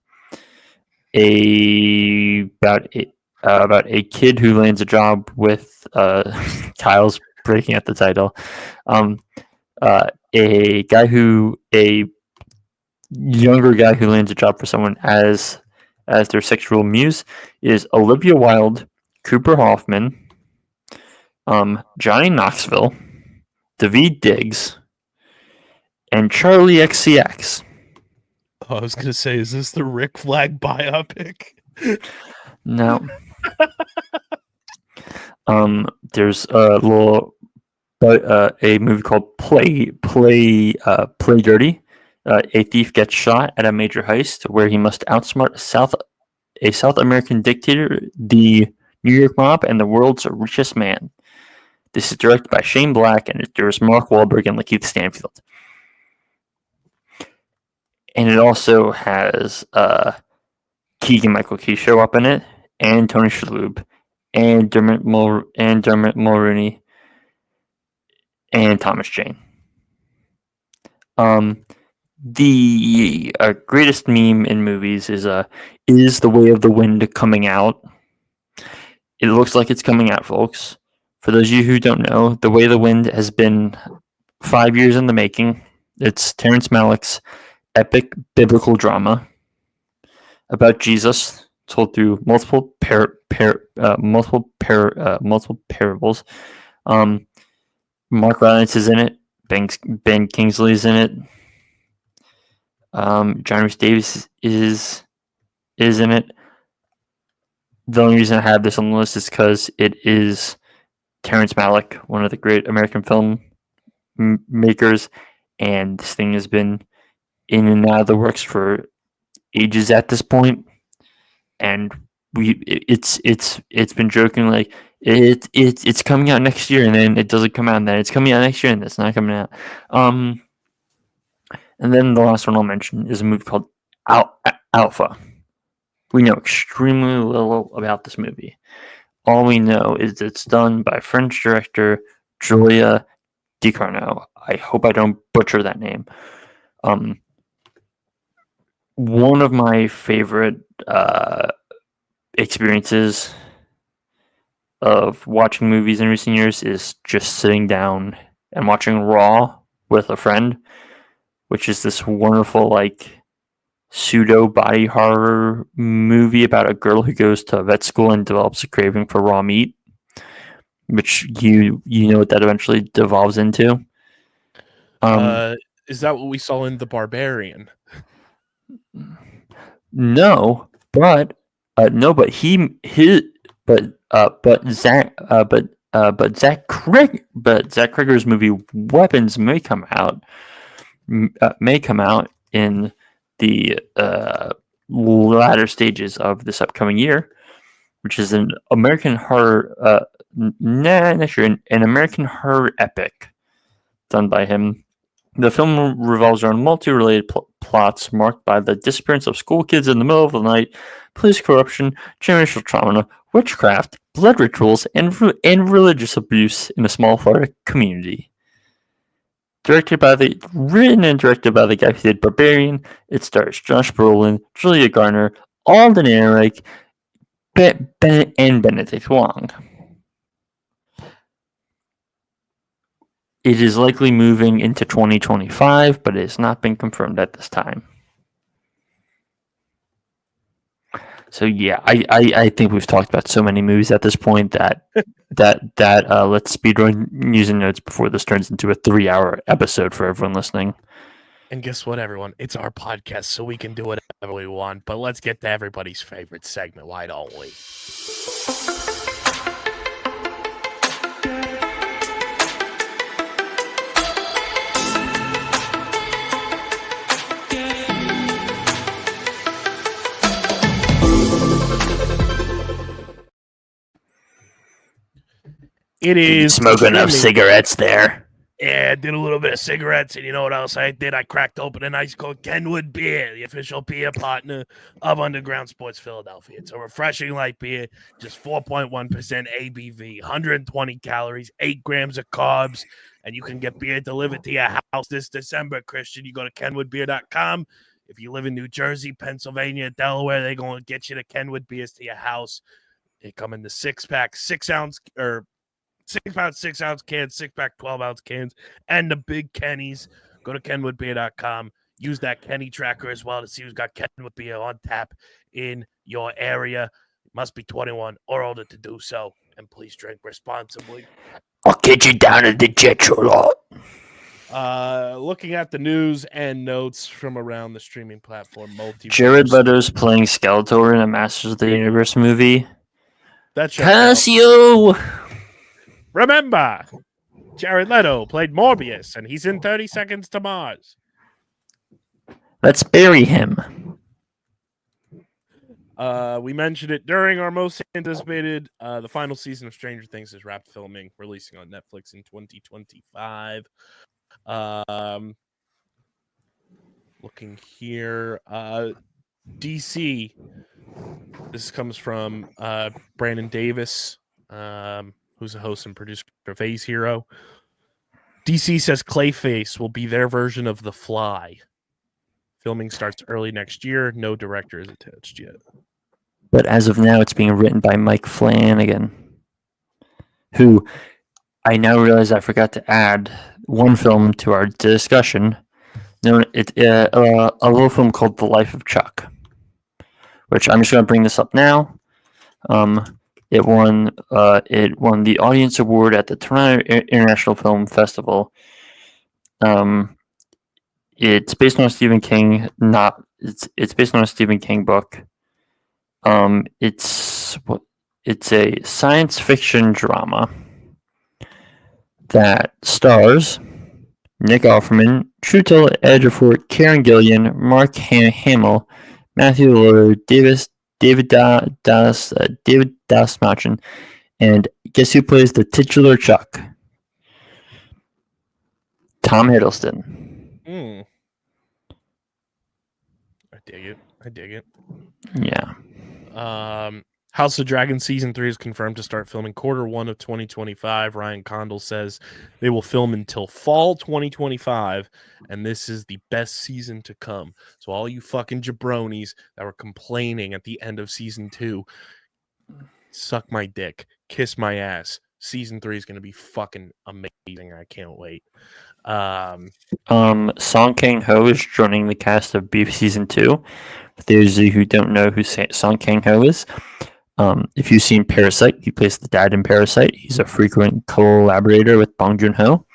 About a kid who lands a job with Kyle's breaking at the title. A younger guy who lands a job for someone as their sexual muse is Olivia Wilde, Cooper Hoffman, Johnny Knoxville, Daveed Diggs, and Charlie XCX. Oh, I was gonna say, is this the Rick Flag biopic? No. There's a movie called Play Dirty. A thief gets shot at a major heist where he must outsmart a South American dictator, the New York mob, and the world's richest man. This is directed by Shane Black, and there's Mark Wahlberg and Lakeith Stanfield. And it also has Keegan-Michael Key show up in it, and Tony Shalhoub, and Dermot Mulroney, and Thomas Jane. The greatest meme in movies is The Way of the Wind coming out? It looks like it's coming out, folks. For those of you who don't know, The Way of the Wind has been 5 years in the making. It's Terrence Malick's epic biblical drama about Jesus, told through multiple parables. Mark Rylance is in it. Ben Kingsley is in it. John Rhys Davies is in it. The only reason I have this on the list is because it is Terrence Malick, one of the great American film makers, and this thing has been in and out of the works for ages at this point. And it's been joking like it's coming out next year, and then it doesn't come out, and then it's coming out next year, and it's not coming out. And then the last one I'll mention is a movie called Alpha. We know extremely little about this movie. All we know is it's done by French director Julia Ducournau. I hope I don't butcher that name. One of my favorite experiences of watching movies in recent years is just sitting down and watching Raw with a friend, which is this wonderful pseudo body horror movie about a girl who goes to vet school and develops a craving for raw meat, which you know what that eventually devolves into. Is that what we saw in The Barbarian? No, but Zach Cregger's movie Weapons may come out in the latter stages of this upcoming year, which is an American horror an American horror epic done by him. The film revolves around multi-related plots marked by the disappearance of school kids in the middle of the night, police corruption, generational trauma, witchcraft, blood rituals, and religious abuse in a small Florida community. Written and directed by the guy who did Barbarian, it stars Josh Brolin, Julia Garner, Alden Ehrenreich, Bennett, and Benedict Wong. It is likely moving into 2025, but it has not been confirmed at this time. So yeah, I think we've talked about so many movies at this point that let's speedrun news and notes before this turns into a 3-hour episode for everyone listening. And guess what, everyone? It's our podcast, so we can do whatever we want. But let's get to everybody's favorite segment. Why don't we? It is smoke enough cigarettes there. Yeah, I did a little bit of cigarettes, and you know what else I did? I cracked open an ice cold Kenwood Beer, the official beer partner of Underground Sports Philadelphia. It's a refreshing light beer, just 4.1% ABV, 120 calories, 8 grams of carbs, and you can get beer delivered to your house this December, Christian. You go to kenwoodbeer.com. If you live in New Jersey, Pennsylvania, Delaware, they're going to get you the Kenwood beers to your house. They come in the 6-pack, 6-ounce, or 6-pound, 6-ounce cans, 6-pack, 12-ounce cans, and the big Kennies. Go to kenwoodbeer.com. Use that Kenny tracker as well to see who's got Kenwood Beer on tap in your area. Must be 21 or older to do so, and please drink responsibly. I'll get you down to the jet lot. Looking at the news and notes from around the streaming platform Multiverse. Jared Leto's playing Skeletor in a Masters of the Universe movie. That's Casio. Remember, Jared Leto played Morbius, and he's in 30 Seconds to Mars. Let's bury him. We mentioned it during our most anticipated. The final season of Stranger Things is wrapped filming, releasing on Netflix in 2025. Looking here, DC. This comes from Brandon Davis, who's a host and producer of Phase Hero. DC says Clayface will be their version of The Fly. Filming starts early next year. No director is attached yet. But as of now, it's being written by Mike Flanagan, who I now realize I forgot to add one film to our discussion. It's a little film called The Life of Chuck, which I'm just going to bring this up now. It won the Audience Award at the Toronto International Film Festival. It's based on a Stephen King it's based on a Stephen King book. It's a science fiction drama that stars Nick Offerman, Chiwetel Ejiofor, Karen Gillian, Mark Hamill, Matthew Lillard, David Dastmalchian, and guess who plays the titular Chuck? Tom Hiddleston. I dig it. Yeah. House of Dragon Season 3 is confirmed to start filming Q1 of 2025. Ryan Condal says they will film until fall 2025, and this is the best season to come. So all you fucking jabronis that were complaining at the end of Season 2, suck my dick, kiss my ass. Season 3 is going to be fucking amazing. I can't wait. Song Kang-ho is joining the cast of Beef Season 2. For those of you who don't know who Song Kang-ho is, if you've seen Parasite, he plays the dad in Parasite. He's a frequent collaborator with Bong Joon-ho.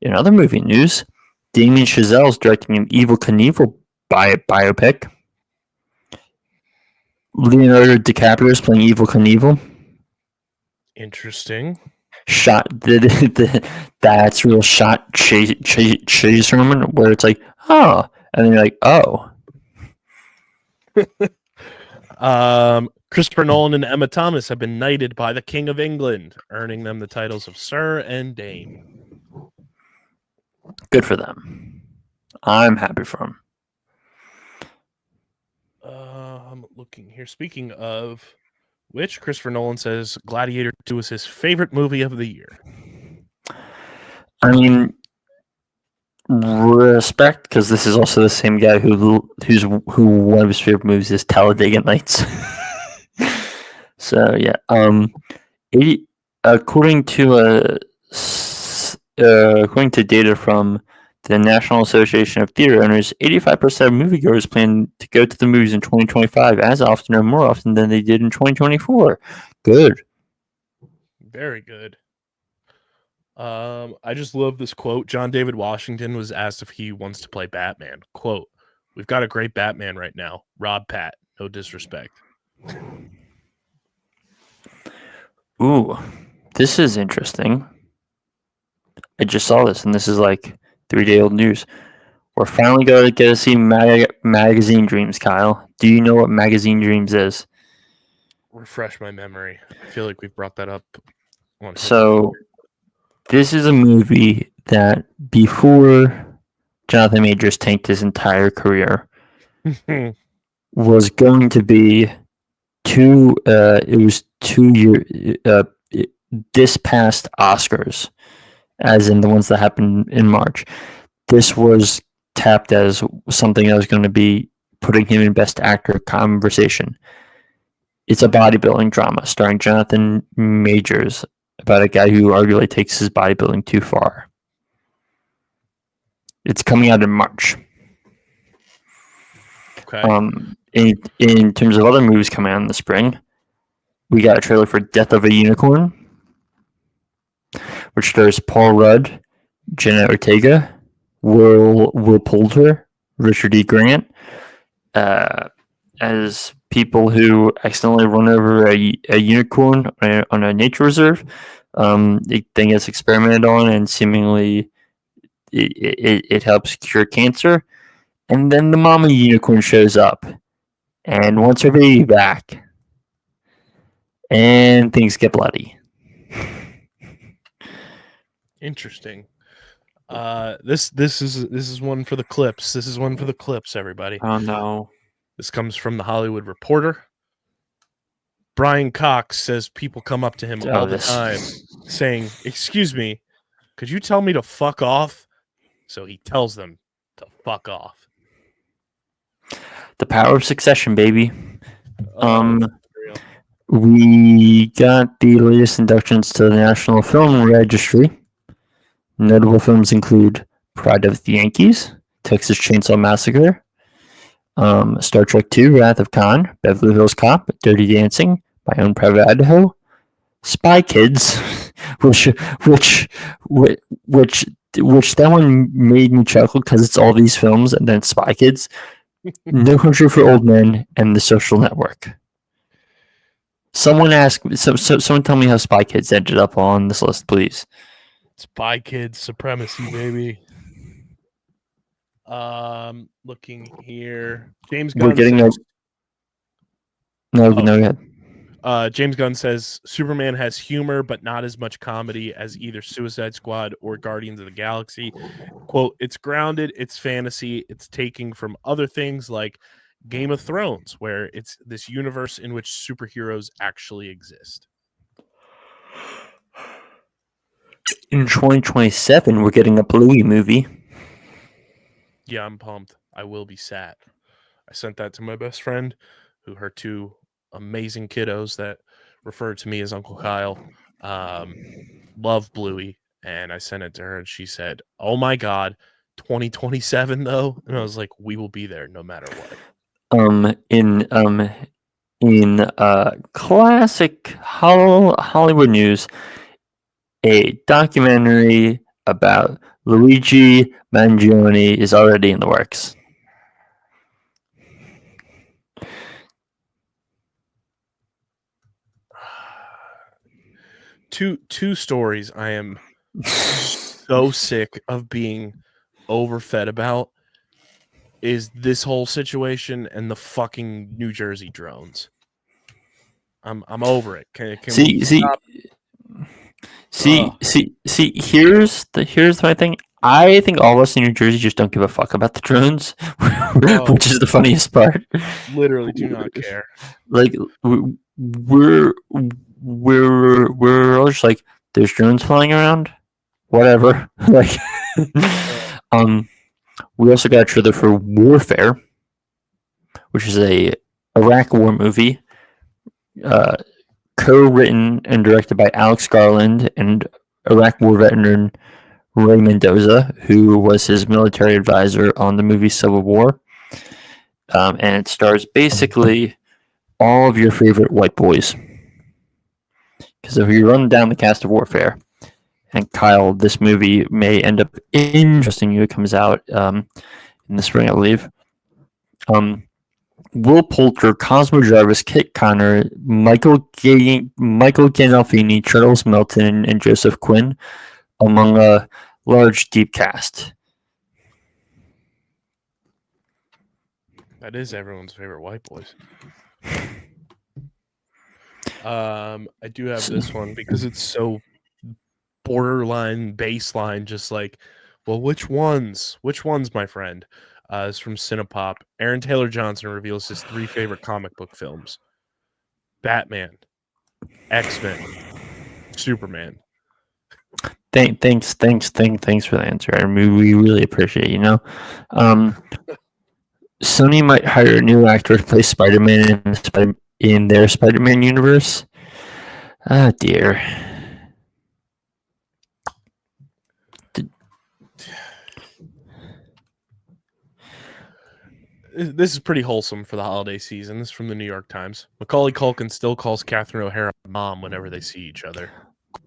In other movie news, Damien Chazelle is directing an Evel Knievel biopic. Leonardo DiCaprio is playing Evel Knievel. Interesting. That's real shot chase Roman, where it's like, oh, and then you're like, oh. Christopher Nolan and Emma Thomas have been knighted by the King of England, earning them the titles of Sir and Dame. Good for them. I'm happy for them. I'm looking here. Speaking of which Christopher Nolan says Gladiator 2 is his favorite movie of the year. I mean, respect, because this is also the same guy who one of his favorite movies is Talladega Nights. So yeah, according to data from the National Association of Theater Owners, 85% of moviegoers plan to go to the movies in 2025 as often or more often than they did in 2024. Good. Very good. I just love this quote. John David Washington was asked if he wants to play Batman. Quote, "We've got a great Batman right now. Rob Pat. No disrespect." Ooh, this is interesting. I just saw this, and this is like 3-day-old news. We're finally going to get to see Magazine Dreams, Kyle. Do you know what Magazine Dreams is? Refresh my memory. I feel like we've brought that up. So, this is a movie that before Jonathan Majors tanked his entire career was going to be this past Oscars, as in the ones that happened in March. This was tapped as something that was going to be putting him in Best Actor conversation. It's a bodybuilding drama starring Jonathan Majors about a guy who arguably takes his bodybuilding too far. It's coming out in March. Okay. In terms of other movies coming out in the spring, we got a trailer for Death of a Unicorn, which stars Paul Rudd, Jenna Ortega, Will Poulter, Richard E. Grant, as people who accidentally run over a unicorn on a nature reserve. It then gets experimented on, and seemingly it helps cure cancer. And then the mama unicorn shows up and wants her baby back, and things get bloody. Interesting. This is one for the clips. This is one for the clips, everybody. Oh no. This comes from the Hollywood Reporter. Brian Cox says people come up to him all the time saying, "Excuse me, could you tell me to fuck off?" So he tells them to fuck off. The power of succession, baby. We got the latest inductions to the National Film Registry. Notable films include Pride of the Yankees, Texas Chainsaw Massacre, Star Trek II: Wrath of Khan, Beverly Hills Cop, Dirty Dancing, My Own Private Idaho, Spy Kids, which that one made me chuckle because it's all these films and then Spy Kids, No Country for Old Men, and The Social Network. Someone someone tell me how Spy Kids ended up on this list, please. Spy Kids supremacy, baby. Looking here, James Gunn. We're getting go ahead. James Gunn says Superman has humor, but not as much comedy as either Suicide Squad or Guardians of the Galaxy. Quote, "It's grounded, it's fantasy, it's taking from other things like Game of Thrones, where it's this universe in which superheroes actually exist." In 2027, we're getting a Bluey movie. Yeah, I'm pumped. I will be sad. I sent that to my best friend, who her two amazing kiddos that refer to me as Uncle Kyle love Bluey, and I sent it to her, and she said, "Oh my god, 2027 though," and I was like, "We will be there no matter what." In classic Hollywood news, a documentary about Luigi Mangione is already in the works. Two stories I am so sick of being overfed about is this whole situation and the fucking New Jersey drones. I'm over it. Can we stop? See. Here's my thing. I think all of us in New Jersey just don't give a fuck about the drones, which is the funniest part. Literally, do not care. Like we're all just like, there's drones flying around, whatever. Like, we also got a trailer for Warfare, which is a Iraq war movie, co-written and directed by Alex Garland and Iraq war veteran Ray Mendoza, who was his military advisor on the movie Civil War. And it stars basically all of your favorite white boys. Because if you run down the cast of Warfare, and Kyle, this movie may end up interesting you. It comes out in the spring, I believe. Will Poulter, Cosmo Jarvis, Kit Connor, Michael Gandolfini, Charles Melton, and Joseph Quinn, among a large, deep cast. That is everyone's favorite white boys. I do have this one because it's so borderline baseline, just like, well, which ones, my friend? It's from Cinepop. Aaron Taylor Johnson reveals his 3 favorite comic book films: Batman, X-Men, Superman. Thanks for the answer. I mean, we really appreciate it, Sony might hire a new actor to play Spider-Man in their Spider-Man universe. Ah, dear. This is pretty wholesome for the holiday season. This is from the New York Times. Macaulay Culkin still calls Catherine O'Hara mom whenever they see each other.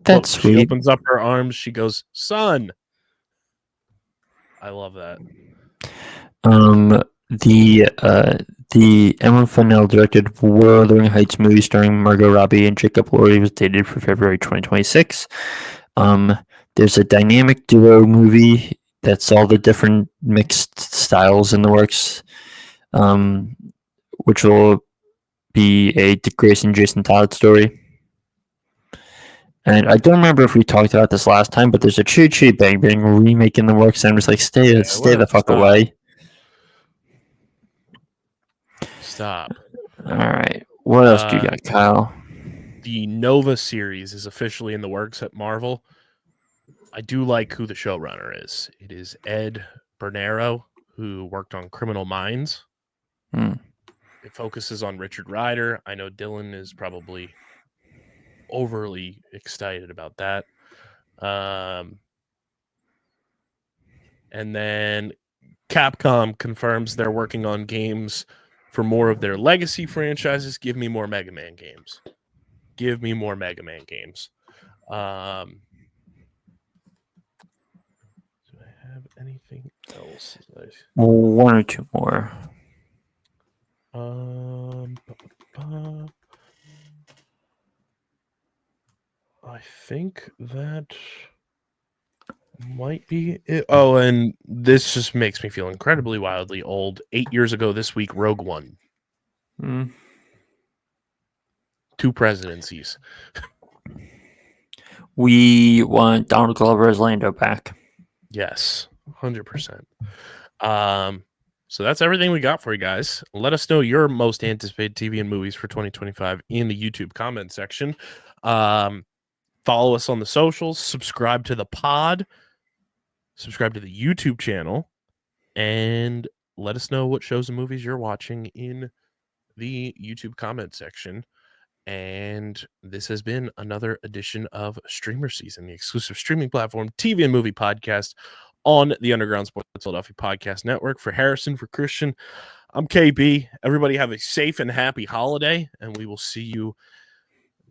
That's Quote, sweet. She opens up her arms. She goes, "Son." I love that. The Emma Fennell directed Wuthering Heights movie starring Margot Robbie and Jacob Elordi was dated for February 2026. There's a dynamic duo movie that's all the different mixed styles in the works, which will be a Dick Grayson, Jason Todd story. And I don't remember if we talked about this last time, but there's a Chitty Chitty Bang Bang remake in the works, and I'm just like, stay the fuck away. Stop. All right. What else do you got, Kyle? The Nova series is officially in the works at Marvel. I do like who the showrunner is. It is Ed Bernero, who worked on Criminal Minds. It focuses on Richard Rider. I know Dylan is probably overly excited about that. And then Capcom confirms they're working on games for more of their legacy franchises. Give me more Mega Man games. Do I have anything else? One or two more. I think that might be it. Oh, and this just makes me feel incredibly wildly old. 8 years ago this week, Rogue One. 2 presidencies. We want Donald Glover as Lando back. Yes, 100%. So that's everything we got for you guys. Let us know your most anticipated TV and movies for 2025 in the YouTube comment section. Follow us on the socials, subscribe to the pod, subscribe to the YouTube channel, and let us know what shows and movies you're watching in the YouTube comment section. And this has been another edition of StreamerSZN, the exclusive streaming platform TV and movie podcast on the Underground Sports Philadelphia Podcast Network. For Harrison, for Christian, I'm KB. Everybody have a safe and happy holiday, and we will see you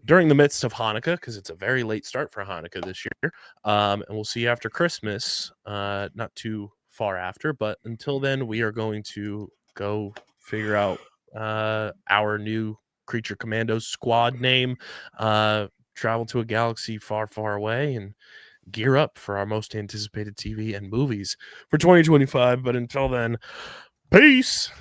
during the midst of Hanukkah, because it's a very late start for Hanukkah this year. And we'll see you after Christmas, not too far after. But until then, we are going to go figure out our new Creature Commandos squad name, travel to a galaxy far, far away, and gear up for our most anticipated TV and movies for 2025. But until then, peace.